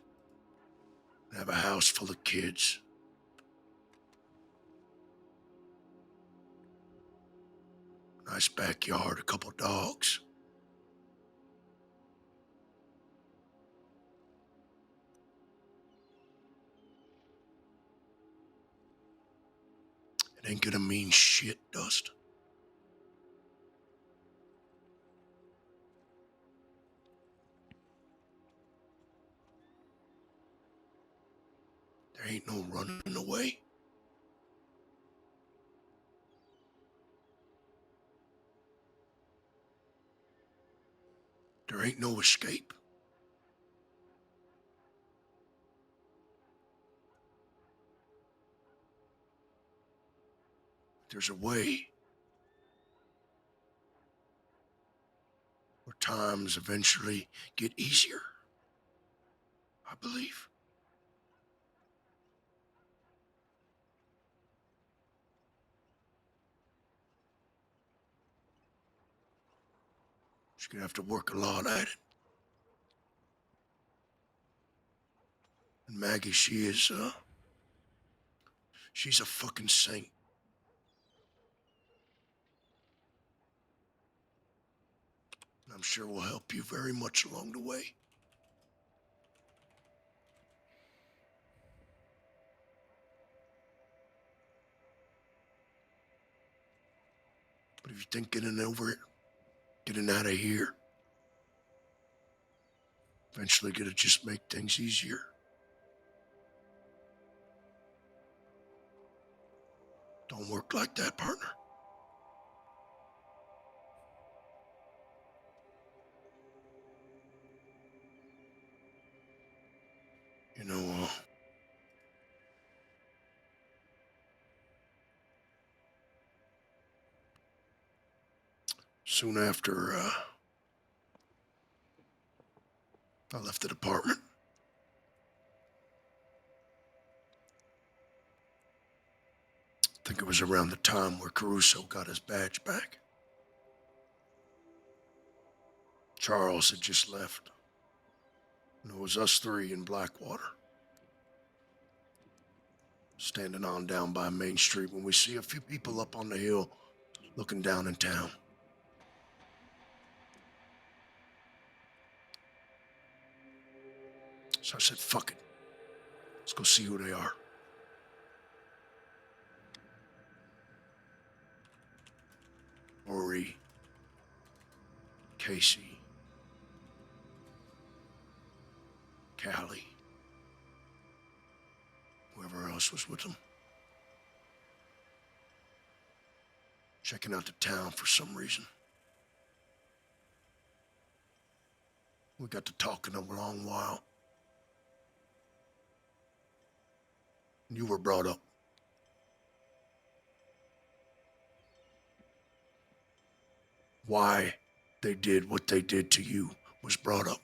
have a house full of kids. Nice backyard, a couple dogs. It ain't gonna mean shit, Dust. There ain't no running away. There ain't no escape. There's a way where times eventually get easier, I believe. She's gonna have to work a lot at it. And Maggie, she's a fucking saint. And I'm sure will help you very much along the way. But if you think getting over it, getting out of here, eventually gonna just make things easier. Don't work like that, partner. You know, soon after I left the department, I think it was around the time where Caruso got his badge back. Charles had just left. And it was us three in Blackwater, standing on down by Main Street when we see a few people up on the hill looking down in town. So I said, fuck it. Let's go see who they are. Ori, Casey, Callie, whoever else was with them. Checking out the town for some reason. We got to talking a long while. You were brought up. Why they did what they did to you was brought up.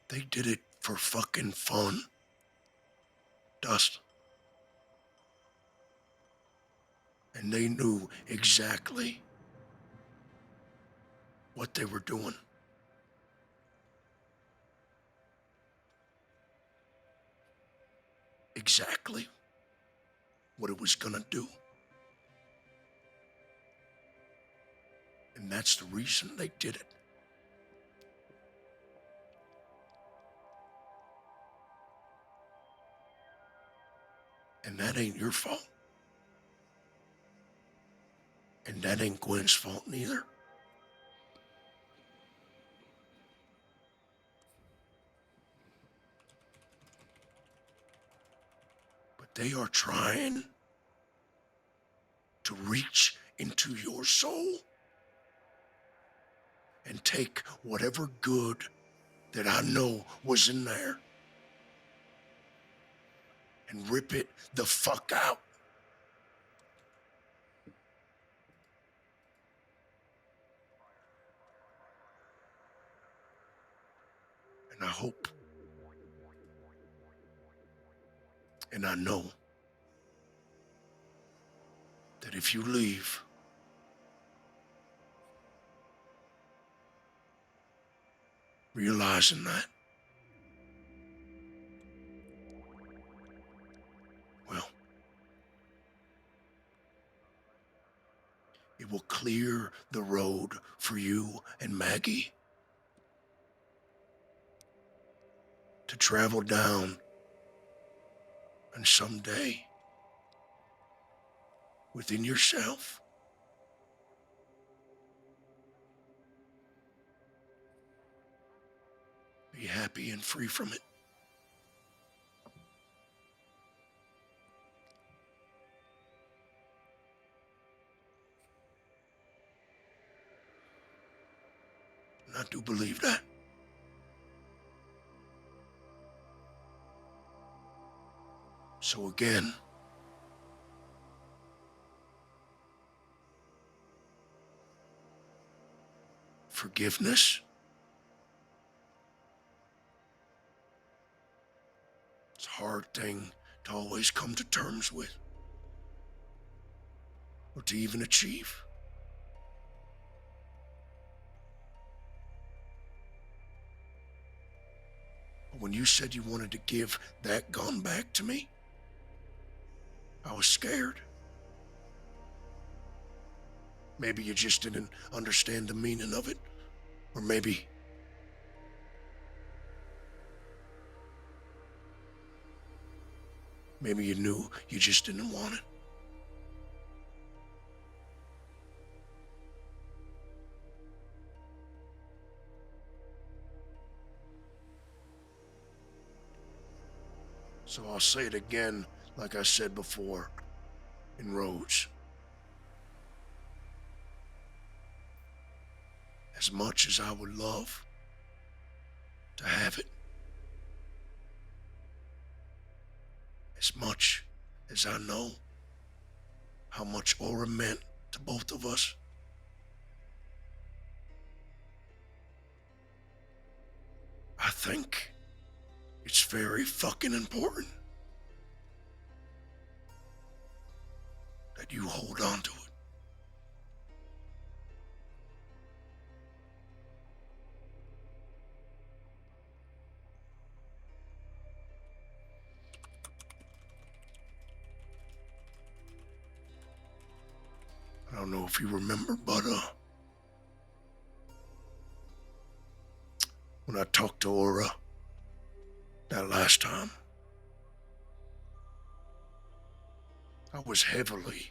They did it for fucking fun. Dust. And they knew exactly what they were doing. Exactly what it was gonna do. And that's the reason they did it. And that ain't your fault. And that ain't Gwen's fault neither. But they are trying to reach into your soul and take whatever good that I know was in there and rip it the fuck out. And I hope and I know that if you leave, realizing that, well, it will clear the road for you and Maggie to travel down and someday, within yourself, be happy and free from it. And I do believe that. So again, forgiveness, it's a hard thing to always come to terms with or to even achieve. But when you said you wanted to give that gun back to me, I was scared. Maybe you just didn't understand the meaning of it, or maybe you knew you just didn't want it. So I'll say it again, like I said before, in Rhodes. As much as I would love to have it, as much as I know how much Aura meant to both of us, I think it's very fucking important that you hold on to it. I don't know if you remember, but when I talked to Aura that last time, I was heavily,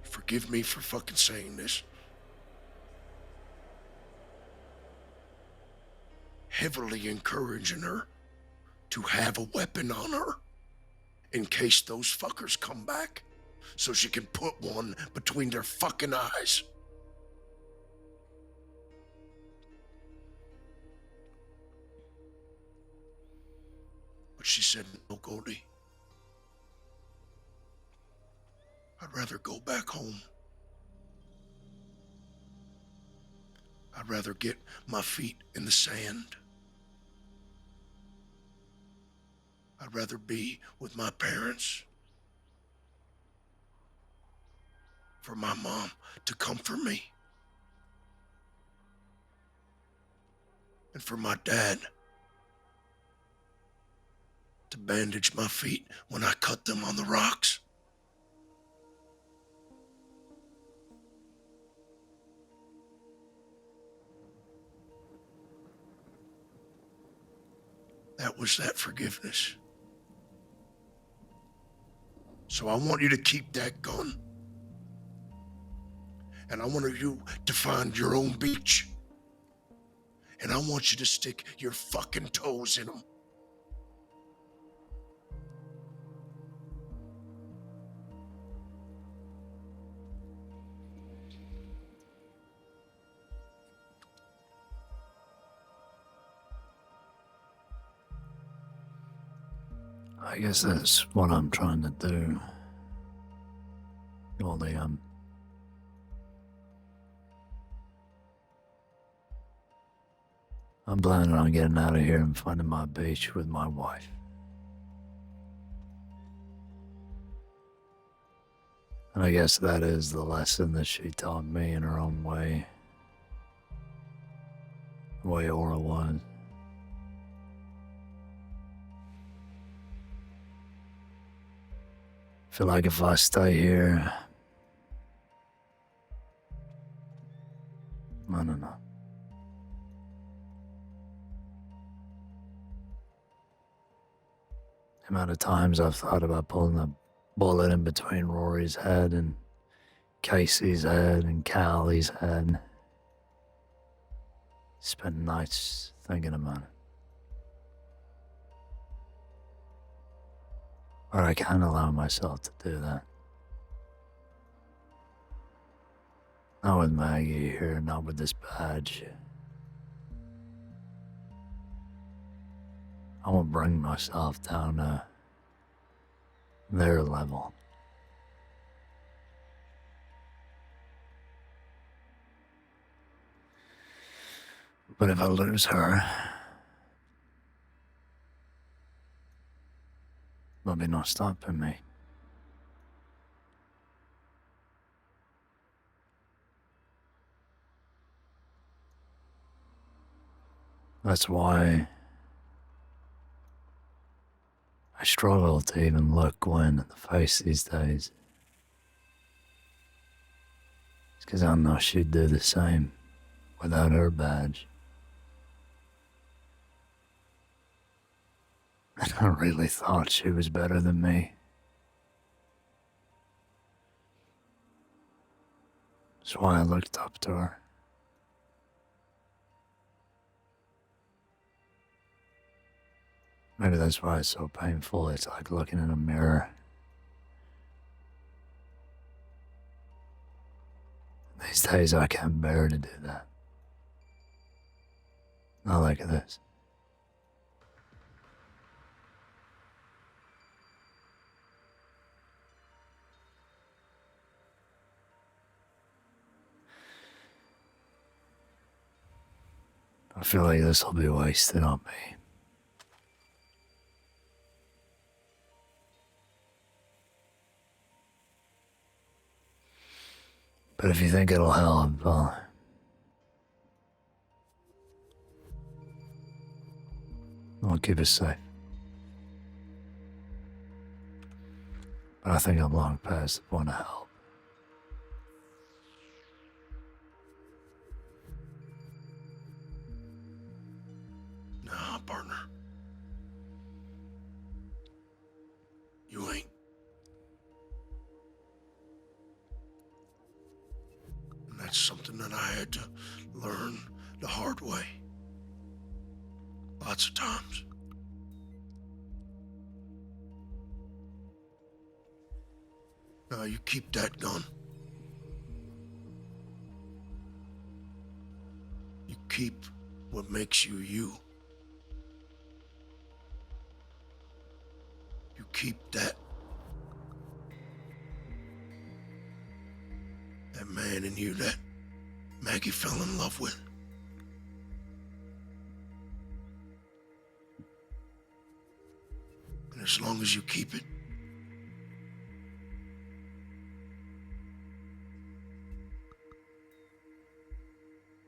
forgive me for fucking saying this, heavily encouraging her to have a weapon on her in case those fuckers come back, so she can put one between their fucking eyes. But she said, no, Goldie. I'd rather go back home. I'd rather get my feet in the sand. I'd rather be with my parents. For my mom to comfort me. And for my dad to bandage my feet when I cut them on the rocks. That was that forgiveness. So I want you to keep that gun. And I want you to find your own beach. And I want you to stick your fucking toes in them. I guess that's what I'm trying to do. Goldie, I'm planning on getting out of here and finding my beach with my wife. And I guess that is the lesson that she taught me in her own way. The way Aura was. I feel like if I stay here, I don't know. The amount of times I've thought about pulling a bullet in between Rory's head and Casey's head and Callie's head. Spend nights thinking about it. But I can't allow myself to do that. Not with Maggie here, not with this badge. I won't bring myself down to their level. But if I lose her, there'll be no stopping me. That's why I struggle to even look Gwen in the face these days. It's because I know she'd do the same without her badge. And I really thought she was better than me. That's why I looked up to her. Maybe that's why it's so painful. It's like looking in a mirror. These days I can't bear to do that. Not like this. I feel like this will be wasted on me. But if you think it'll help, I'll keep it safe. But I think I'm long past the point of help. Nah, partner. You ain't. And that's something that I had to learn the hard way. Lots of times. Now you keep that gun. You keep what makes you you. You keep that. That man in you that Maggie fell in love with. And as long as you keep it,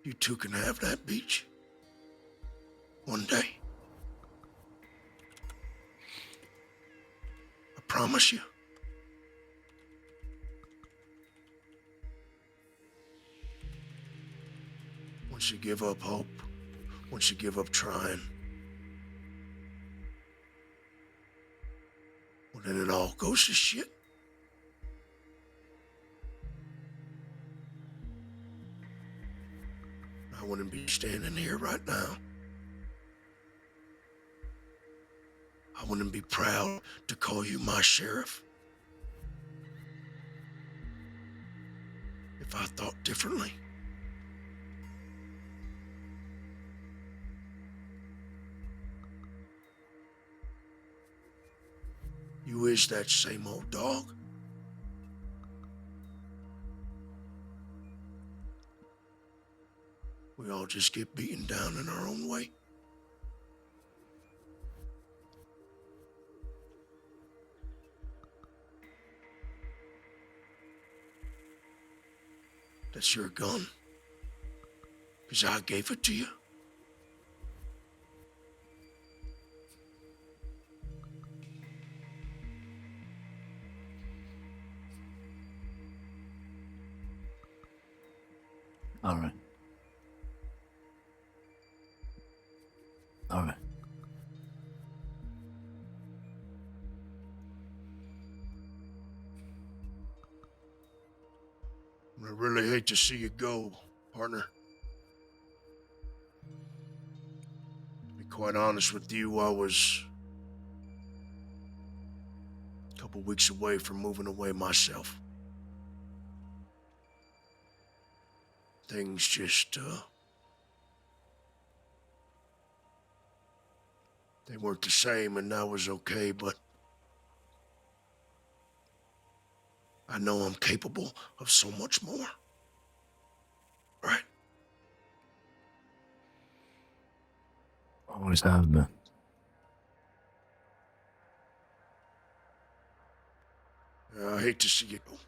you two can have that beach. One day. I promise you. Once you give up hope, once you give up trying, Well, then it all goes to shit. I wouldn't be standing here right now. I wouldn't be proud to call you my sheriff if I thought differently. You is that same old dog. We all just get beaten down in our own way. That's your gun. 'Cause I gave it to you. All right. All right. I really hate to see you go, partner. To be quite honest with you, I was a couple weeks away from moving away myself. Things just, they weren't the same, and that was okay, but I know I'm capable of so much more. Right? Always have been. I hate to see you go.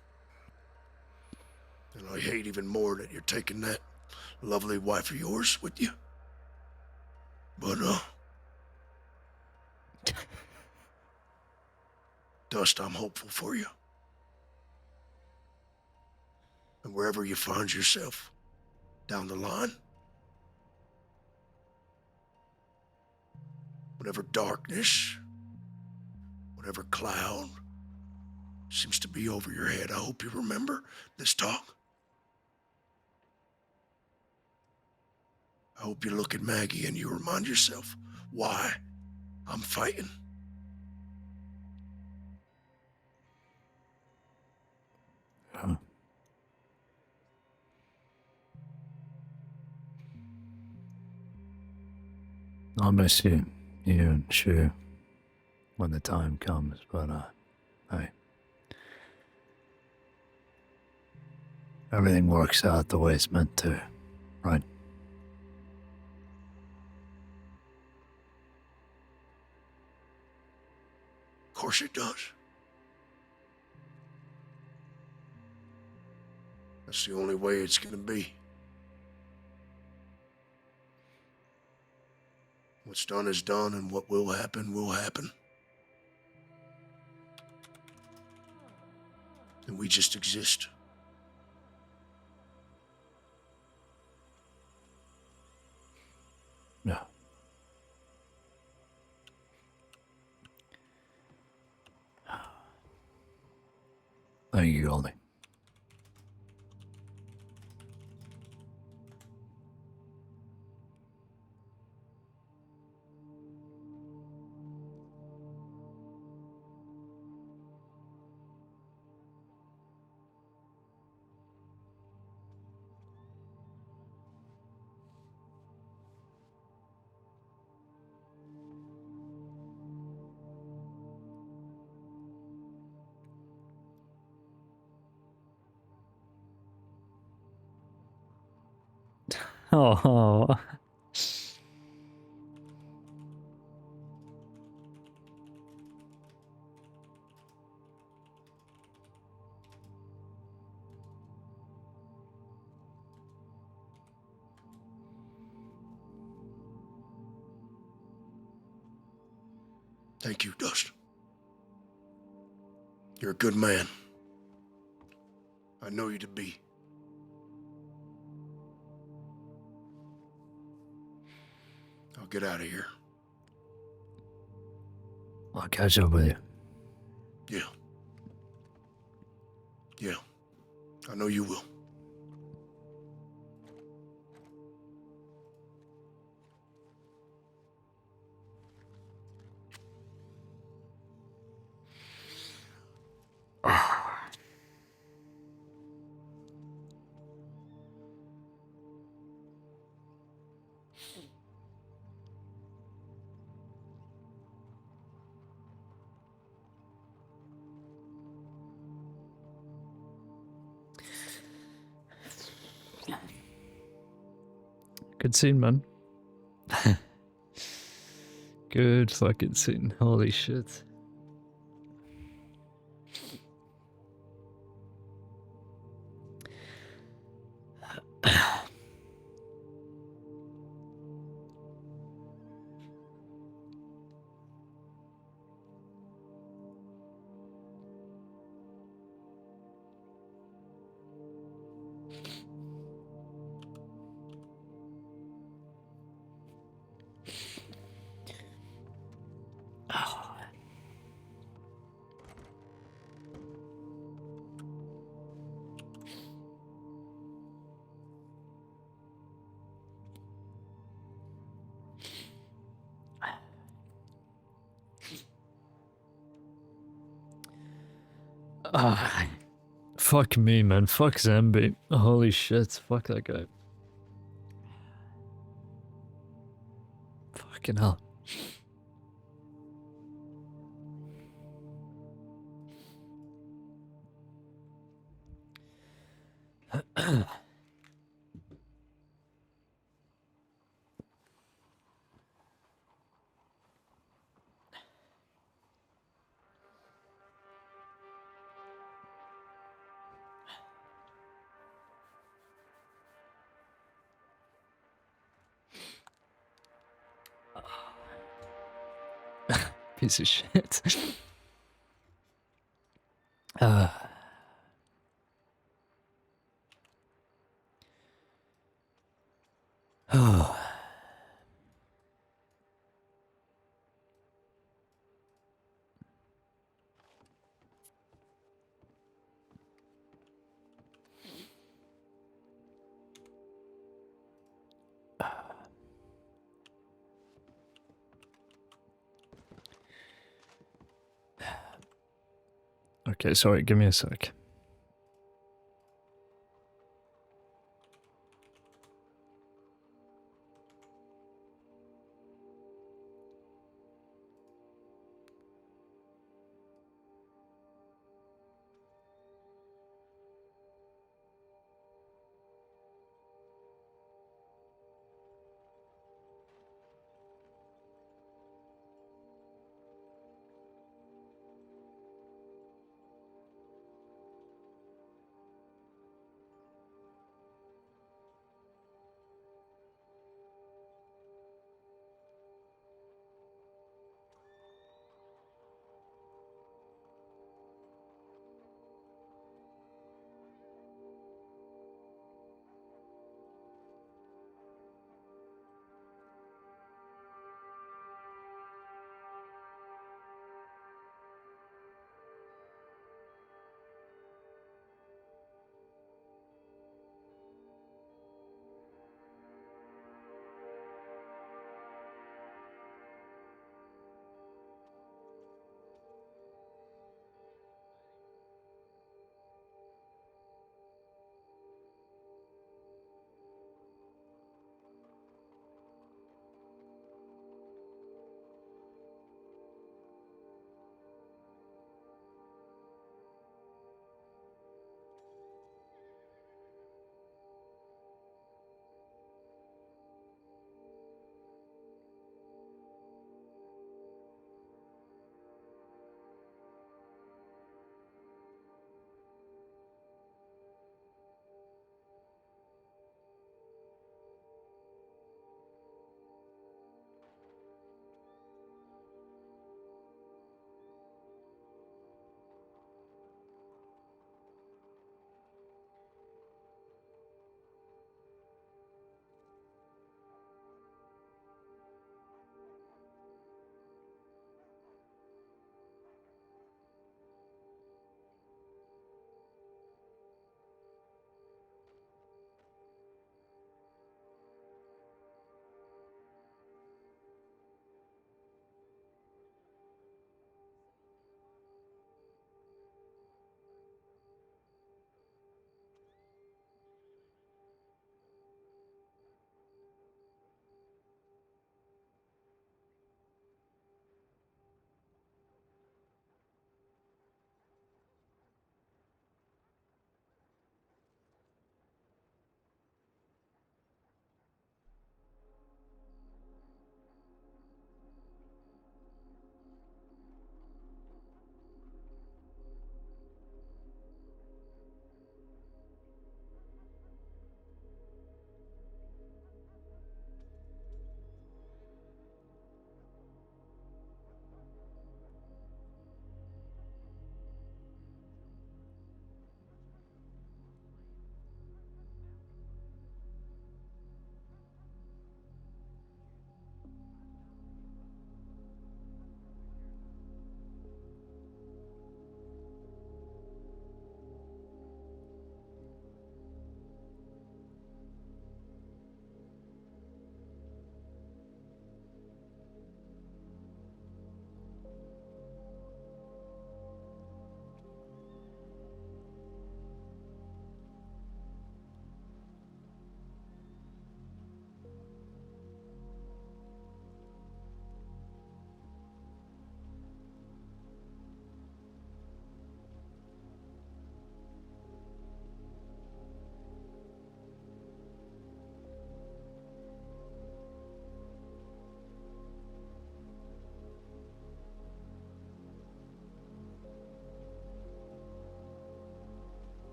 And I hate even more that you're taking that lovely wife of yours with you. But, Dust, I'm hopeful for you. And wherever you find yourself down the line, whatever darkness, whatever cloud seems to be over your head, I hope you remember this talk. I hope you look at Maggie and you remind yourself why I'm fighting. Huh. I'll miss you and Shu when the time comes, but hey. Everything works out the way it's meant to, right? Of course it does. That's the only way it's gonna be. What's done is done, and what will happen will happen. And we just exist. Yeah. Thank you, Goldie. Oh. Thank you, Dust. You're a good man. I know you to be. I'll get out of here. I'll catch up with you. Yeah. Yeah. I know you will. Good scene, man. Good fucking scene. Holy shit. Fuck me, man. Fuck Zambi. Holy shit. Fuck that guy. Fucking hell. Piece of shit. Oh. Okay, sorry, give me a sec.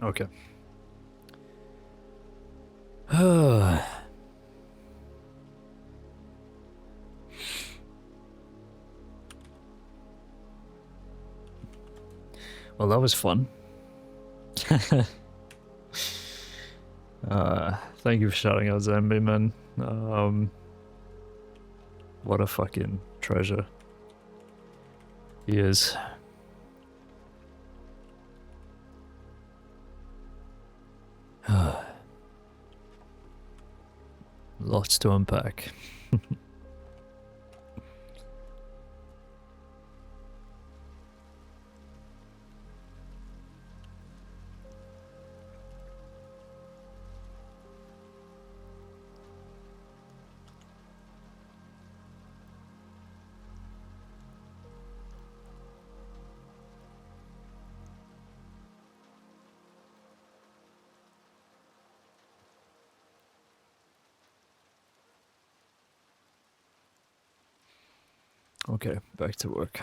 Okay. Well, that was fun. Thank you for shouting out Zambi, man. What a fucking treasure he is. Lots to unpack. Okay, back to work.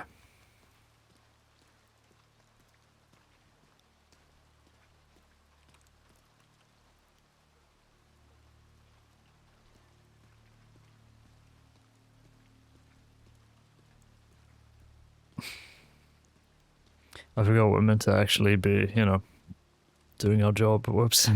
I forgot we're meant to actually be, you know, doing our job. Whoops.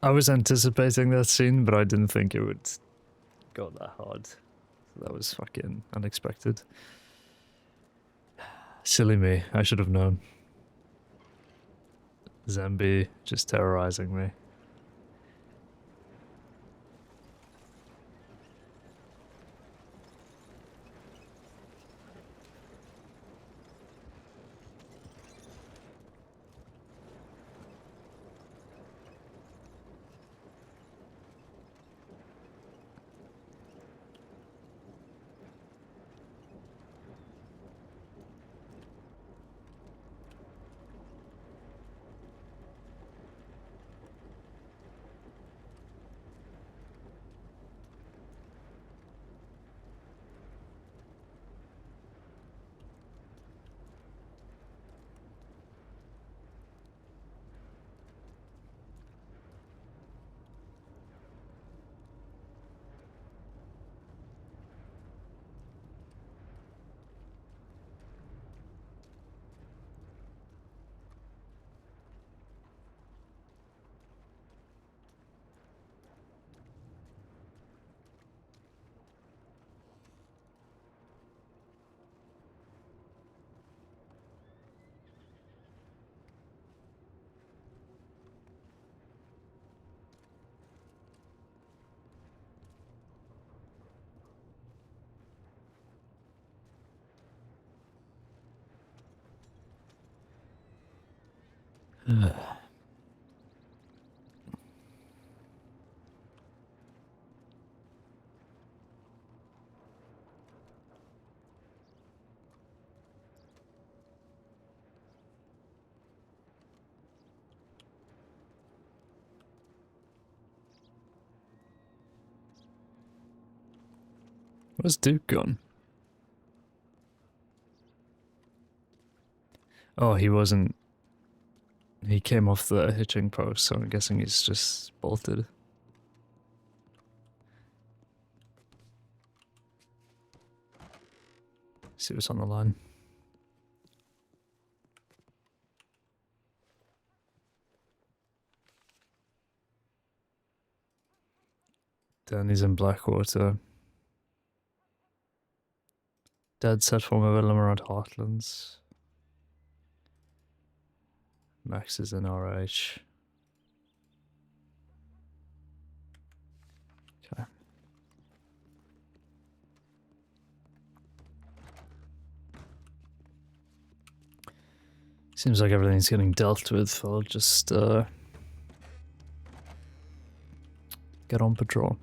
I was anticipating that scene, but I didn't think it would go that hard. So that was fucking unexpected. Silly me, I should have known. Zambi just terrorizing me. Where's Duke gone? Oh, he wasn't. He came off the hitching post, so I'm guessing he's just bolted. See what's on the line. Danny's in Blackwater. Dead set former villain around Heartlands. Max is in RH. Okay. Seems like everything's getting dealt with. I'll just get on patrol.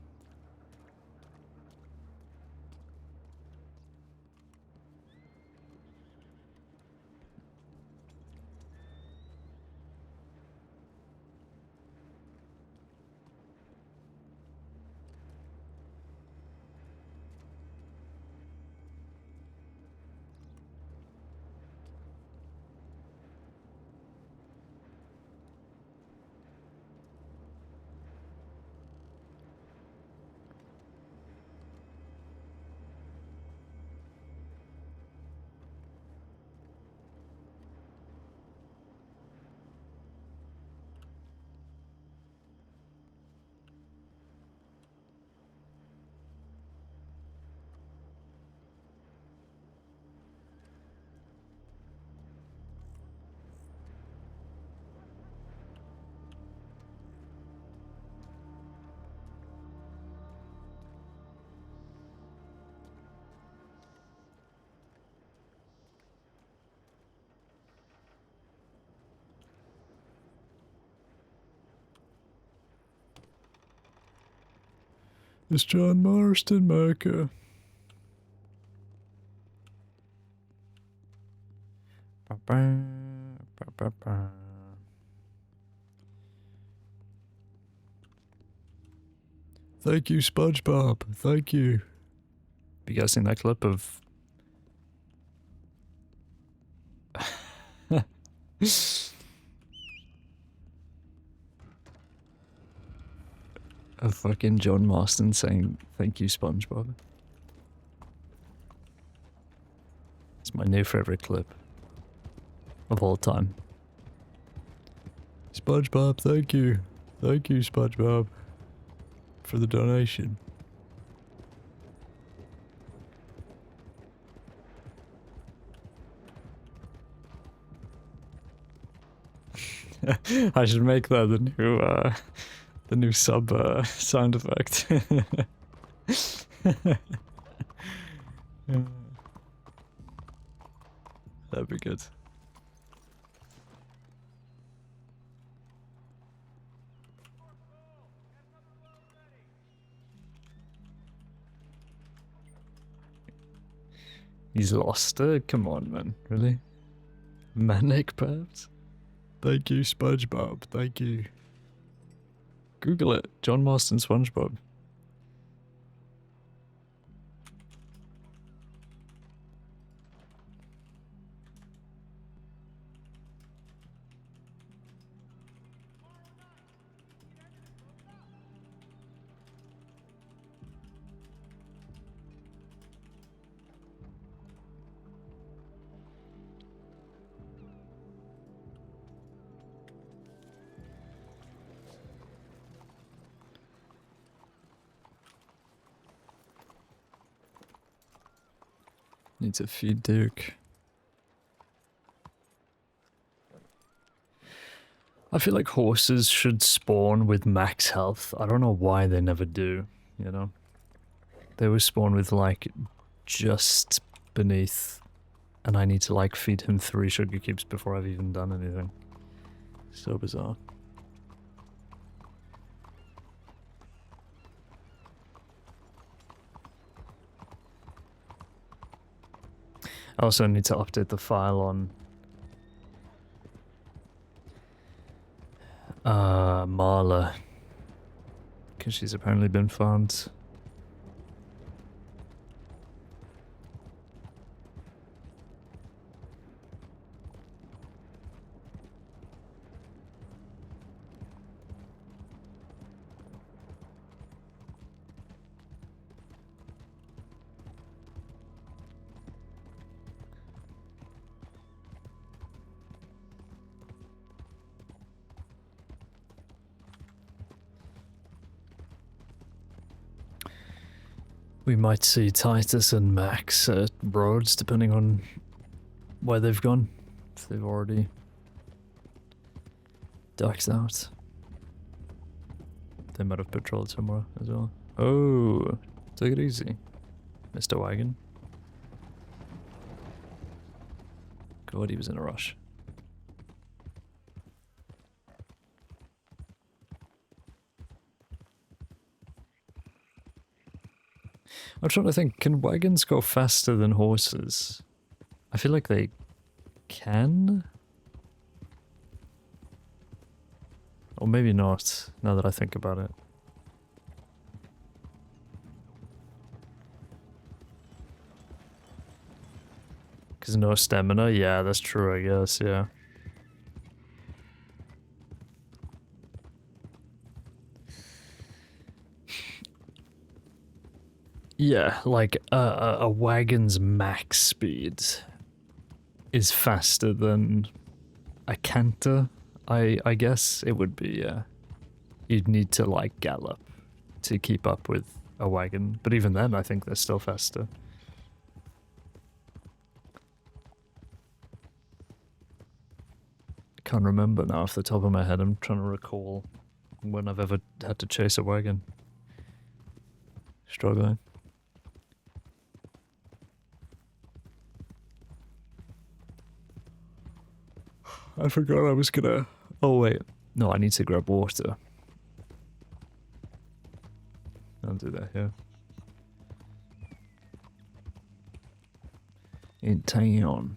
It's John Marston, Micah. Thank you, SpongeBob. Thank you. Have you guys seen that clip of... of fucking John Marston saying, thank you, SpongeBob? It's my new favorite clip of all time. SpongeBob, thank you. Thank you, SpongeBob, for the donation. I should make that the new sub sound effect. That'd be good. He's lost it? Come on, man. Really? Manic, perhaps? Thank you, SpongeBob. Thank you. Google it. John Marston SpongeBob. Need to feed Duke. I feel like horses should spawn with max health. I don't know why they never do, you know? They always spawn with like just beneath, and I need to like feed him 3 sugar cubes before I've even done anything. So bizarre. I also need to update the file on Marla, because she's apparently been found. We might see Titus and Max at Rhodes, depending on where they've gone. If they've already Dark's out. They might have patrolled somewhere as well. Oh, take it easy, Mr. Wagon. God, he was in a rush. I'm trying to think, can wagons go faster than horses? I feel like they can? Or maybe not, now that I think about it. Because no stamina? Yeah, that's true, I guess, yeah. Yeah, like a wagon's max speed is faster than a canter, I guess it would be, yeah. You'd need to like gallop to keep up with a wagon, but even then I think they're still faster. I can't remember now off the top of my head. I'm trying to recall when I've ever had to chase a wagon. Struggling. I forgot I was gonna... Oh wait, no, I need to grab water. I'll do that here. In town.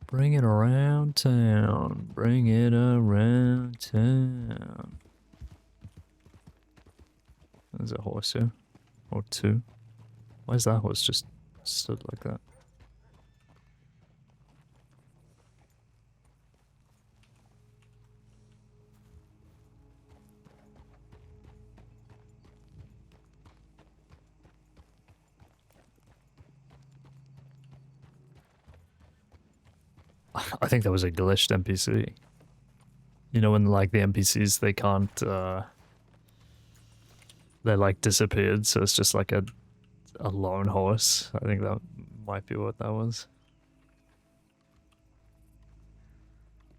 Bring it around town. Bring it around town. There's a horse here. Or two. Why is that horse just stood like that? I think that was a glitched NPC. You know when like the NPCs they can't they like disappeared, so it's just like a lone horse. I think that might be what that was.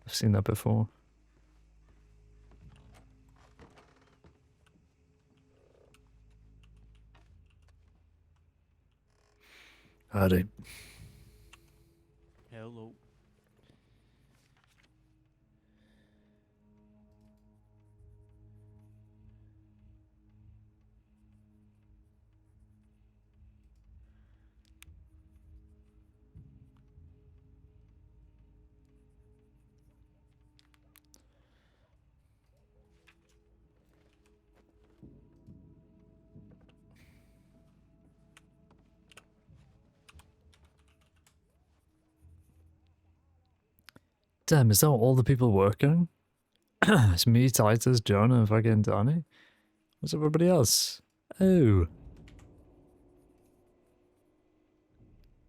I've seen that before. Howdy. Hello. Damn, is that all the people working? It's me, Titus, John, and fucking Donnie? What's everybody else? Oh.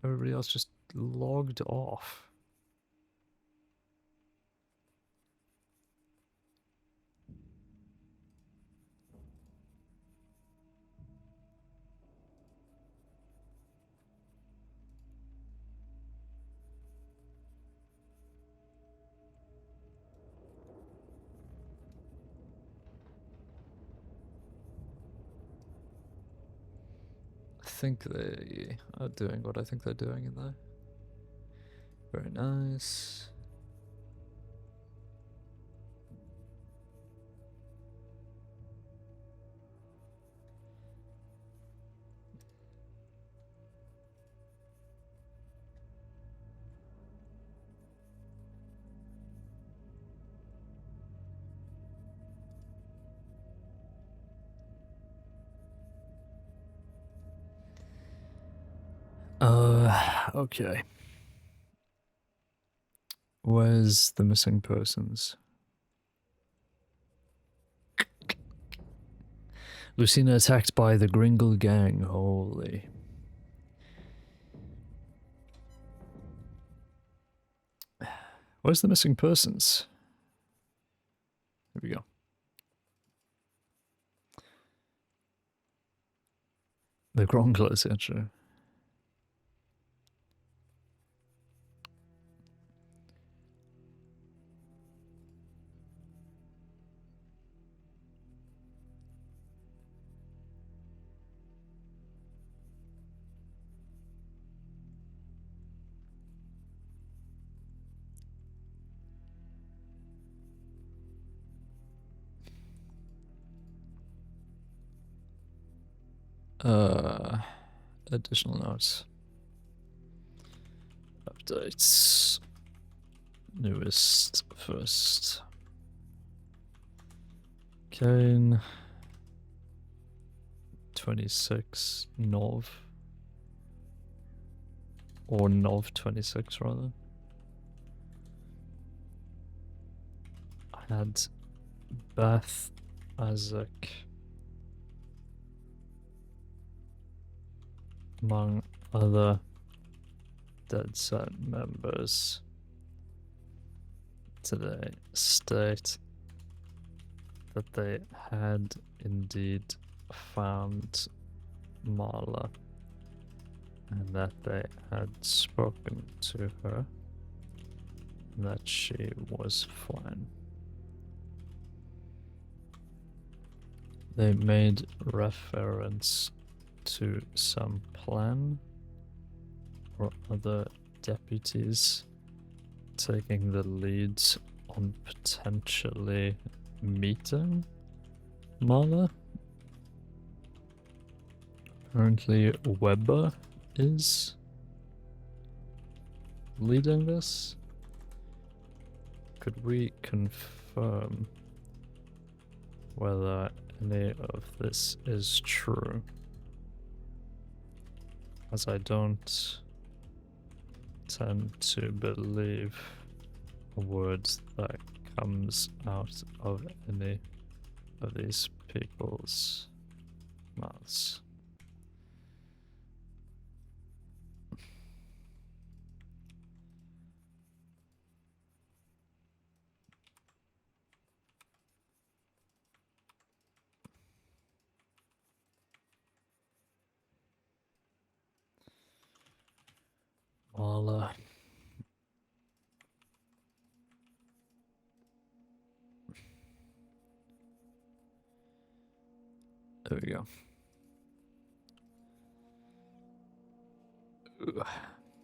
Everybody else just logged off. I think they are doing what I think they're doing in there. Very nice. Okay. Where's the missing persons? Lucina attacked by the Gringle gang. Holy. Where's the missing persons? Here we go. The Gronklers, actually. Additional notes. Updates. Newest first. Caine. 26 Nov. Or Nov 26 rather. I had Beth, Isaac, among other Dead Set members today state that they had indeed found Marla and that they had spoken to her and that she was fine. They made reference to some plan or other deputies taking the leads on potentially meeting Marla. Apparently Weber is leading this. Could we confirm whether any of this is true? As I don't tend to believe a word that comes out of any of these people's mouths. Marla. There we go. Ooh.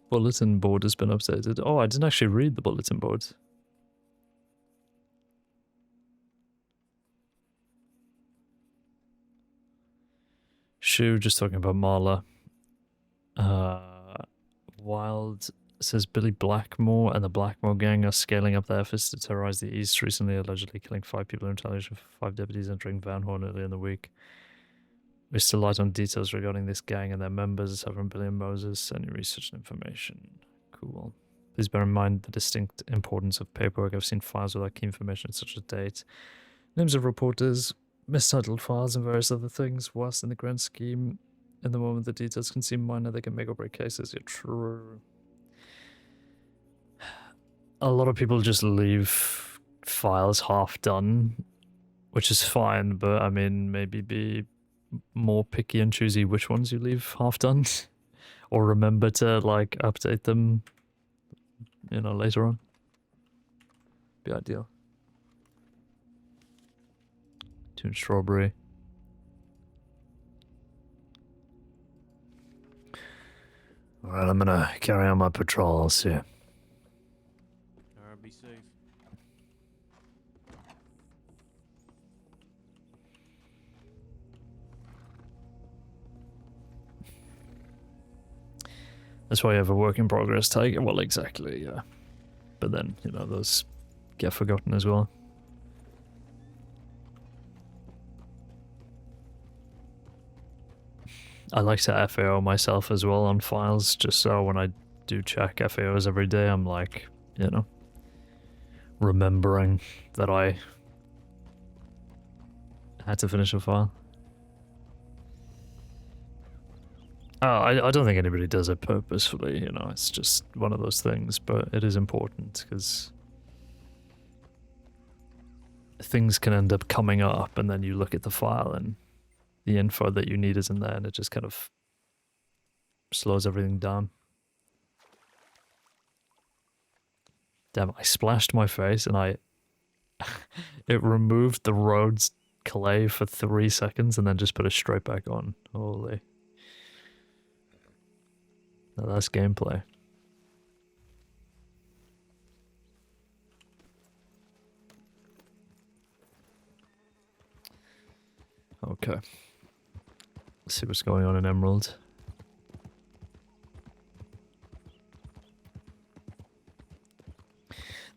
Bulletin board has been updated. Oh, I didn't actually read the bulletin board. Shu just talking about Marla. Wild says Billy Blackmore and the Blackmore gang are scaling up their efforts to terrorize the East, recently allegedly killing 5 people in retaliation for 5 deputies entering Van Horn earlier in the week. We still light on details regarding this gang and their members, aside from Billy and Moses. Any research and information. Cool. Please bear in mind the distinct importance of paperwork. I've seen files without key information such as date, names of reporters, mistitled files, and various other things. Whilst in the grand scheme, in the moment the details can seem minor, they can make or break cases. You're true. A lot of people just leave files half done, which is fine, but I mean, maybe be more picky and choosy which ones you leave half done, or remember to like update them, you know, later on. Be ideal. Tune strawberry. Alright, I'm gonna carry on my patrol. I'll see you. Alright, be safe. That's why you have a work in progress tag. Well, exactly, yeah. But then, you know, those get forgotten as well. I like to FAO myself as well on files, just so when I do check FAOs every day, I'm like, you know, remembering that I had to finish a file. Oh, I don't think anybody does it purposefully, you know, it's just one of those things, but it is important because things can end up coming up and then you look at the file and the info that you need isn't there and it just kind of slows everything down. Damn, I splashed my face and it removed the road's clay for 3 seconds and then just put it straight back on. Holy. Now that's gameplay. Okay. Let's see what's going on in Emerald.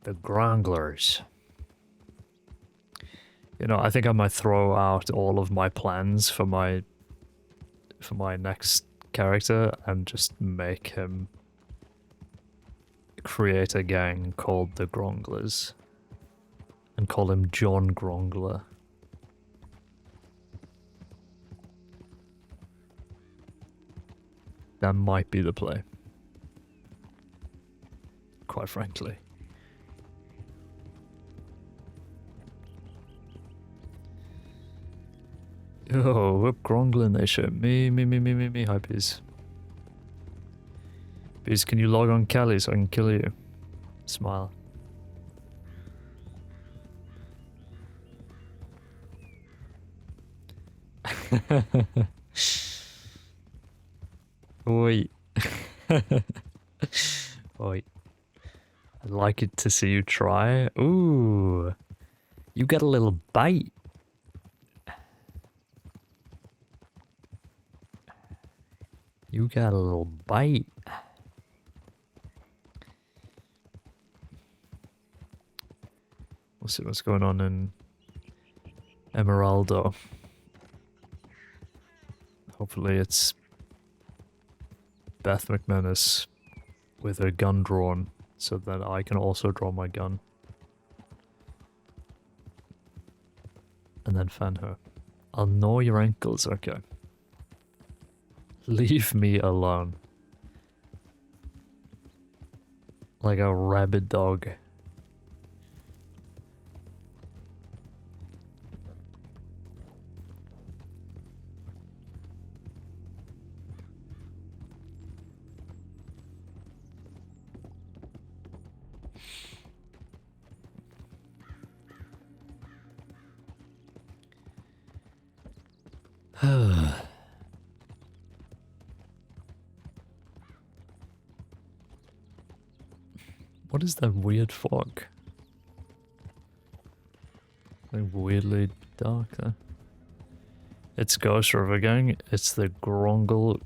The Granglers. You know, I think I might throw out all of my plans for my next character and just make him create a gang called the Gronglers and call him John Grongler. That might be the play. Quite frankly. Oh, up Gronglin they show. Me. Hi, Bees. Bees, can you log on Cali so I can kill you? Smile. Oi. Oi. I'd like it to see you try. Ooh. You got a little bite. You got a little bite. We'll see what's going on in Emeraldo. Hopefully it's Beth McManus with her gun drawn so that I can also draw my gun. And then fan her. I'll gnaw your ankles, okay. Leave me alone. Like a rabid dog. What is that weird fog? Like weirdly dark there. It's Ghost River Gang. It's the Grangle.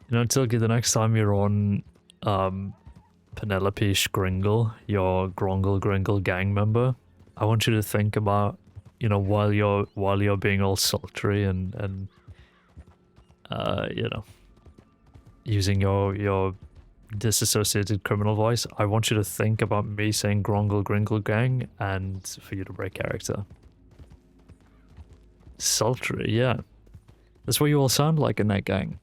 You know, Tilky, the next time you're on Penelope Schringle, your Gringle gang member, I want you to think about, you know, while you're being all sultry and you know, using your disassociated criminal voice, I want you to think about me saying Gringle gang and for you to break character. Sultry, yeah. That's what you all sound like in that gang.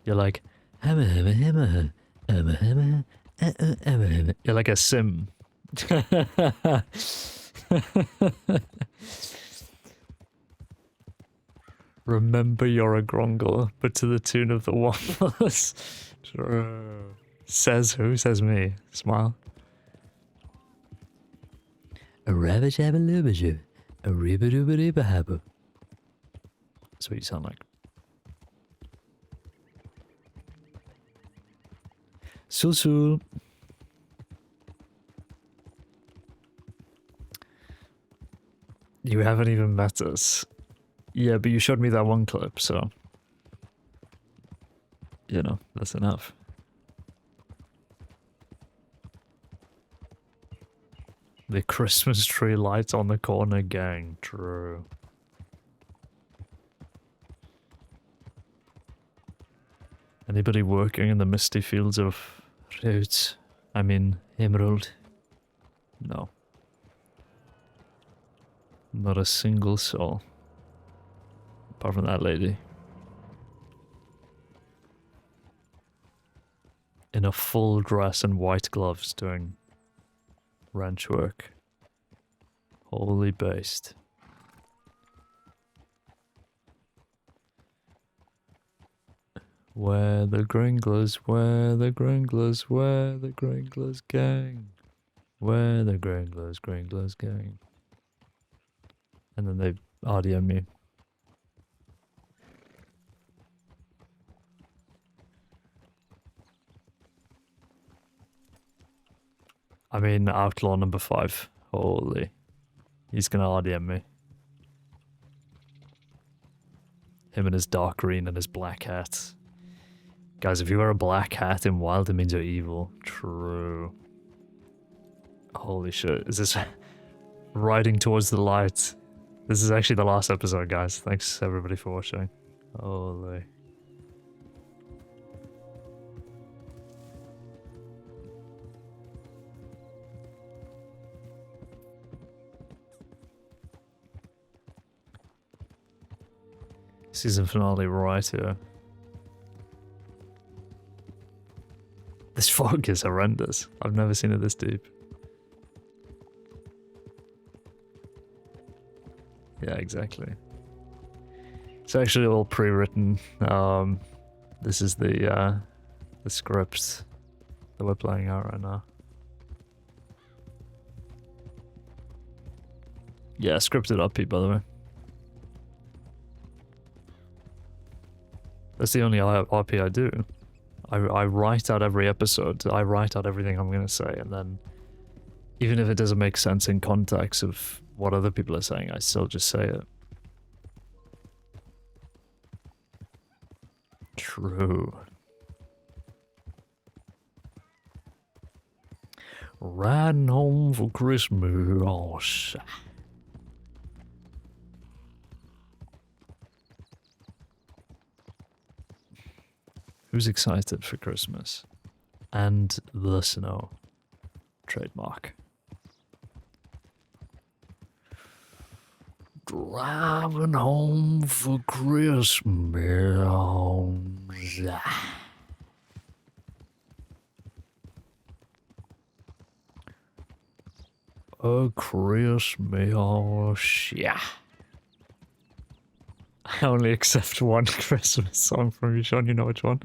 You're like, you're like a sim. Remember you're a Grongle, but to the tune of the Waffles. Says who? Says me. Smile. A rabbit-shabba-lubba-shoo. A ribba-dooba-dooba-habba. That's what you sound like. Sul. You haven't even met us. Yeah, but you showed me that one clip, so... You know, that's enough. The Christmas tree lights on the corner gang, true. Anybody working in the misty fields of Rhodes? I mean, Emerald? No. Not a single soul. Apart from that lady. in a full dress and white gloves doing wrench work. Holy based. Where the Gringlers, where the Gringlers, where the Gringlers gang. Where the Gringlers gang. And then they RDM me. I mean, Outlaw number 5. Holy. He's gonna RDM me. Him and his dark green and his black hat. Guys, if you wear a black hat in Wild, it means you're evil. True. Holy shit. Is this riding towards the light? This is actually the last episode, guys. Thanks everybody for watching. Holy. Season finale right here. This fog is horrendous. I've never seen it this deep. Yeah, exactly. It's actually all pre-written. This is the script that we're playing out right now. Yeah, scripted RP, by the way. That's the only RP I do. I write out every episode. I write out everything I'm going to say, and then even if it doesn't make sense in context of what other people are saying, I still just say it. True. Riding home for Christmas. Who's excited for Christmas? And the snow. Trademark. Driving home for Christmas. A Christmas, yeah. I only accept one Christmas song from you, Sean. You know which one?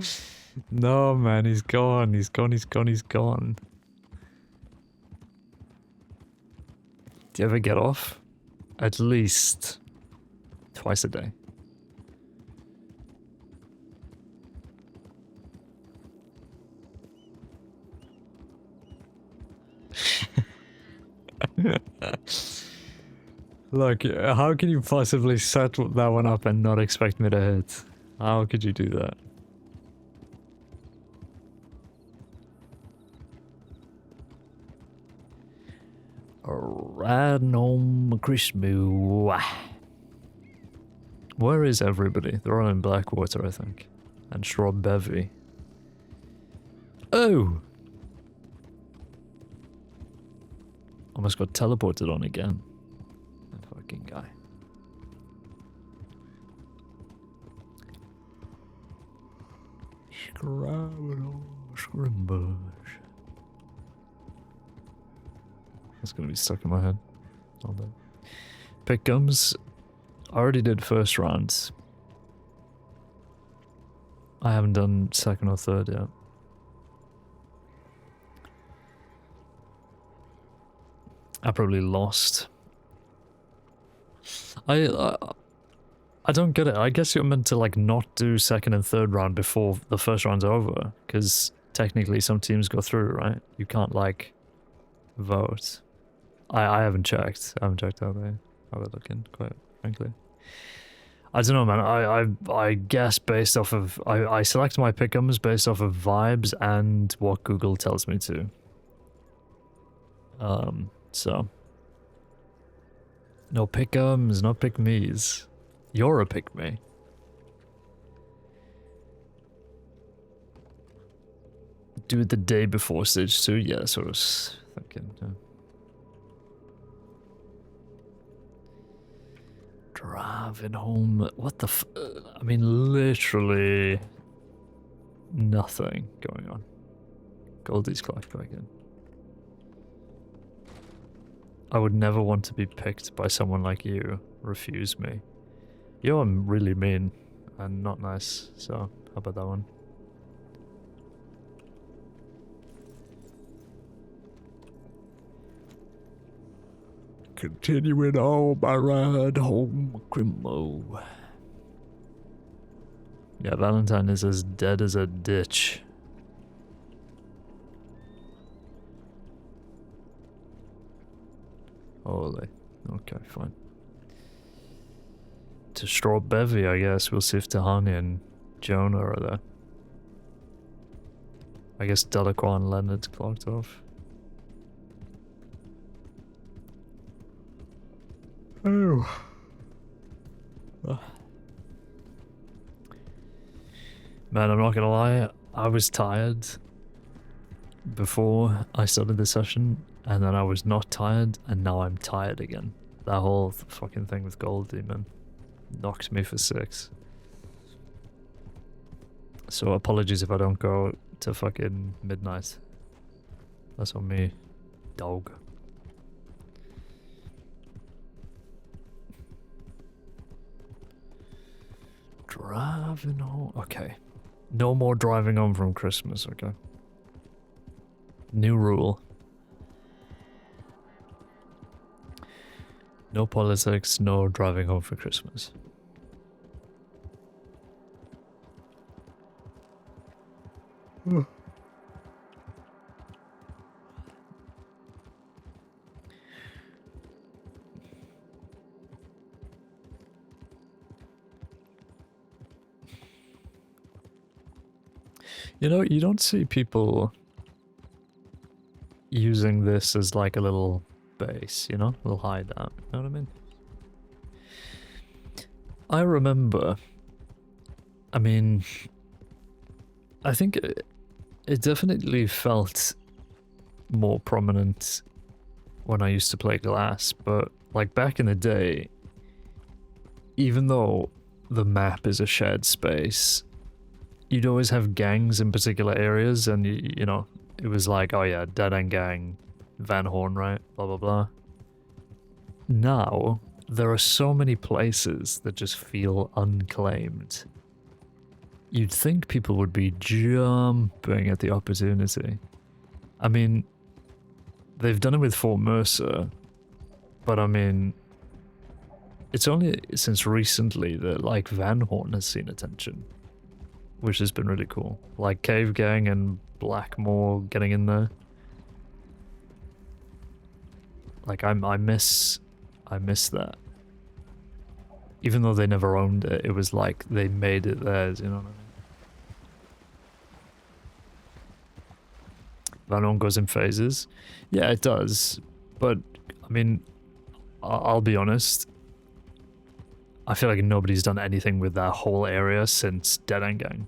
No, man, he's gone. He's gone, he's gone, he's gone. Do you ever get off? At least twice a day. Look, how can you possibly set that one up and not expect me to hit? How could you do that? Riding home Christmas. Where is everybody? They're all in Blackwater, I think. And Straw Bevy. Oh! Almost got teleported on again. That fucking guy. Scrimbush. That's gonna be stuck in my head all day. Pickums. I already did first round. I haven't done second or third yet. I probably lost. I don't get it. I guess you're meant to like not do second and third round before the first round's over, because technically some teams go through, right? You can't like vote. I haven't checked. I haven't checked how they're looking, quite frankly. I don't know, man. I guess based off of I select my pick'ems based off of vibes and what Google tells me to. So no pick'ems, no pick-me's. You're a pick-me. Do it the day before stage 2? Yeah, sort of thinking. Yeah. Driving home. What the I mean, literally nothing going on. Goldie's clocked back in. I would never want to be picked by someone like you. Refuse me. You're really mean and not nice, so how about that one? Continuing on my ride home, Crimo. Yeah, Valentine is as dead as a ditch. Holy. Okay, fine. To Straw Bevy, I guess. We'll see if Tahani and Jonah are there. I guess Delacroix and Leonard's clocked off. Oh. Man, I'm not gonna lie, I was tired before I started the session, and then I was not tired, and now I'm tired again. That whole fucking thing with Goldie, man, knocked me for 6. So apologies if I don't go to fucking midnight. That's on me, dog. Driving home. Okay. No more driving home from Christmas, okay? New rule. No politics, no driving home for Christmas. You know, you don't see people using this as like a little base, you know? A little hideout, you know what I mean? I remember, I mean, I think it definitely felt more prominent when I used to play Glass, but like back in the day, even though the map is a shared space, you'd always have gangs in particular areas, and you know, it was like, oh yeah, Dead End Gang, Van Horn, right? Blah blah blah. Now, there are so many places that just feel unclaimed. You'd think people would be jumping at the opportunity. I mean, they've done it with Fort Mercer, but I mean, it's only since recently that like Van Horn has seen attention, which has been really cool. Like Cave Gang and Blackmore getting in there. Like I miss that. Even though they never owned it, it was like they made it theirs, you know what I mean? Van Horn goes in phases. Yeah, it does. But, I mean, I'll be honest. I feel like nobody's done anything with that whole area since Dead End Gang.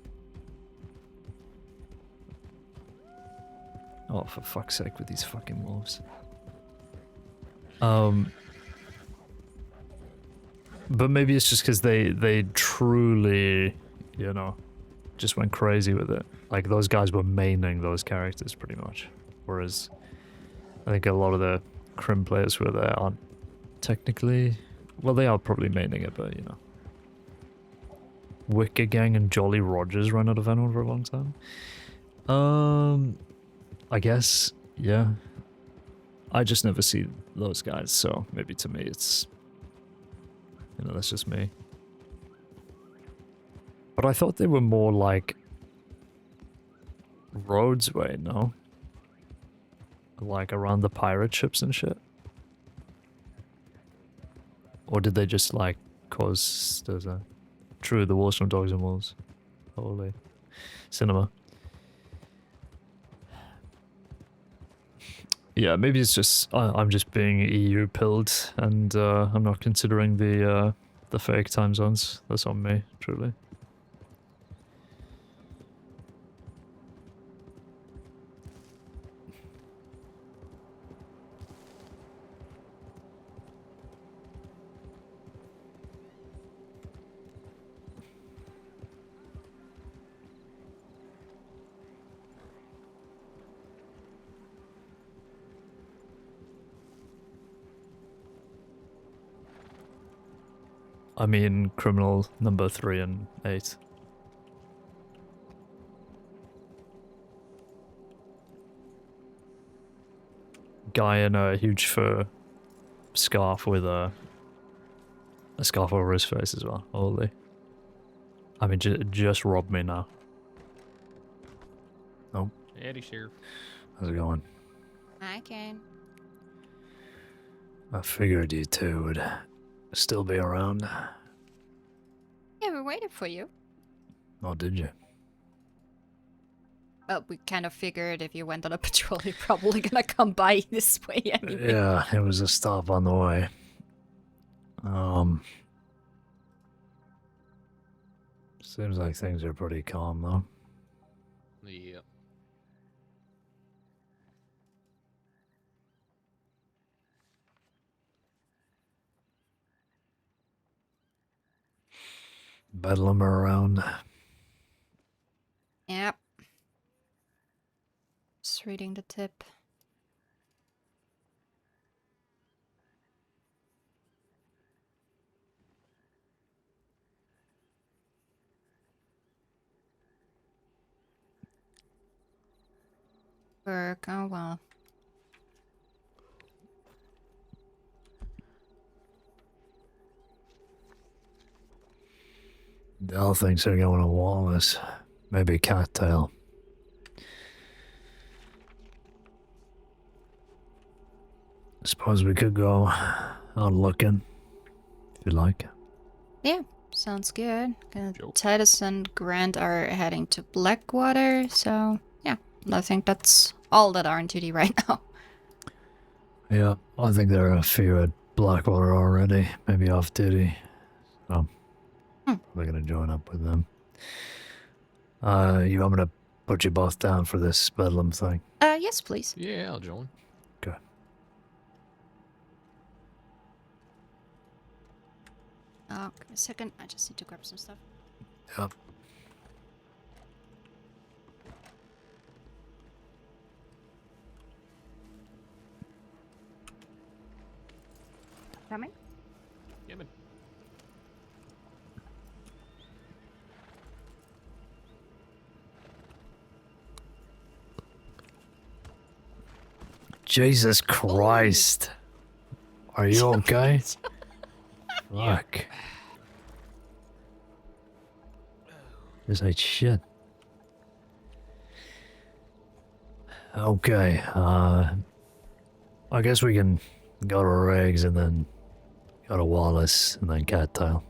Oh, for fuck's sake with these fucking wolves. But maybe it's just because they truly, you know, just went crazy with it. Like, those guys were maining those characters pretty much. Whereas, I think a lot of the Crim players who are there aren't technically... Well, they are probably maining it, but, you know. Wicker Gang and Jolly Rogers ran out of Venom for a long time. I guess, yeah. I just never see those guys, so maybe to me it's... You know, that's just me. But I thought they were more like... Rhodes way, no? Like around the pirate ships and shit? Or did they just like cause... There's a... True, the wolves from Dogs and Wolves. Holy. Cinema. Yeah, maybe it's just I'm just being EU pilled, and I'm not considering the fake time zones. That's on me, truly. I mean criminal number 3 and 8. Guy in a huge fur scarf with a scarf over his face as well. Holy. I mean, just robbed me now. Oh, Eddie, Sheriff. how's it going? Hi, Caine. I figured you two would still be around. Yeah, we're waiting for you. Oh, did you? Well, we kind of figured if you went on a patrol, you're probably gonna come by this way anyway. Yeah, it was a stop on the way. Seems like things are pretty calm though. Yep. Bedlam around. Yep. Just reading the tip. Work, oh well. Dell thinks they're going to Wallace. Maybe Cattail. Suppose we could go out looking, if you like. Yeah, sounds good. Titus and Grant are heading to Blackwater, so yeah, I think that's all that are on duty right now. Yeah, I think there are a few at Blackwater already, maybe off duty. So, we're gonna join up with them. You want me to put you both down for this Bedlam thing? Yes, please. Yeah, I'll join. Okay. Oh, give me a second. I just need to grab some stuff. Yep. Coming? Yeah, man. Jesus Christ. Are you okay? Fuck. Just ate shit. Okay, I guess we can go to Riggs and then go to Wallace and then Cattail.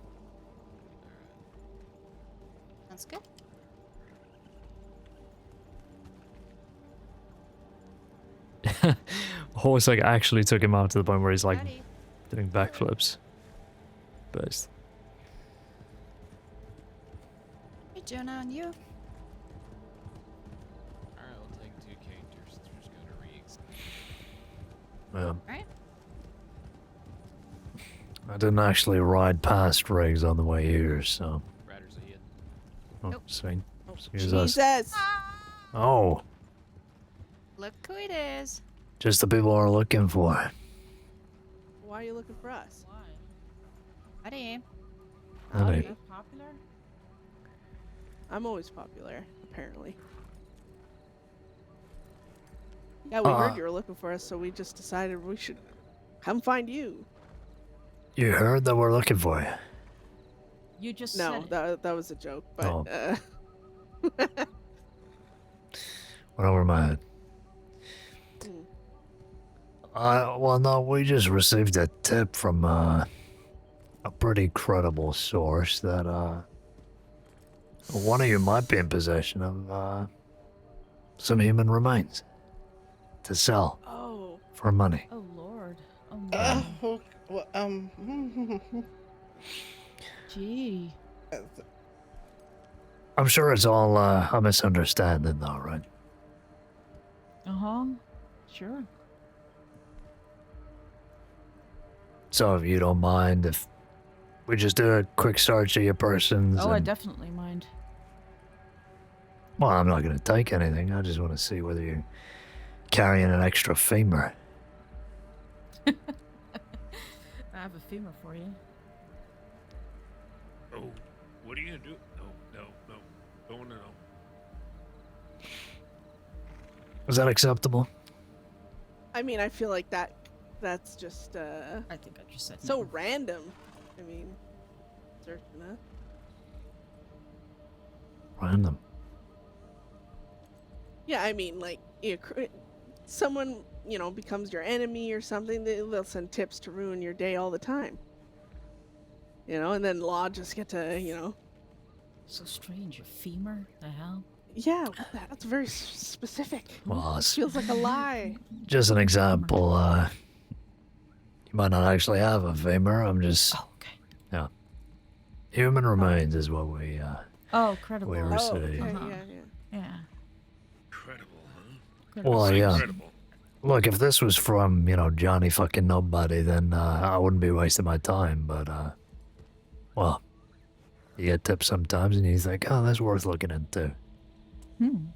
That's good. Horse like actually took him out to the point where he's like doing backflips. Best. Hey, Jonah, and you? Alright, I'll take 2 characters. Let's just go to Riggs. Yeah. Alright. I didn't actually ride past Riggs on the way here, so. Riders ahead. Oh, Nope. sweet. Excuse Jesus! us. Oh, Look who it is. just the people we're looking for. Why are you looking for us? Howdy. Howdy. Popular? I'm always popular, apparently. Yeah, we heard you were looking for us, so we just decided we should come find you. You heard that we're looking for you? You just no, that was a joke, but Went over my head. Well, no, we just received a tip from a pretty credible source that one of you might be in possession of some human remains to sell for money. Oh Lord. Oh no. Gee. I'm sure it's all a misunderstanding, though, right? Sure. So if you don't mind, if we just do a quick search of your persons. Oh, I and- definitely mind. Well, I'm not going to take anything. I just want to see whether you're carrying an extra femur. I have a femur for you. Oh, what are you gonna do? No. Don't wanna know. Is that acceptable? I mean, I feel like that's just I think I just said so no. random. I mean, searching that. Random. Yeah, I mean, like, someone, becomes your enemy or something, they'll send tips to ruin your day all the time. And then law just get to, So strange. A femur? The hell? Yeah, that's very specific. Well, It feels like a lie. just an example. You might not actually have a femur. I'm just. Oh, okay. Yeah. Human remains is what we. Oh, credible. We Oh, receive. okay, Uh-huh. yeah. Incredible, huh? Well, yeah. Incredible. Look, if this was from, Johnny fucking Nobody, then I wouldn't be wasting my time, but, well, you get tips sometimes and you think, oh, that's worth looking into. Hmm.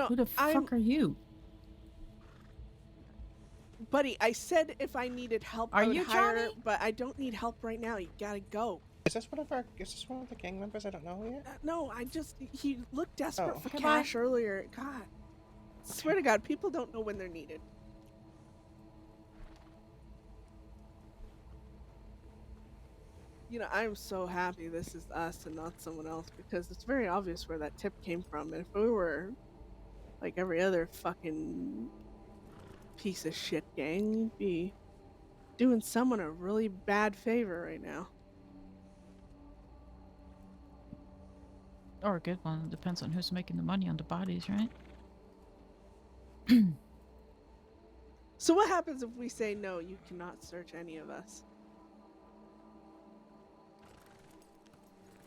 Who the fuck are you? Buddy, I said if I needed help, Are I would you hire, Johnny? but I don't need help right now. You gotta go. Is this one of the gang members I don't know yet? No, he looked desperate Oh. for Okay, cash earlier. God. Swear to God, people don't know when they're needed. I'm so happy this is us and not someone else, because it's very obvious where that tip came from. And if we were like every other fucking piece of shit gang, you'd be doing someone a really bad favor right now. Or a good one. It depends on who's making the money on the bodies, right? So what happens if we say no, you cannot search any of us?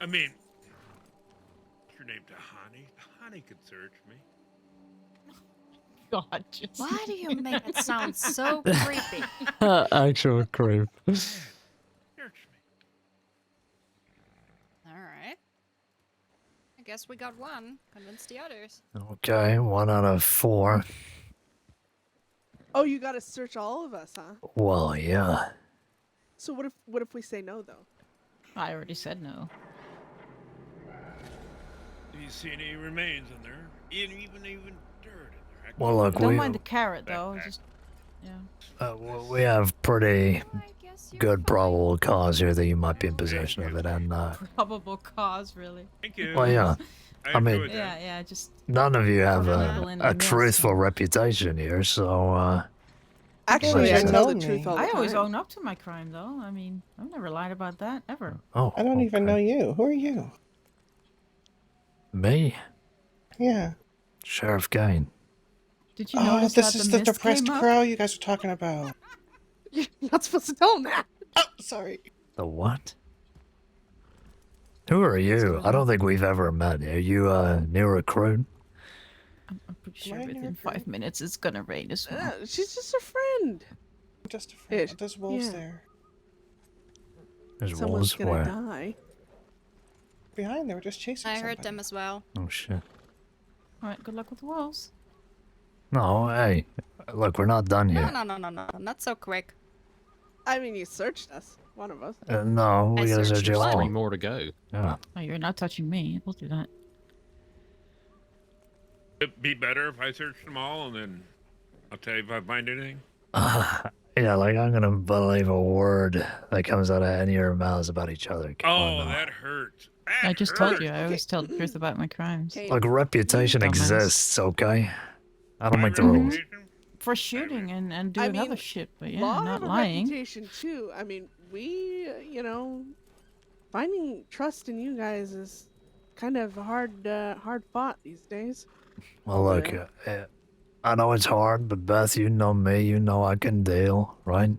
I mean, what's your name, Tahani? Tahani could search me. God, just... Why do you make it sound so creepy? Actual creep. Search me. Alright. I guess we got one. Convince the others. Okay, 1 out of 4. Oh, you gotta search all of us, huh? Well, yeah. So what if we say no, though? I already said no. Do you see any remains in there? Even dirt in there? Well, look, Don't we mind the carrot, though. Just, yeah. we have pretty good probable cause here that you might be in possession of it, and Probable cause, really. Thank you. well, yeah. I mean, enjoyed that. Yeah, just... none of you have People in a the truthful reputation here, so Actually, I you tell know the me. truth all the I time. always own up to my crime, though. I mean, I've never lied about that, ever. oh, I don't even okay. know you. Who are you? Me, Yeah. Sheriff Caine. Did you Oh, notice this that is the the mist depressed came up? crow you guys were talking about. You're not supposed to tell him that. Oh, sorry. The what? Who are you? I don't think we've ever met. Are you a new recruit? I'm pretty sure Am I within near 5 minutes it's gonna rain as well. She's just a friend. Just a friend. Ish. There's wolves Yeah. there. There's Someone's wolves gonna where? die. Behind, they were just chasing I somebody. heard them as well. Oh shit. Alright, good luck with the walls. No, hey, look, we're not done No, here. no. Not so quick. I mean, you searched us. One of us. No, I we gotta searched search you you. all. 3 more to go. Yeah. Oh, you're not touching me. We'll do that. It'd be better if I searched them all, and then I'll tell you if I find anything. Yeah, like I'm gonna believe a word that comes out of any of your mouths about each other. Come on Oh, now. that hurts. I just told you, I always tell the truth about my crimes. Caine, Look, reputation Dumbass. exists, okay? I don't My make the rules. reputation? For shooting and doing I mean, other shit, but yeah, law not have a lying. reputation too. I mean, we, finding trust in you guys is kind of hard fought these days. Well, look, I know it's hard, but Beth, you know me, you know I can deal, right?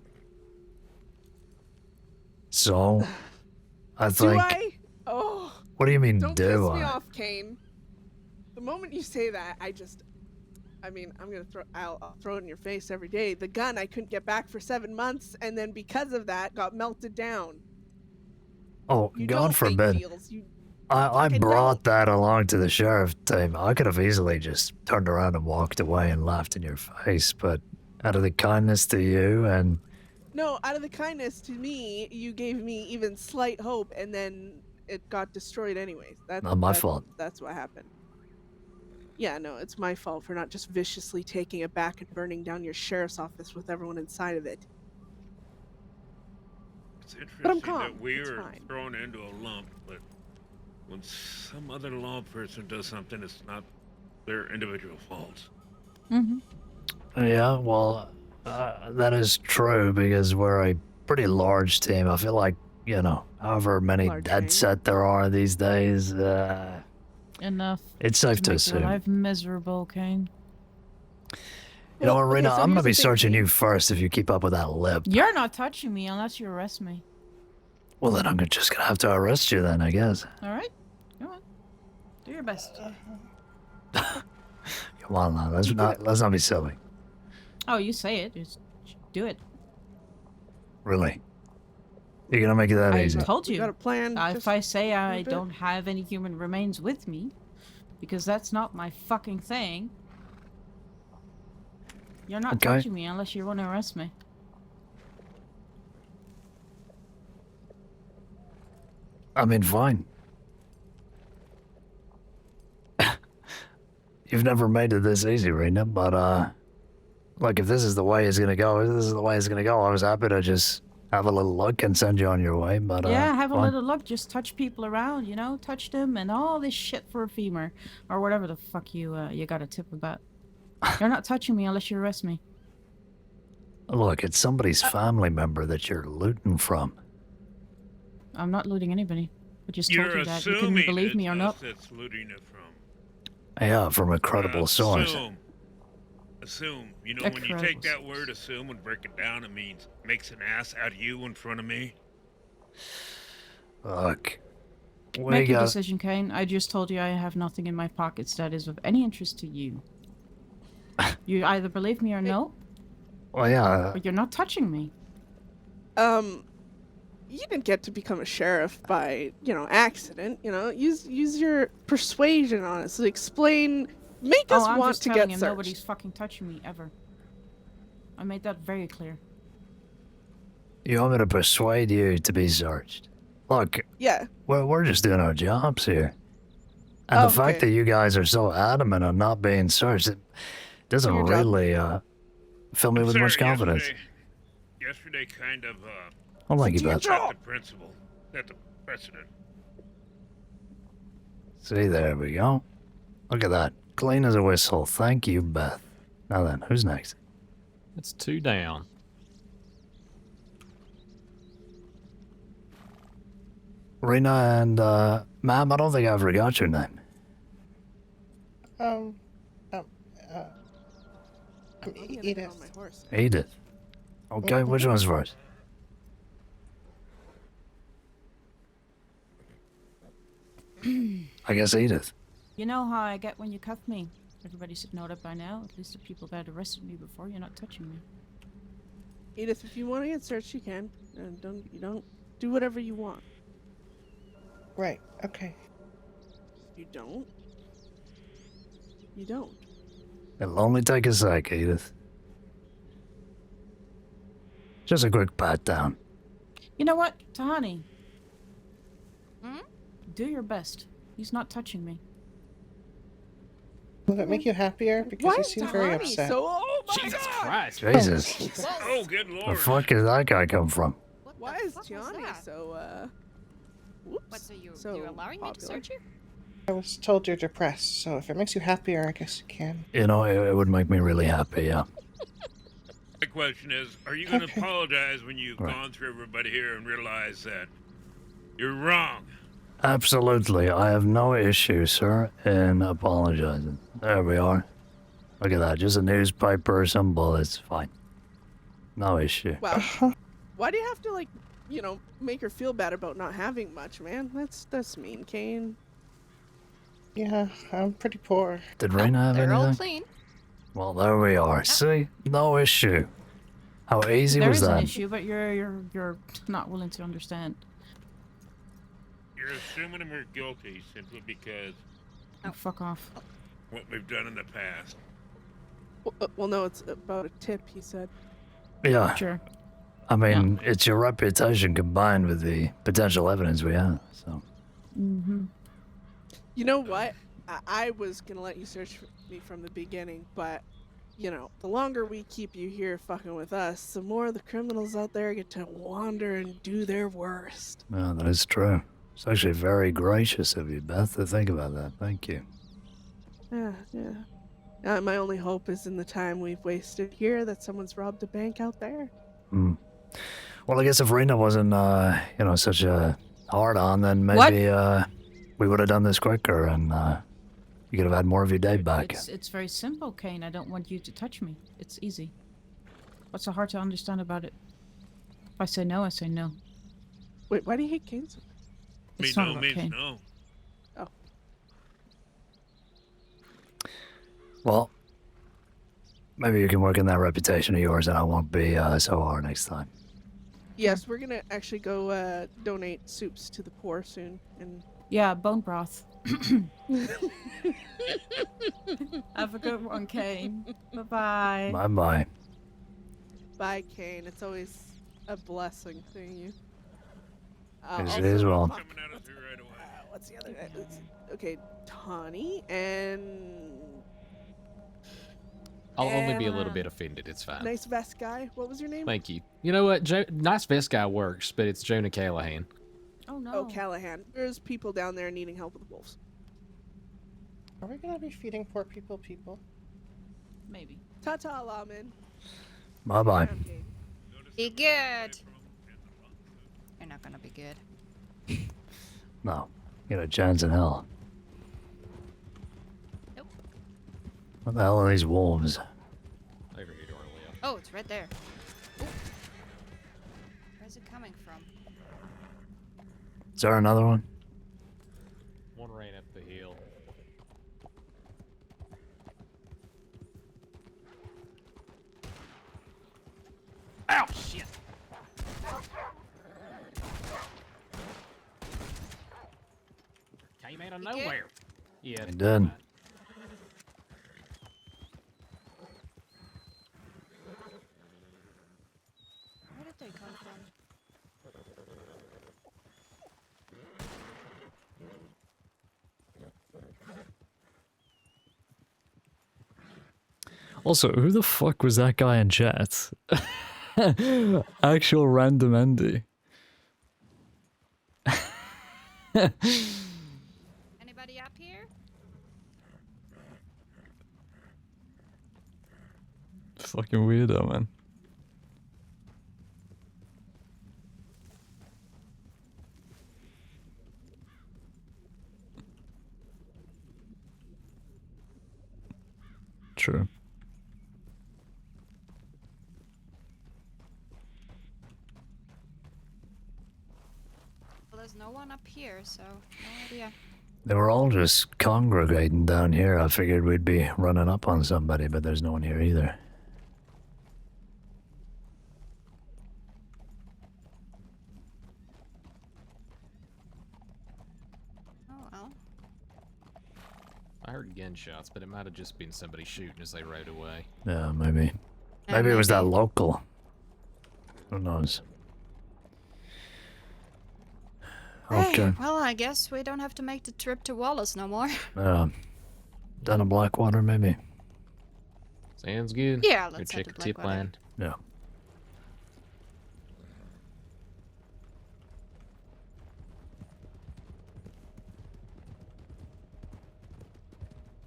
So, I Do think. I? Oh. What do you mean, Don't do piss me I? off, Caine. The moment you say that, I'll throw it in your face every day. The gun I couldn't get back for 7 months, and then because of that, got melted down. Oh, You God don't make forbid. deals. You I fucking brought that along to the sheriff team. I could have easily just turned around and walked away and laughed in your face, but out of the kindness to you and No, out of the kindness to me, you gave me even slight hope, and then it got destroyed anyways. Not my fault. That's what happened. Yeah, no, it's my fault for not just viciously taking it back and burning down your sheriff's office with everyone inside of it. It's But I'm interesting calm. that we It's are fine. thrown into a lump, but when some other law person does something, it's not their individual fault. Yeah, well, that is true because we're a pretty large team. I feel like, however many dead set there are these days, Enough. it's safe to make assume. your life miserable, Caine. You know what, okay, Rena? so I'm here's gonna be the thing, searching Caine. you first if you keep up with that lip. You're not touching me unless you arrest me. Well, then I'm just gonna have to arrest you then, I guess. All right? Come on. Do your best. Come on now, let's not be silly. Oh, you say it. Just do it. Really? You're gonna make it that I easy? told you. Got a plan. If I say I move it. don't have any human remains with me, because that's not my fucking thing, you're not Okay. touching me unless you want to arrest me. I mean, fine. You've never made it this easy, Rena, but, look, if this is the way it's gonna go, I was happy to just have a little look and send you on your way, but, Yeah, have a fine. little look. Just touch people around, touch them and all this shit for a femur or whatever the fuck you got a tip about. You're not touching me unless you arrest me. Look, it's somebody's family member that you're looting from. I'm not looting anybody. I just told You're you that. You assuming couldn't believe me or it's not. us that's looting it from. Yeah, from a credible source. Assume. You know, A when you credible take that word assume and break it down, it means makes an ass out of you in front of me. Look, we Make your got... decision, Caine. I just told you I have nothing in my pockets that is of any interest to you. You either believe me or no, Well, yeah, but you're not touching me. You didn't get to become a sheriff by, accident. Use your persuasion on us. Explain, make us I'm want just to telling get him searched. nobody's fucking touching me ever. I made that very clear. you want me to persuade you to be searched? Look, Yeah. we're just doing our jobs here. And the fact Okay. that you guys are so adamant on not being searched, it doesn't your job. really, fill me with Sir, much confidence. Yesterday kind of Well, thank you, Beth. set the principle, set the precedent. See, there we go. Look at that. Clean as a whistle. Thank you, Beth. Now then, who's next? That's 2 down. Rena and, ma'am, I don't think I forgot your name. I'm I'm gonna get Edith. on my horse. Edith. Okay, which one's first? I guess Edith. You know how I get when you cuff me. Everybody should know that by now. At least the people that arrested me before. You're not touching me. Edith, if you want to get searched, you can. And don't do whatever you want. Right. Okay. You don't. You don't. It'll only take a sec, Edith. Just a quick pat down. You know what, Tahani? Hmm? Do your best. He's not touching me. Will that make you happier? Because Why you is seem very Tahani upset. so? Oh my Jesus God! Christ. Jesus. Oh, good The lord. fuck did that guy come from? Why is Tiani so? Whoops. What, so you're so allowing me to popular? search you? I was told you're depressed, so if it makes you happier, I guess you can. You know, it would make me really happy, yeah. The question is, are you going to Okay. apologize when you've Right. gone through everybody here and realize that you're wrong? Absolutely. I have no issue, sir, in apologizing. There we are. Look at that. Just a newspaper, some bullets. Fine. No issue. Wow. Why do you have to make her feel bad about not having much, man? That's mean, Caine. Yeah, I'm pretty poor. Did Rena have They're all anything? clean. Well, there we are. See? No issue. How easy There was is an that? issue, but you're not willing to understand. You're assuming we're guilty simply because Oh, fuck off. what we've done in the past. Well, no, it's about a tip, he said. Yeah. Sure. I mean, it's your reputation combined with the potential evidence we have, so. Mm-hmm. You know what? I was gonna let you search me from the beginning, but you know, the longer we keep you here fucking with us, the more the criminals out there get to wander and do their worst. Yeah, that is true. It's actually very gracious of you, Beth, to think about that. Thank you. Yeah. My only hope is in the time we've wasted here that someone's robbed a bank out there. Hmm. Well, I guess if Rena wasn't, such a hard-on, then maybe, we would have done this quicker, and, you could have had more of your day back. It's very simple, Caine. I don't want you to touch me. It's easy. What's so hard to understand about it? If I say no, I say no. Wait, why do you hate Caine so much? It's Me not no about means Caine. no. Oh. Well, maybe you can work on that reputation of yours, and I won't be so hard next time. Yes, we're gonna actually go donate soups to the poor soon, and Yeah, bone broth. Have a good one, Caine. Bye-bye. Bye-bye. bye, Caine. It's always a blessing seeing you. Yes, it is well. What's the other guy? Okay, Tawny and I'll only be a little bit offended. It's fine. nice vest guy. What was your name? Thank you. You know what? Nice vest guy works, but it's Jonah Callahan. Oh no. Oh, Callahan. There's people down there needing help with wolves. Are we gonna be feeding poor people? Maybe. Ta-ta, Lamin. Bye-bye. Be good. You're not gonna be good. No. You got a chance in hell. Nope. What the hell are these wolves? Over here to our left. Oh, it's right there. Ooh. Where's it coming from? Is there another one? One ran up the hill. Ow, shit! Came out of nowhere. Yeah. It did. Where did they come from? Also, who the fuck was that guy in chat? Actual random Andy. Anybody up here? Fucking weirdo, man. True. Well, there's no one up here, so no idea. They were all just congregating down here. I figured we'd be running up on somebody, but there's no one here either. Oh well. I heard gunshots, but it might have just been somebody shooting as they rode away. Yeah, maybe. Maybe it was that local. Who knows? Okay. Hey, well, I guess we don't have to make the trip to Wallace no more. Down in Blackwater, maybe. Sounds good. Yeah, Go let's check head the to tip Blackwater. line. Yeah.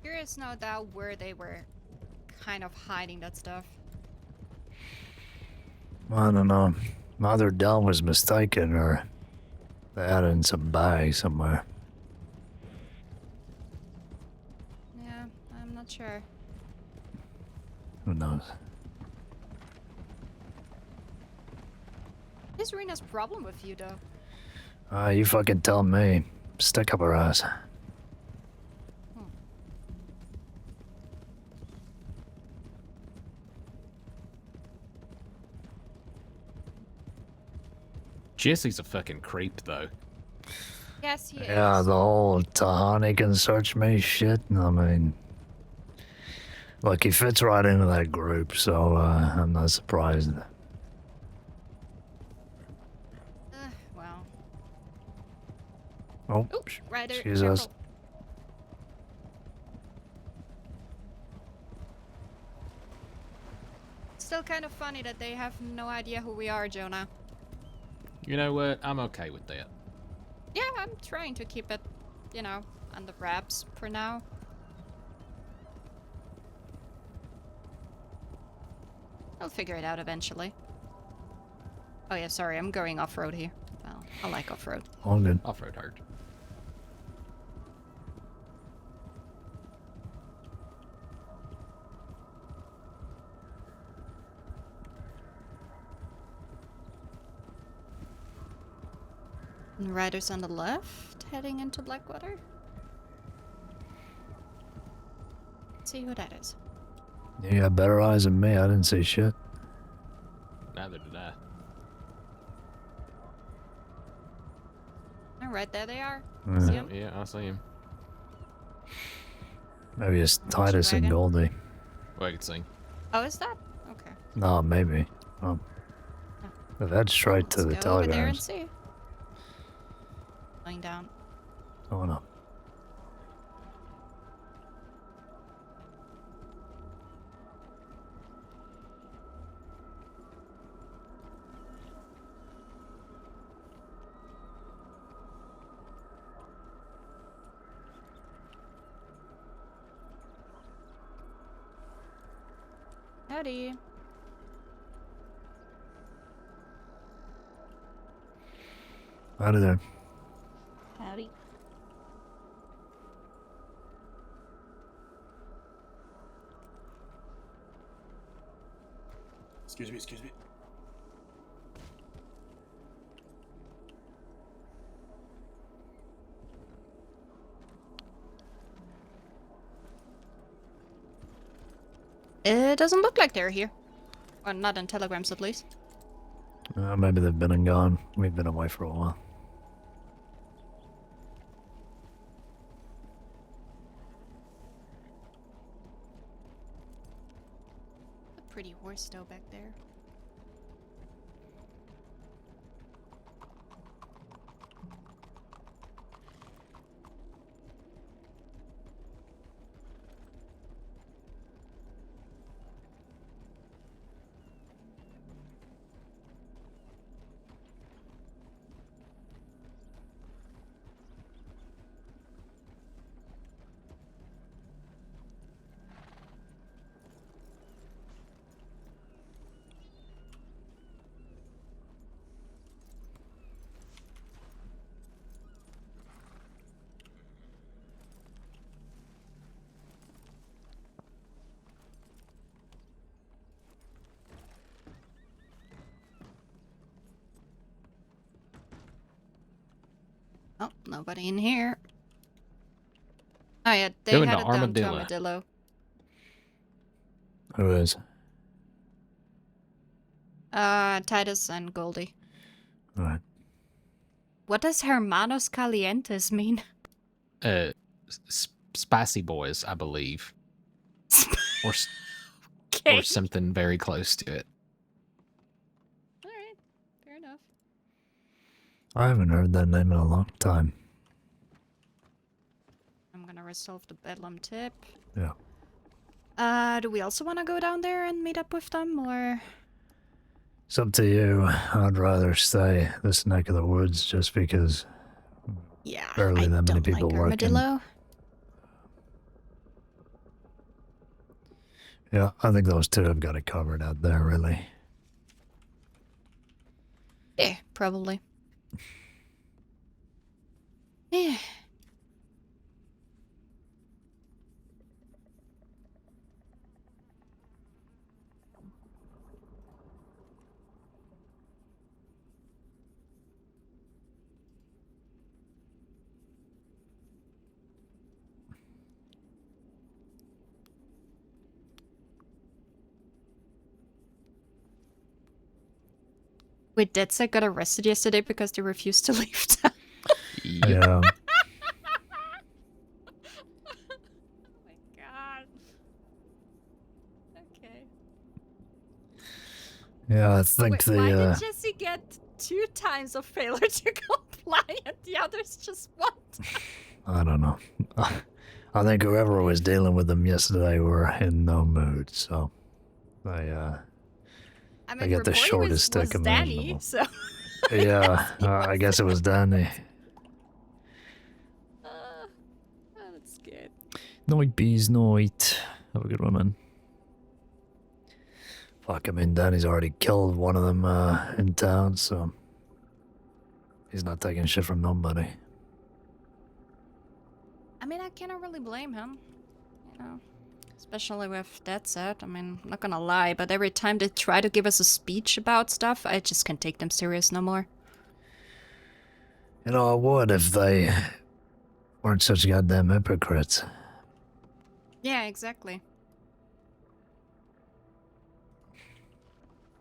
There is no doubt where they were kind of hiding that stuff. I don't know. Either Del was mistaken or they had it in some bag somewhere. Yeah, I'm not sure. Who knows? What is Rena's problem with you, though? You fucking tell me. Stick up her ass. Jesse's a fucking creep, though. Yes, he is. Yeah, the whole Tahani can search me shit. I mean, look, he fits right into that group, so I'm not surprised. Oh, Ryder, excuse us. careful. Still kind of funny that they have no idea who we are, Jonah. You know what? I'm okay with that. Yeah, I'm trying to keep it, you know, under wraps for now. I'll figure it out eventually. Oh yeah, sorry, I'm going off-road here. Well, I like off-road. All good. Off-road hard. And Riders on the left, heading into Blackwater. Let's see who that is. You got better eyes than me. I didn't see shit. Neither did I. Oh, right there they are. Yeah. See 'em? Yeah, I see him. Maybe it's Titus and Goldie. Well, I can see. Oh, is that? Okay. No, maybe. Oh. If that's straight to the Let's go over there and telegrams. see. Lying down. Oh no. Howdy. Out of there. Howdy. Excuse me, excuse me. It doesn't look like they're here. Or not in telegrams, at least. Maybe they've been and gone. We've been away for a while. A pretty horse though back there. Oh, nobody in here. Oh yeah, they Going to headed down to Armadillo. Armadillo. Who is? Titus and Goldie. Alright. What does Hermanos Calientes mean? Spicy boys, I believe. Or Okay. or something very close to it. Alright, fair enough. I haven't heard that name in a long time. I'm gonna resolve the Bedlam tip. Yeah. Do we also want to go down there and meet up with them, or? It's up to you. I'd rather stay this neck of the woods just because Yeah, barely I that many don't people like working. Armadillo. Yeah, I think those two have got it covered out there, really. Yeah, probably. Yeah. Wait, Deadsec got arrested yesterday because they refused to leave town. Yeah. Oh my god. Okay. Yeah, I think Wait, why the did Jesse get 2 times of failure to comply and the others just 1 I don't know. I think whoever was dealing with them yesterday were in no mood, so I get the shortest stick imaginable. So Yeah, I guess it was Danny. that's good. Night bees, night. Have a good one, man. Fuck, I mean, Danny's already killed one of them in town, so he's not taking shit from nobody. I mean, I cannot really blame him, you know, especially with that said. I mean, I'm not gonna lie, but every time they try to give us a speech about stuff, I just can't take them serious no more. You know, I would if they weren't such goddamn hypocrites. Yeah, exactly.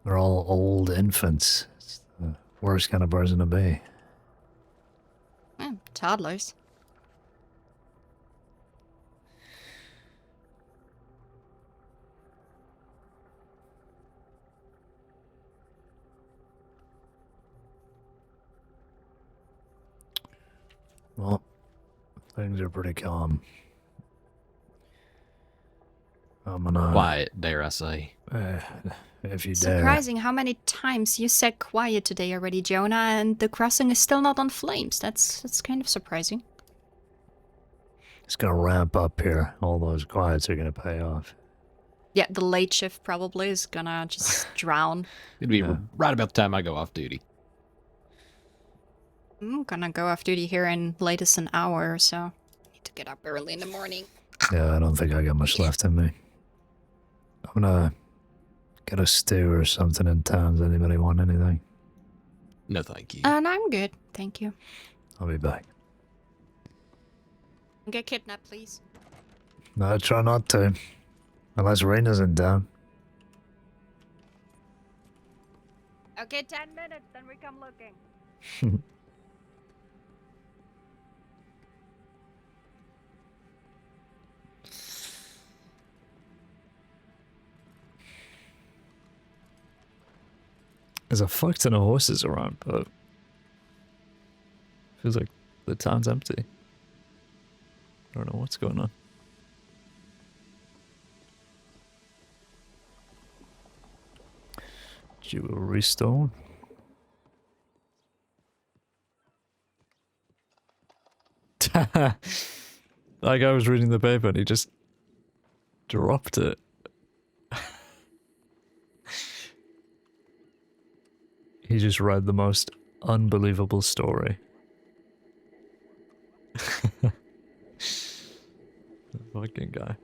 They're all old infants. It's the worst kind of person to be. Yeah, toddlers. Well, things are pretty calm. I'm gonna... Quiet, dare I say. If you dare. Surprising how many times you said quiet today already, Jonah, and the crossing is still not on flames. That's kind of surprising. It's gonna ramp up here. All those quiets are gonna pay off. Yeah, the late shift probably is gonna just drown. It'd be right about the time I go off duty. I'm gonna go off duty here in latest an hour or so. Need to get up early in the morning. Yeah, I don't think I got much left in me. I'm gonna get a stew or something in town. Does anybody want anything? No, thank you. And I'm good, thank you. I'll be back. Get kidnapped, please. No, I try not to. Unless Raina's in town. Okay, 10 minutes, then we come looking. There's a fuck ton of horses around, but feels like the town's empty. I don't know what's going on. Jewelry stone. Like I was reading the paper and he just dropped it. He just read the most unbelievable story. The fucking guy.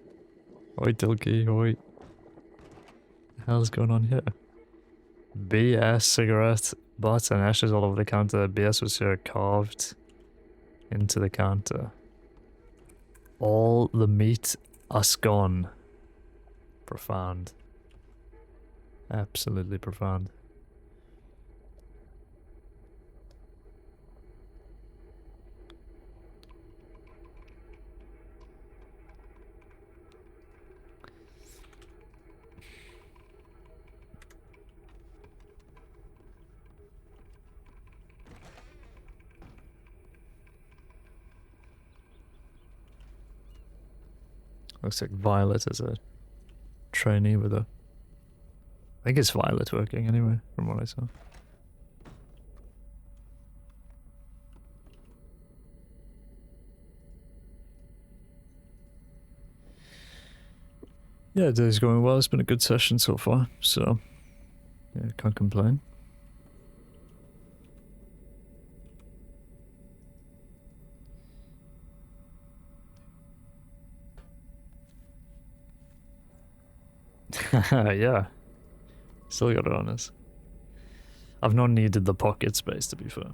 Oi, Tilky, oi. The hell's going on here? BS cigarette butts and ashes all over the counter. BS was here carved into the counter. All the meat us gone. Profound. Absolutely profound. Looks like Violet is a trainee with a... I think it's Violet working anyway, from what I saw. Yeah, day's going well. It's been a good session so far, so yeah, can't complain. Yeah, still got it on us. I've not needed the pocket space, to be fair.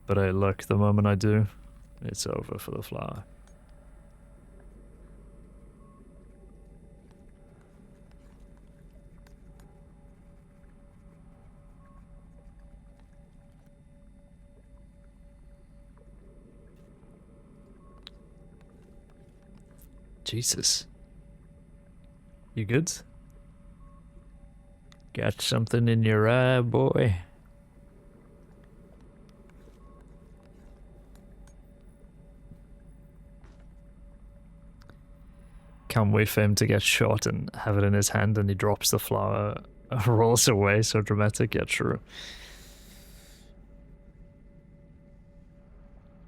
But hey, look, the moment I do, it's over for the flower. Jesus. You good? Got something in your eye, boy? can't wait for him to get shot and have it in his hand and he drops the flower, rolls away, so dramatic, yeah, true.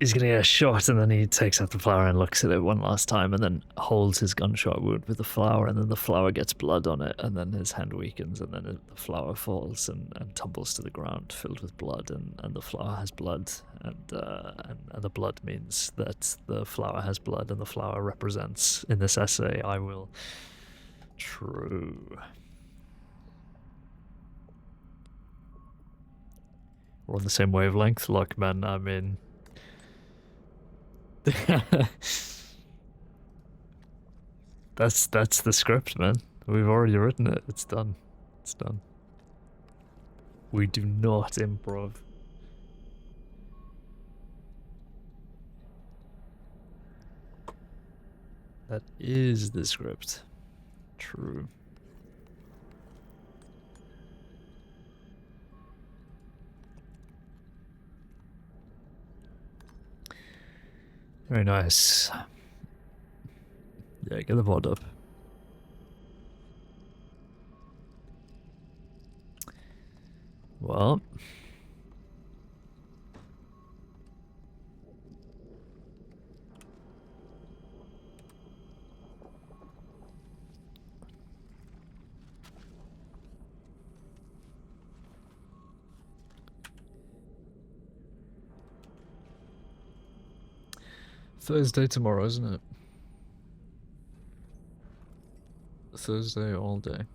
He's gonna get shot and then he takes out the flower and looks at it one last time and then holds his gunshot wound with the flower and then the flower gets blood on it and then his hand weakens and then the flower falls and tumbles to the ground filled with blood and the flower has blood and the blood means that the flower has blood and the flower represents, in this essay, I will... True. We're on the same wavelength, look man, I mean... that's the script, man. We've already written it. It's done. It's done. We do not improv. That is the script. True. Very nice. Yeah, get the VOD up. Well. Thursday tomorrow, isn't it? Thursday all day.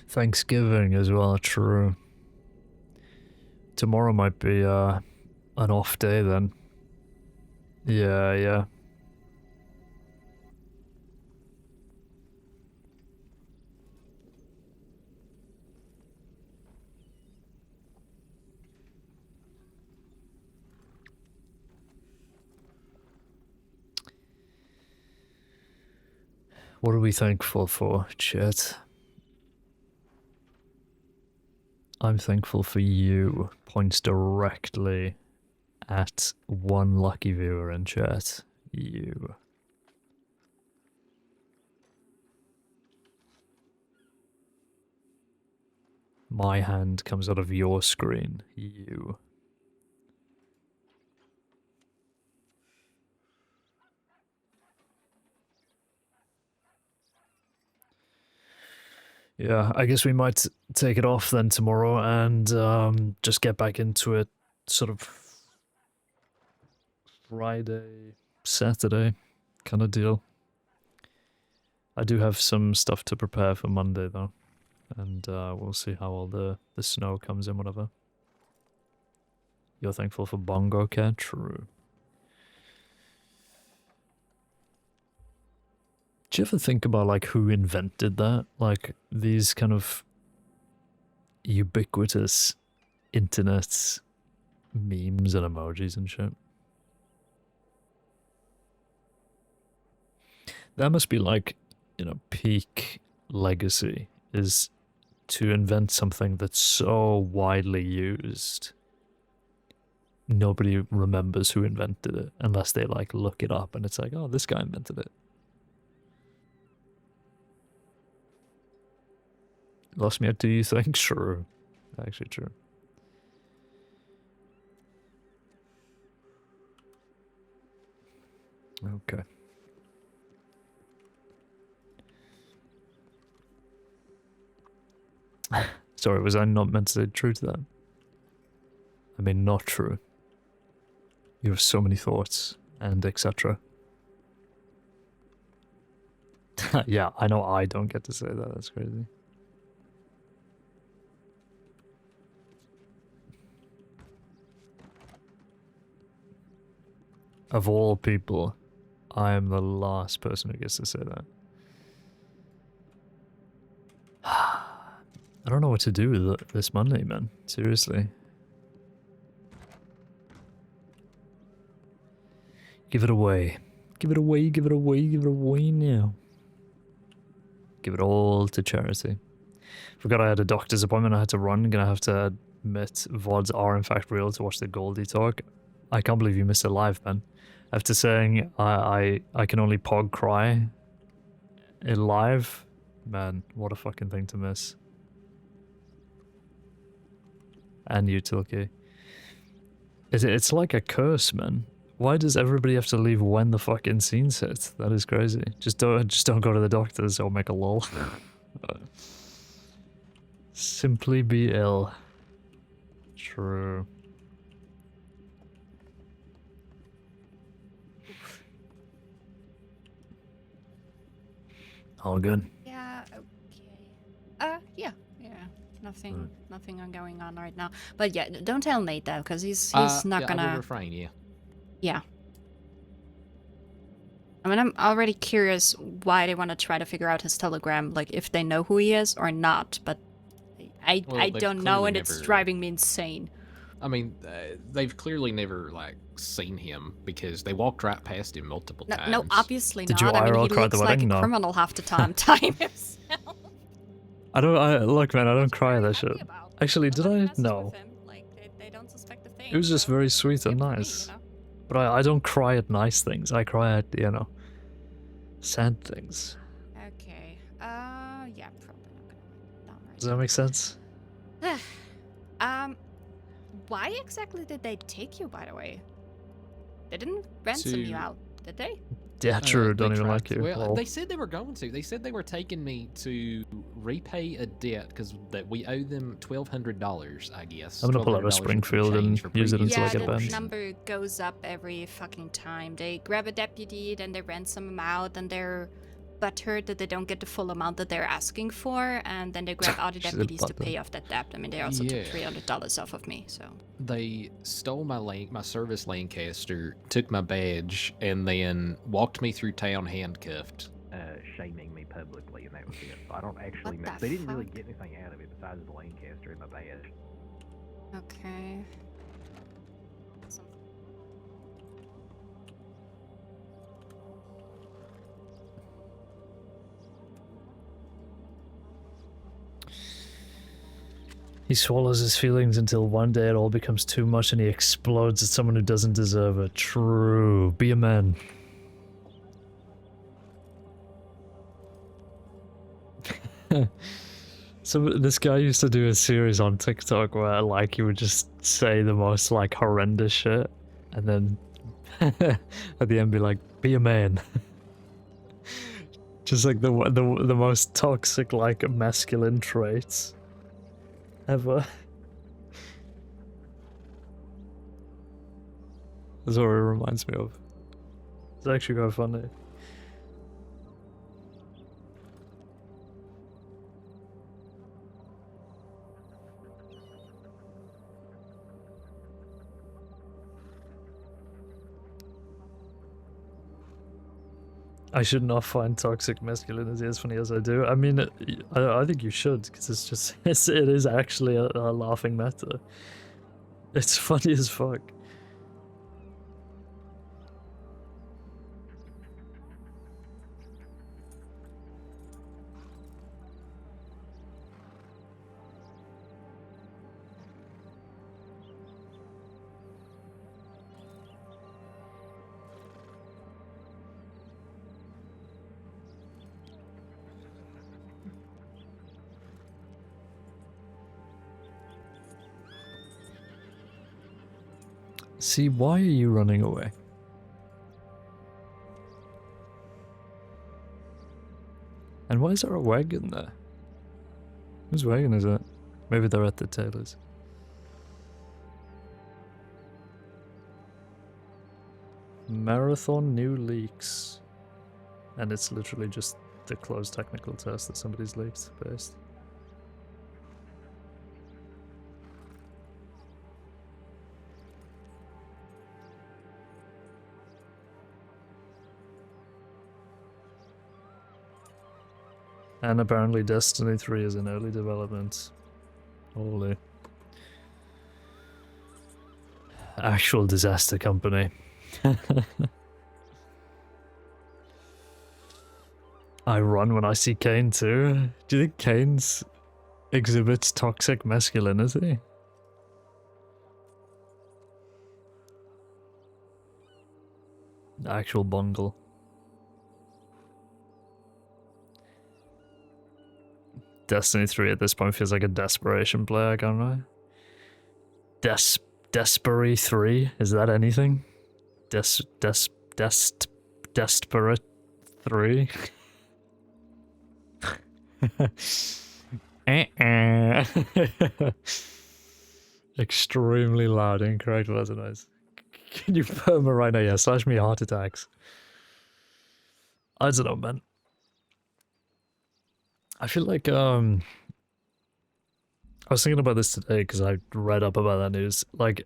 Thanksgiving as well, true. Tomorrow might be an off day then. Yeah, yeah. What are we thankful for, chat? I'm thankful for you. Points directly at one lucky viewer in chat. You. My hand comes out of your screen. You. Yeah, I guess we might take it off then tomorrow and just get back into it sort of Friday, Saturday kind of deal. I do have some stuff to prepare for Monday though, and we'll see how all the snow comes in, whatever. You're thankful for Bongo Cat? True. Do you ever think about like who invented that? Like these kind of ubiquitous internet memes and emojis and shit. That must be like, you know, peak legacy is to invent something that's so widely used. Nobody remembers who invented it unless they like look it up and it's like, oh, this guy invented it. Lost me at, do you think? True. Actually true. Okay. Sorry, was I not meant to say true to that? I mean, not true. You have so many thoughts and etc. Yeah, I know I don't get to say that. That's crazy. Of all people, I am the last person who gets to say that. I don't know what to do with this Monday, man. Seriously. Give it away. Give it away, give it away, give it away now. Give it all to charity. Forgot I had a doctor's appointment I had to run. Gonna have to admit VODs are in fact real to watch the Goldie talk. I can't believe you missed it live, man. After saying I can only pog cry in live, man, what a fucking thing to miss. And you, Tilky. It's like a curse, man. Why does everybody have to leave when the fucking scene's hit? That is crazy. Just don't go to the doctors or make a lol. Simply be ill. True. All good. Yeah, okay. Yeah. Nothing going on right now. But yeah, don't tell Nate that, because he's not yeah, gonna... I will refrain, yeah. Yeah. I mean, I'm already curious why they want to try to figure out his telegram, like if they know who he is or not, but I don't know, and it's driving me insane. I mean, they've clearly never, like, seen him, because they walked right past him multiple times. No, obviously Did not. you I mean, IRL he cry at the looks like wedding? a No. criminal half the time himself. Look, man, I don't cry at that shit. Actually, did I? No. They don't suspect a thing. It was just very sweet and nice. But I don't cry at nice things. I cry at, sad things. Okay. Yeah, probably not gonna write down right Does that make sense? Why exactly did they take you, by the way? They didn't ransom you out, did they? Yeah, true. Don't even tried like to. you. Well, Lol. they said they were going to. They said they were taking me to repay a debt because that we owe them $1,200, I guess. I'm gonna pull out a $1,200 Springfield and change for use it previous until I Yeah, get the banned. number goes up every fucking time. They grab a deputy, then they ransom him out, and they're butthurt that they don't get the full amount that they're asking for, and then they grab other She's a deputies to butthurt. pay off that debt. I mean, they also took Yeah. $300 off of me, so... They stole my service Lancaster, took my badge, and then walked me through town handcuffed, shaming me publicly, and that was it. So I don't actually know. They didn't really get anything out of it besides the Lancaster and my badge. Okay. He swallows his feelings until one day it all becomes too much and he explodes at someone who doesn't deserve it. True. Be a man. So this guy used to do a series on TikTok where like he would just say the most like horrendous shit and then at the end be like, be a man. Just like the most toxic like masculine traits ever. That's what it reminds me of. It's actually quite funny. I should not find toxic masculinity as funny as I do. I mean, I think you should, because it's just, it is actually a laughing matter. It's funny as fuck. See, why are you running away? And why is there a wagon there? Whose wagon is it? Maybe they're at the tailor's. Marathon new leaks. And it's literally just the closed technical test that somebody's leaked based. And apparently Destiny 3 is in early development. Holy. Actual disaster company. I run when I see Caine too. Do you think Caine's exhibits toxic masculinity? Actual bungle. Destiny 3 at this point feels like a desperation play, I can't lie. Despery 3? Is that anything? Desperate 3? Extremely loud, incorrect resonance. Can you perma right now? Yeah, slash me heart attacks. I don't know, man. I feel like, I was thinking about this today because I read up about that news. Like,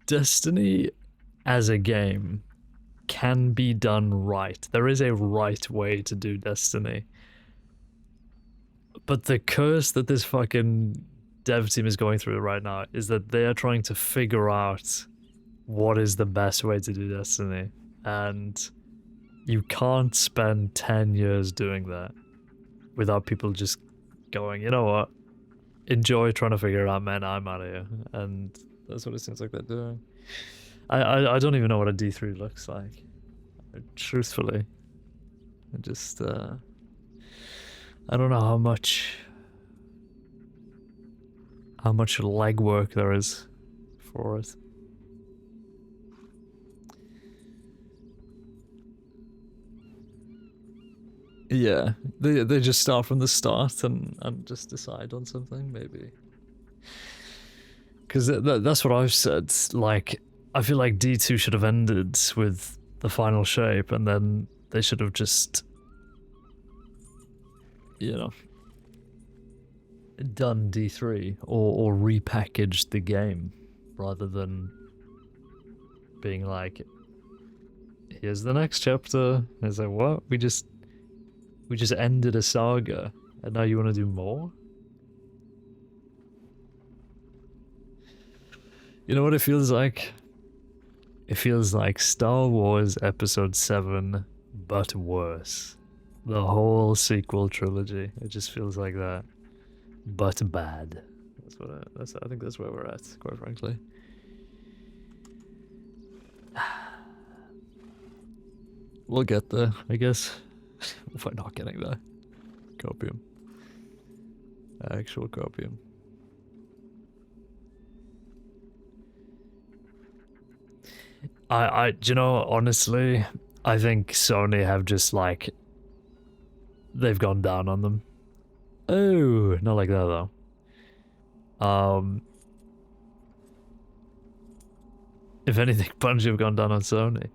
Destiny as a game can be done right. There is a right way to do Destiny. But the curse that this fucking dev team is going through right now is that they are trying to figure out what is the best way to do Destiny. And you can't spend 10 years doing that without people just going, you know what? Enjoy trying to figure it out, man. I'm out of here. And that's what it seems like they're doing. I don't even know what a D3 looks like. Truthfully. I just, I don't know how much legwork there is for it. Yeah, they just start from the start and just decide on something, maybe. Because that's what I've said. Like, I feel like D2 should have ended with the final shape, and then they should have just, you know, done D3 or repackaged the game rather than being like, here's the next chapter. And it's like, what? We just ended a saga and now you want to do more? You know what it feels like? It feels like Star Wars Episode 7, but worse. The whole sequel trilogy. It just feels like that. But bad. I think that's where we're at, quite frankly. We'll get there, I guess. We're not getting there. Copium. Actual copium. You know, honestly, I think Sony have just, like, they've gone down on them. Oh, not like that, though. If anything, Bungie have gone down on Sony.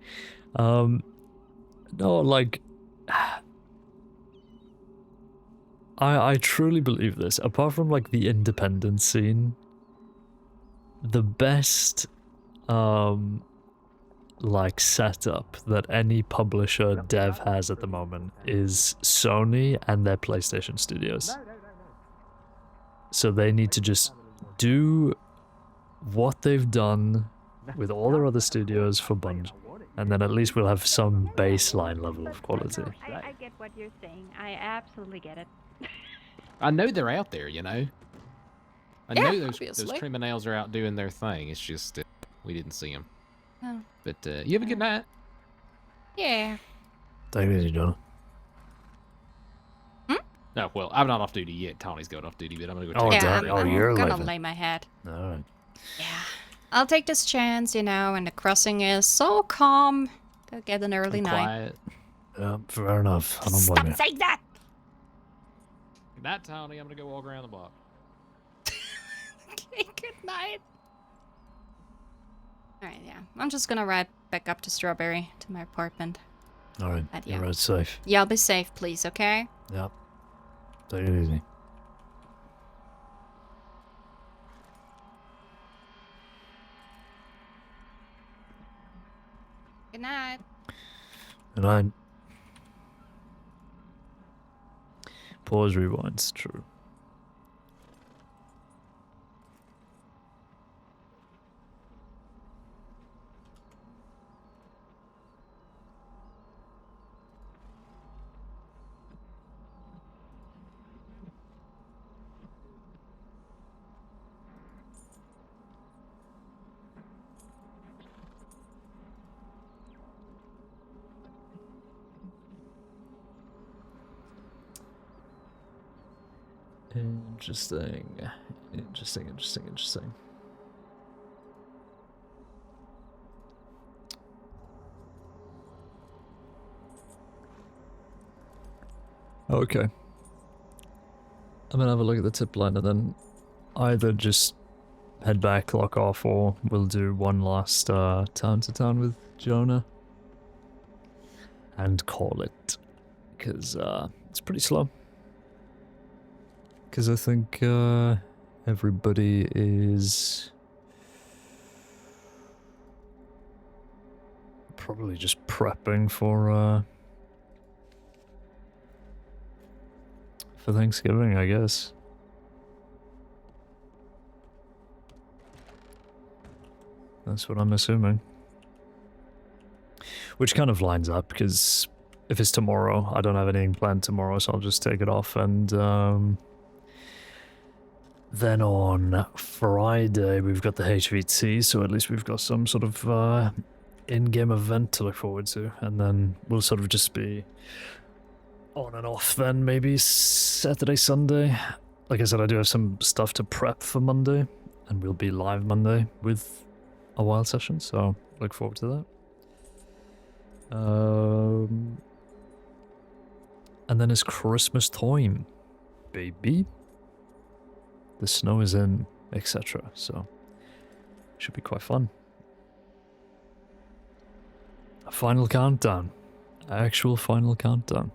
No, like, I truly believe this. Apart from, like, the independent scene, the best, like, setup that any publisher dev has at the moment is Sony and their PlayStation studios. So they need to just do what they've done with all their other studios for Bungie, and then at least we'll have some baseline level of quality. I get what you're saying. I absolutely get it. I know they're out there, you know. I Yeah, know those obviously. criminals are out doing their thing. It's just we didn't see them. Oh. But you have a good night. Yeah. Take it easy, John. No, well, I'm not off duty yet. Tony's going off duty, but I'm gonna go. Oh, take damn. Oh, you're gonna leaving. lay my head. Alright. Yeah. I'll take this chance, you know, and the crossing is so calm. Go get an early night. Quiet. Yeah, fair enough. I don't blame Stop you. saying that! Good night, Tony. I'm gonna go walk around the block. Okay, good night. Alright, yeah. I'm just gonna ride back up to Strawberry to my apartment. Alright, But you're yeah. right safe. Yeah, I'll be safe, please, okay? Yep. Take it easy. Good night. And I pause rewinds, true. Interesting. Interesting. Okay. I'm gonna have a look at the tip line and then either just head back, lock off, or we'll do one last town to town with Jonah and call it. Because it's pretty slow. Because I think everybody is probably just prepping for Thanksgiving, I guess. That's what I'm assuming. Which kind of lines up, because if it's tomorrow, I don't have anything planned tomorrow, so I'll just take it off. And then on Friday, we've got the HVT, so at least we've got some sort of in-game event to look forward to. And then we'll sort of just be on and off then, maybe Saturday, Sunday. Like I said, I do have some stuff to prep for Monday, and we'll be live Monday with a wild session, so look forward to that. And then it's Christmas time, baby. The snow is in, etc. So, should be quite fun. A final countdown. Actual final countdown.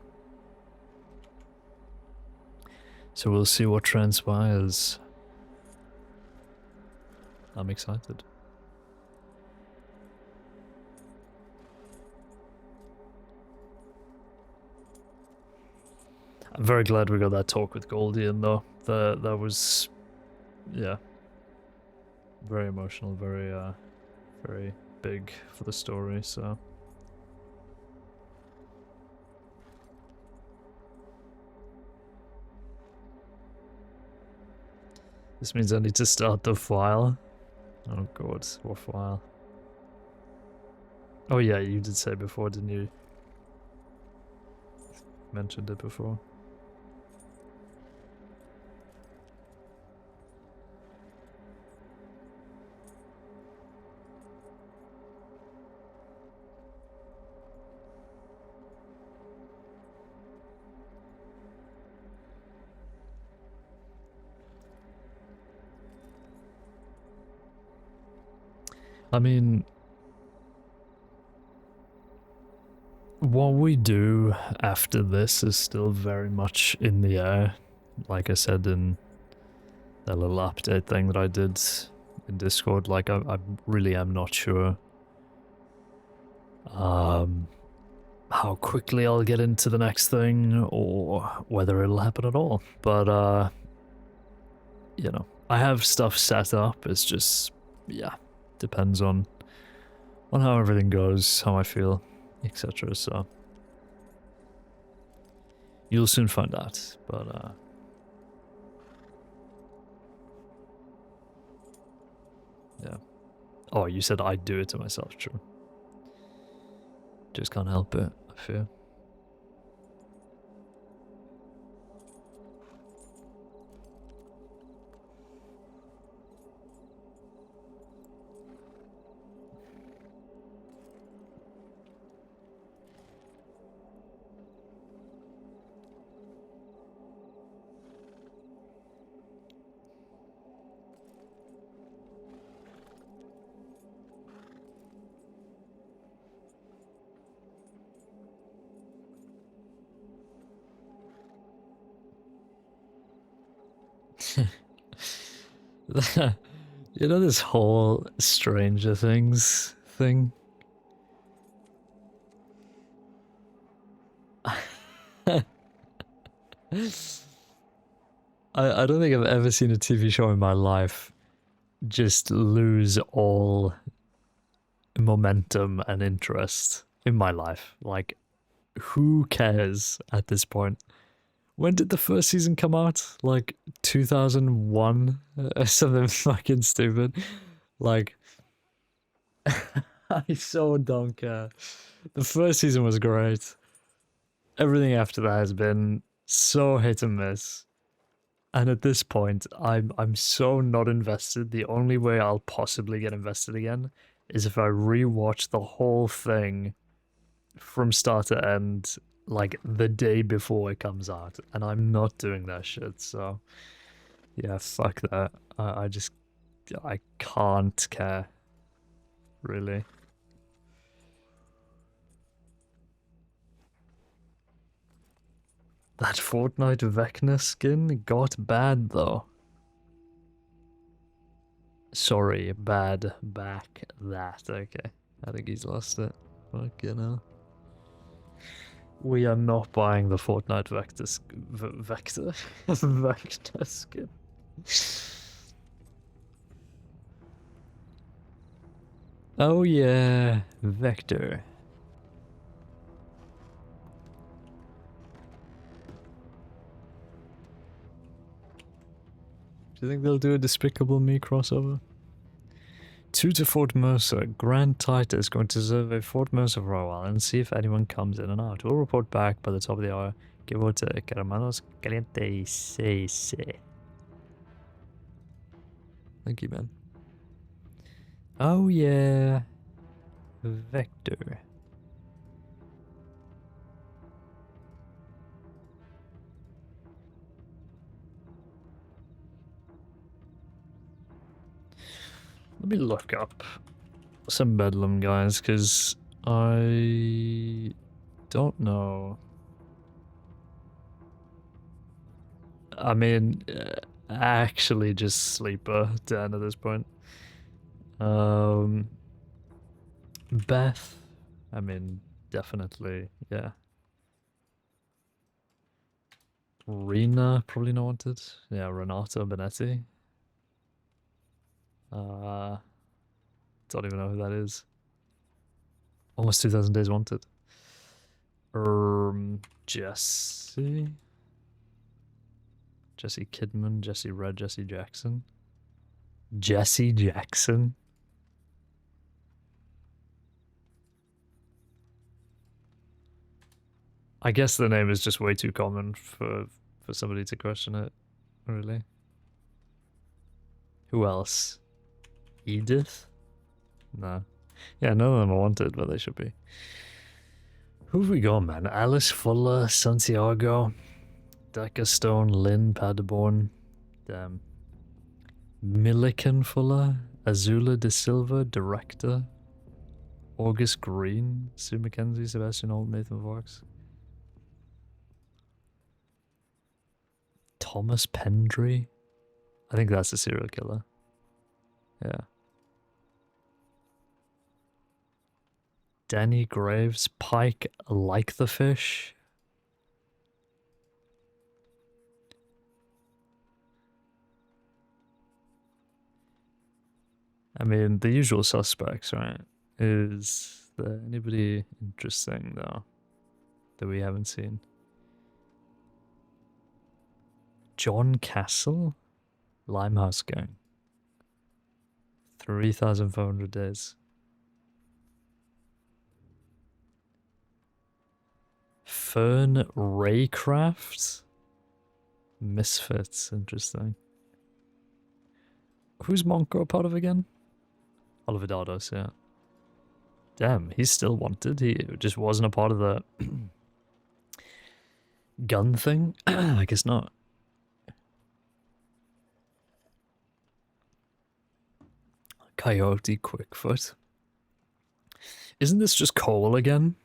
So we'll see what transpires. I'm excited. I'm very glad we got that talk with Goldie in though. That was, yeah, very emotional, very big for the story, so. This means I need to start the file. Oh god, what file? Oh yeah, you did say before, didn't you? Mentioned it before. I mean, what we do after this is still very much in the air. Like I said in that little update thing that I did in Discord, like I really am not sure how quickly I'll get into the next thing or whether it'll happen at all. But you know, I have stuff set up. It's just, yeah, depends on how everything goes, how I feel, etc. So you'll soon find out. But yeah. Oh, you said I'd do it to myself, true. Just can't help it, I fear. You know this whole Stranger Things thing? I don't think I've ever seen a TV show in my life just lose all momentum and interest in my life. Like, who cares at this point? When did the first season come out? Like 2001 or something fucking stupid. Like, I so don't care. The first season was great. Everything after that has been so hit and miss. And at this point, I'm so not invested. The only way I'll possibly get invested again is if I rewatch the whole thing from start to end, like the day before it comes out, and I'm not doing that shit. So yeah, fuck that. I can't care, really. That Fortnite Vecna skin got bad though. Sorry, bad back that. Okay, I think he's lost it. Fucking hell. We are not buying the Fortnite Vector Vector skin. Oh yeah, Vector. Do you think they'll do a Despicable Me crossover? 2 to Fort Mercer. Grand Titer is going to survey Fort Mercer for a while and see if anyone comes in and out. We'll report back by the top of the hour. Give or take. Hermanos caliente se. Thank you, man. Oh yeah. Vector. Let me look up some Bedlam, guys, because I don't know. I mean, actually just Sleeper Dan at this point. Beth, I mean, definitely, yeah. Rena, probably not wanted. Yeah, Renato Benetti. Don't even know who that is. Almost 2,000 days wanted. Jesse Kidman, Jesse Red, Jesse Jackson. Jesse Jackson. I guess the name is just way too common for somebody to question it, really. Who else? Edith? No. Yeah, none of them are wanted, but they should be. Who have we got, man? Alice Fuller, Santiago, Decker Stone, Lynn Paderborn, damn. Milliken Fuller, Azula de Silva, Director, August Green, Sue McKenzie, Sebastian Holt, Nathan Fox, Thomas Pendry. I think that's a serial killer. Yeah. Danny Graves, Pike, Like the Fish. I mean, the usual suspects, right? Is there anybody interesting, though, that we haven't seen? John Castle? Limehouse Gang. 3,500 days. Fern Raycraft? Misfits, interesting. Who's Monko a part of again? Oliver Dardos, yeah. Damn, he's still wanted. He just wasn't a part of the gun thing? I guess not. Coyote Quickfoot. Isn't this just Cole again?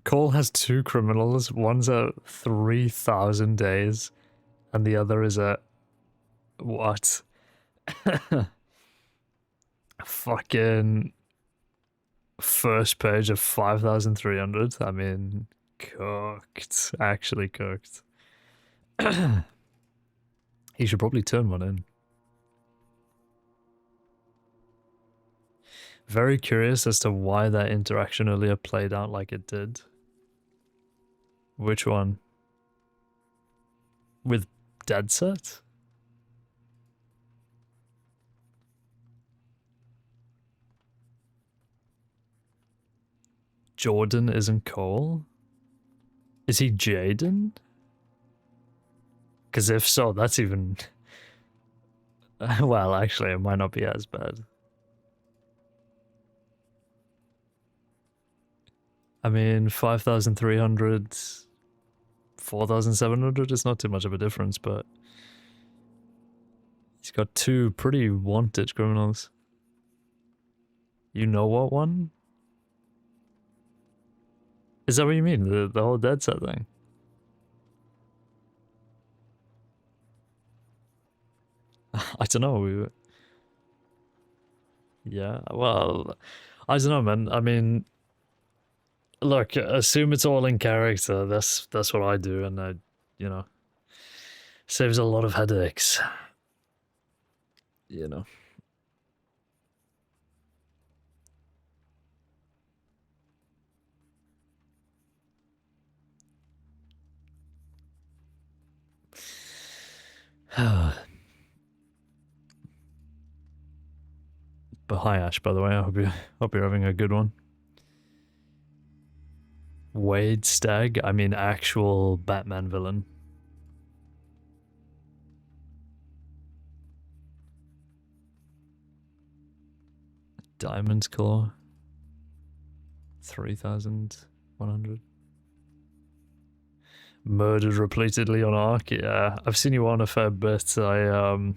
Cole has 2 criminals. One's at 3,000 days, and the other is at what? Fucking first page of 5,300. I mean, cooked. Actually cooked. He should probably turn one in. Very curious as to why that interaction earlier played out like it did. Which one? With Dead Set? Jordan isn't Cole? Is he Jaden? Because if so, that's even... well, actually, it might not be as bad. I mean, 5,300, 4,700 is not too much of a difference, but... He's got two pretty wanted criminals. You know what one? Is that what you mean? The whole dead set thing? I don't know. Yeah, well, I don't know, man. I mean, look, assume it's all in character. That's what I do, and I, you know, saves a lot of headaches. You know. But hi Ash, by the way. I hope you're having a good one. Wade Stagg, I mean actual Batman villain. Diamond's Claw. 3,100. Murdered repeatedly on Ark. Yeah, I've seen you on a fair bit. I've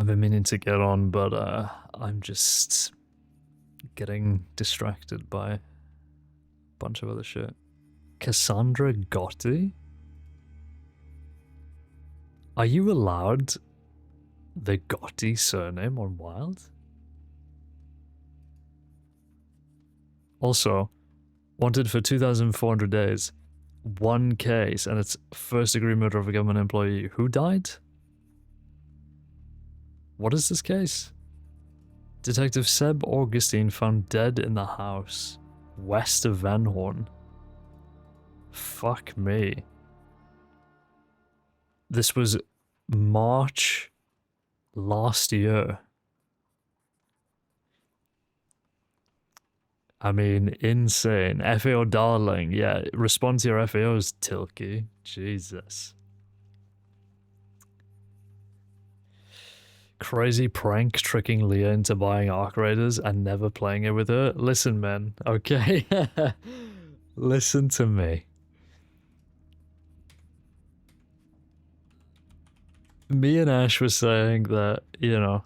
been meaning to get on, but I'm just getting distracted by a bunch of other shit. Cassandra Gotti? Are you allowed the Gotti surname on Wild? Also, wanted for 2,400 days. One case, and it's first degree murder of a government employee. Who died? What is this case? Detective Seb Augustine found dead in the house, west of Van Horn. Fuck me. This was March last year. I mean, insane. FAO darling, yeah, respond to your FAOs, Tilky. Jesus. Crazy prank tricking Leah into buying Arc Raiders and never playing it with her. Listen, man, okay? Listen to me. Me and Ash were saying that, you know,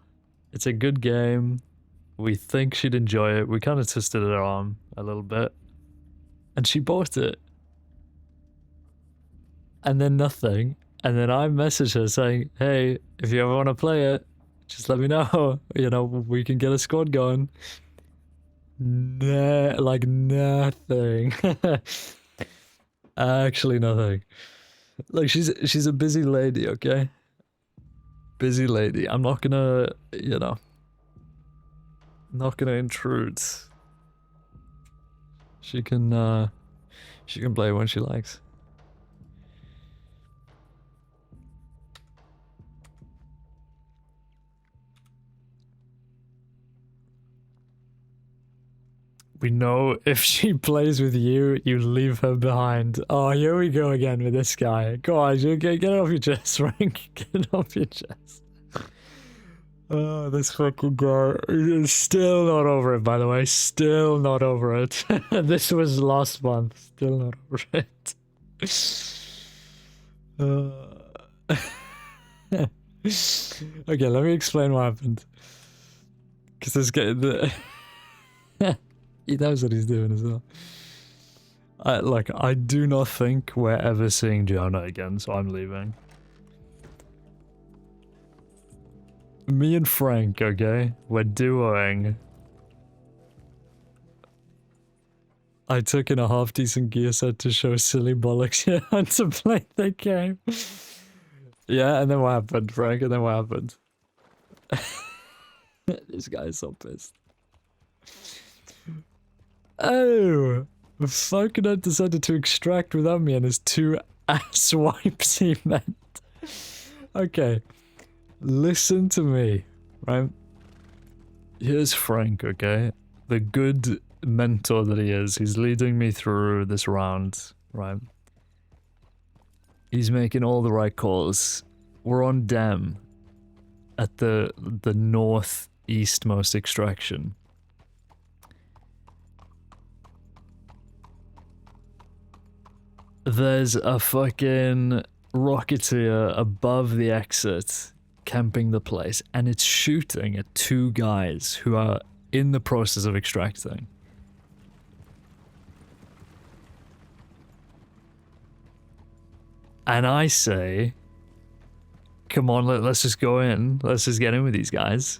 it's a good game. We think she'd enjoy it. We kind of twisted her arm a little bit. And she bought it. And then nothing. And then I messaged her saying, hey, if you ever want to play it, just let me know. You know, we can get a squad going. Like nothing. Actually nothing. Like she's a busy lady, okay? Busy lady. I'm not gonna, you know, not gonna intrude. She can play when she likes. We know if she plays with you, you leave her behind. Oh, here we go again with this guy. Go on, get it off your chest, Frank. Get it off your chest. Oh, this fucking guy is still not over it, by the way. Still not over it. This was last month. Still not over it. Okay, let me explain what happened. Because this guy... He knows what he's doing as well. I do not think we're ever seeing Jonah again, so I'm leaving. Me and Frank, okay? We're duoing. I took in a half-decent gear set to show silly bollocks how to play the game. Yeah, and then what happened, Frank? And then what happened? This guy's so pissed. Oh, fucking had decided to extract without me and his two ass wipes he meant. Okay, listen to me, right? Here's Frank, okay? The good mentor that he is, he's leading me through this round, right? He's making all the right calls. We're on Dem at the northeastmost extraction. There's a fucking rocketeer above the exit camping the place, and it's shooting at 2 guys who are in the process of extracting. And I say, come on, let's just go in. Let's just get in with these guys.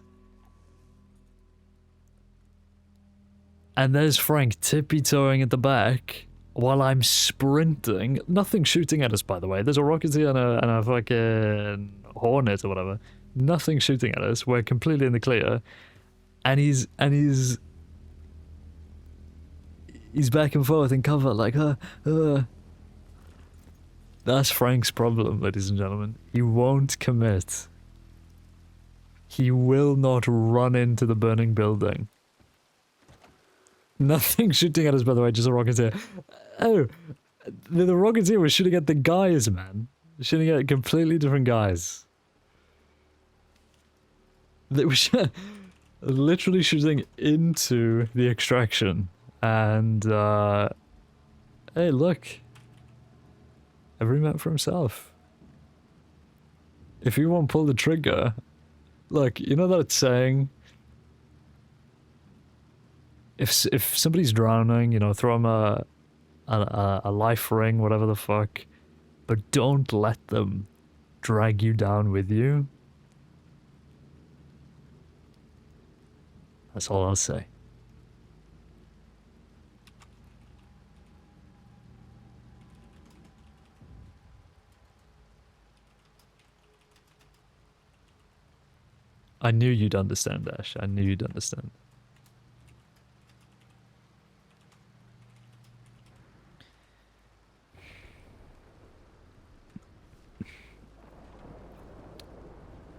And there's Frank tippy-toeing at the back while I'm sprinting. Nothing shooting at us, by the way. There's a rocketeer and a fucking hornet or whatever. Nothing shooting at us. We're completely in the clear. And he's back and forth in cover like, That's Frank's problem, ladies and gentlemen. He won't commit. He will not run into the burning building. Nothing shooting at us, by the way, just a rocketeer. Oh, the rocketeer was shooting at the guys, man. Shooting at completely different guys. They were literally shooting into the extraction. And, hey, look. Every man for himself. If you won't pull the trigger, look, you know that saying? If somebody's drowning, you know, throw them a life ring, whatever the fuck, but don't let them drag you down with you. That's all I'll say. I knew you'd understand, Ash. I knew you'd understand.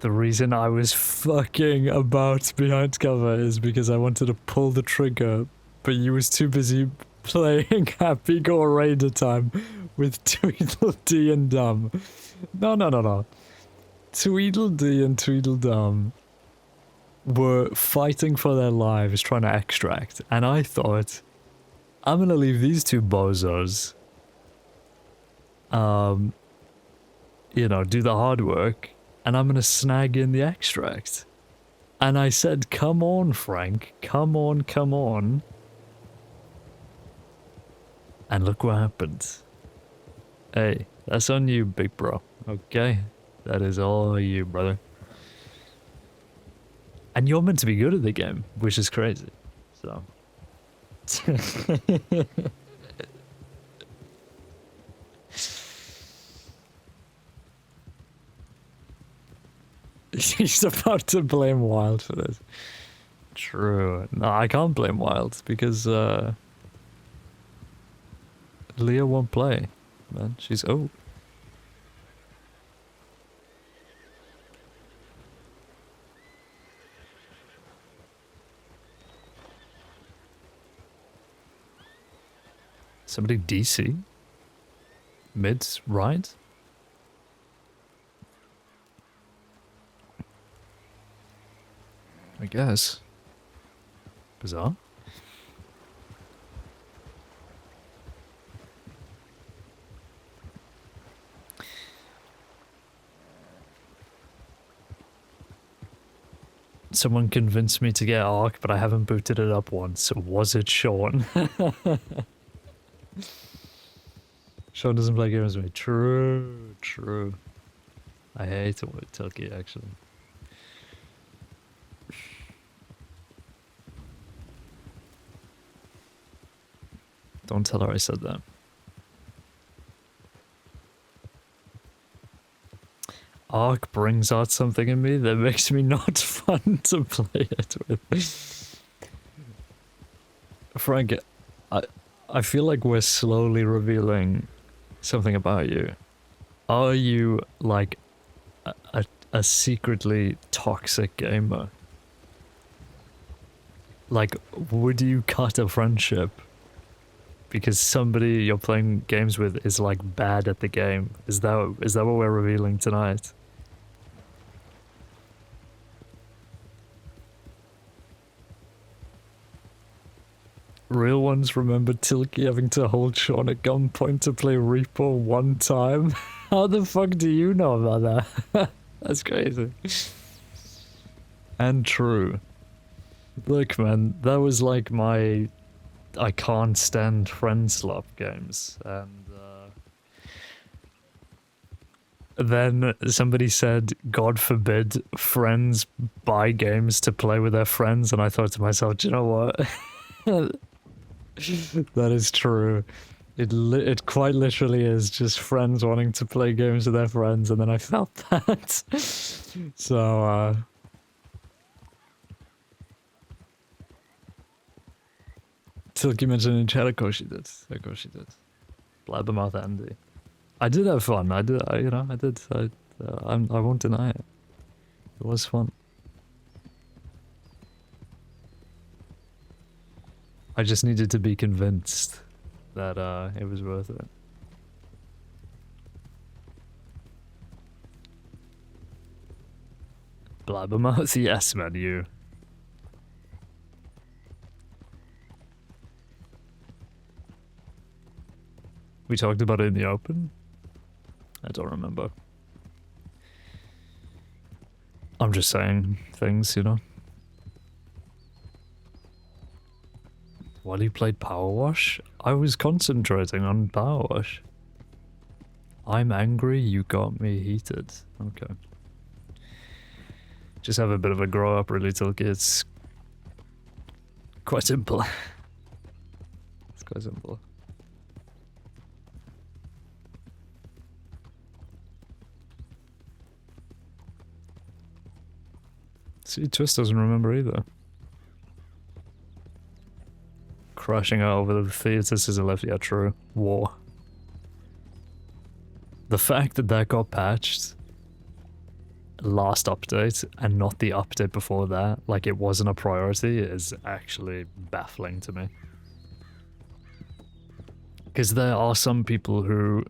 The reason I was fucking about behind cover is because I wanted to pull the trigger, but you was too busy playing Happy Go Raider Time with Tweedledee and Dum. No. Tweedledee and Tweedledum were fighting for their lives trying to extract, and I thought, I'm gonna leave these 2 bozos, you know, do the hard work, and I'm gonna snag in the extract. And I said, come on, Frank, come on. And look what happened. Hey, that's on you, big bro, okay? That is all you, brother. And you're meant to be good at the game, which is crazy. So. He's about to blame Wild for this. True. No, I can't blame Wild because Leah won't play. Man, she's Somebody DC? Mids, right? I guess. Bizarre. Someone convinced me to get Ark, but I haven't booted it up once. Was it Sean? Sean doesn't play games with me. True. I hate it with Tilky, actually. Don't tell her I said that. Ark brings out something in me that makes me not fun to play it with. Frank, I feel like we're slowly revealing something about you. Are you like a secretly toxic gamer? Like, would you cut a friendship because somebody you're playing games with is like bad at the game? Is that what we're revealing tonight? Real ones remember Tilky having to hold Sean at gunpoint to play Reaper one time? How the fuck do you know about that? That's crazy. And true. Look, man, that was like my I can't stand friend slop games, and then somebody said, God forbid friends buy games to play with their friends, and I thought to myself, do you know what? That is true. It quite literally is just friends wanting to play games with their friends, and then I felt that. So, Tilky mentioned in chat, of course she did. Of course she did. Blabbermouth Andy. I did have fun. I did. I won't deny it. It was fun. I just needed to be convinced that it was worth it. Blabbermouth, yes, man, you. We talked about it in the open? I don't remember. I'm just saying things, you know? While you played Power Wash, I was concentrating on Power Wash. I'm angry, you got me heated. Okay. Just have a bit of a grow up, really, Tilky. It's quite simple. It's quite simple. See, Twist doesn't remember either. Crashing out over the theaters is a left, yeah, true. War. The fact that that got patched last update and not the update before that, like it wasn't a priority, is actually baffling to me. Because there are some people who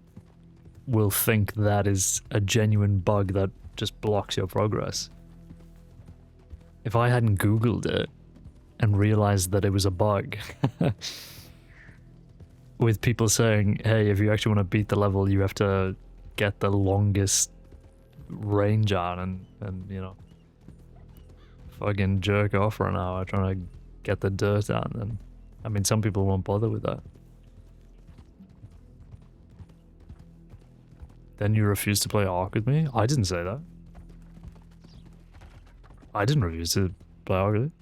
will think that is a genuine bug that just blocks your progress. If I hadn't Googled it and realized that it was a bug, with people saying, hey, if you actually want to beat the level, you have to get the longest range on and you know, fucking jerk off for an hour trying to get the dirt out, and I mean, some people won't bother with that. Then you refuse to play Ark with me? I didn't say that. I didn't refuse to play Ark with you.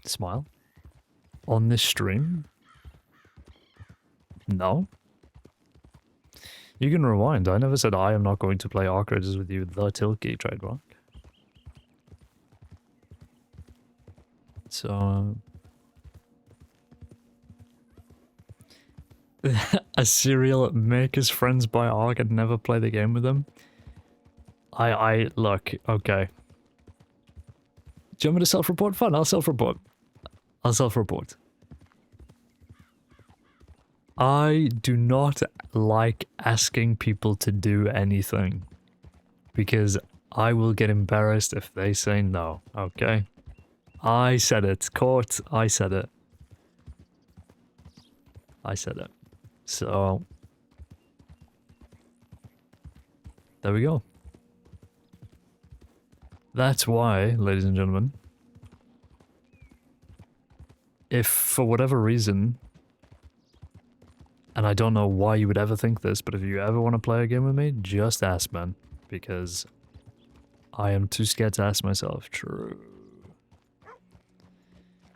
Smile? On this stream? No? You can rewind. I never said I am not going to play Ark Raiders with you, the Tilky trademark. So... a serial make his friends buy Ark and never play the game with them? Look, okay. Do you want me to self-report? Fine, I'll self-report. I'll self-report. I do not like asking people to do anything, because I will get embarrassed if they say no, okay? I said it. Court, I said it. I said it. So... there we go. That's why, ladies and gentlemen, if for whatever reason, and I don't know why you would ever think this, but if you ever want to play a game with me, just ask, man, because I am too scared to ask myself. True.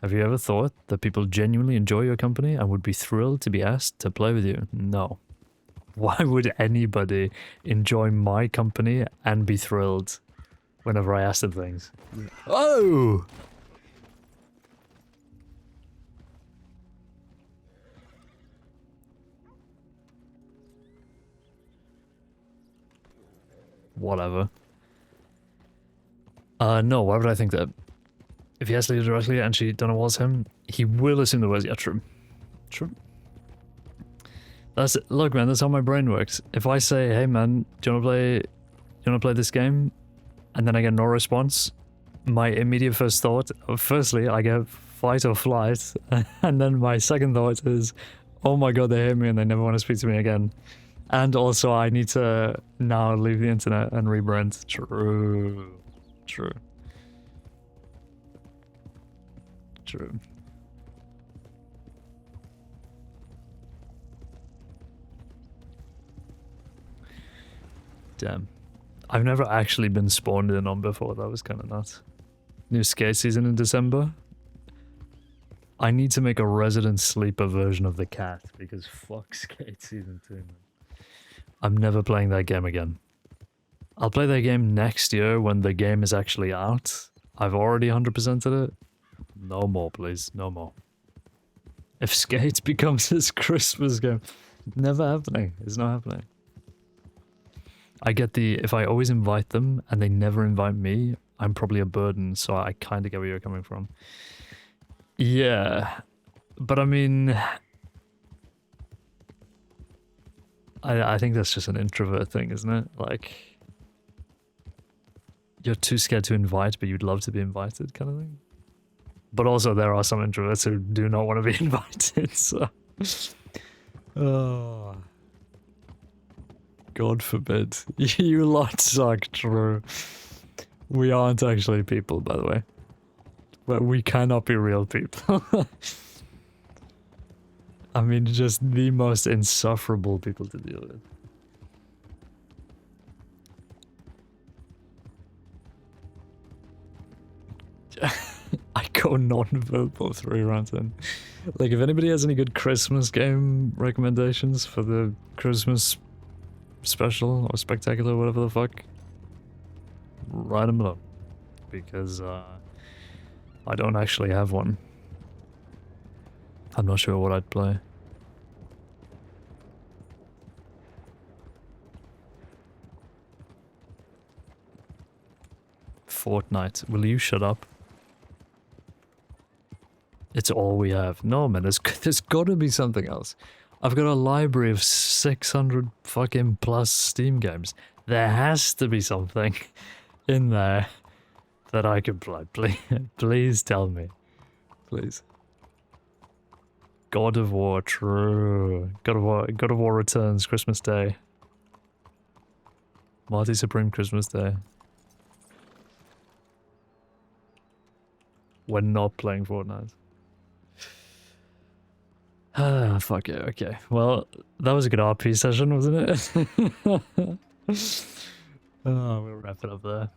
Have you ever thought that people genuinely enjoy your company and would be thrilled to be asked to play with you? No. Why would anybody enjoy my company and be thrilled whenever I ask them things? Oh! whatever. No, why would I think that? If he asked Leah directly and she don't know what's him, he will assume the words. Yeah, true. True. That's look, man. That's how my brain works. If I say, "Hey, man, do you wanna play this game?" and then I get no response, my immediate first thought, firstly, I get fight or flight, and then my second thought is, "Oh my god, they hate me and they never want to speak to me again." And also, I need to now leave the internet and rebrand. True. True. True. Damn. I've never actually been spawned in on before. That was kind of nuts. New skate season in December. I need to make a resident sleeper version of the cat because fuck skate season 2, man. I'm never playing that game again. I'll play that game next year when the game is actually out. I've already 100%ed it. No more, please. No more. If Skate becomes his Christmas game, never happening. It's not happening. I get the, if I always invite them and they never invite me, I'm probably a burden, so I kind of get where you're coming from. Yeah, but I mean, I think that's just an introvert thing, isn't it? Like, you're too scared to invite, but you'd love to be invited, kind of thing. But also, there are some introverts who do not want to be invited, so... Oh... God forbid. You lot suck, true. We aren't actually people, by the way. But we cannot be real people. I mean, just the most insufferable people to deal with. I go non-verbal 3 rounds in. Like, if anybody has any good Christmas game recommendations for the Christmas special or spectacular, whatever the fuck, write them below. Because, I don't actually have one. I'm not sure what I'd play. Fortnite. Will you shut up? It's all we have. No, man, there's gotta be something else. I've got a library of 600 fucking plus Steam games. There has to be something in there that I can play. Please tell me. Please. God of War, true. God of War Returns, Christmas Day. Marty Supreme, Christmas Day. We're not playing Fortnite. Ah, fuck it, okay. Well, that was a good RP session, wasn't it? Oh, we'll wrap it up there.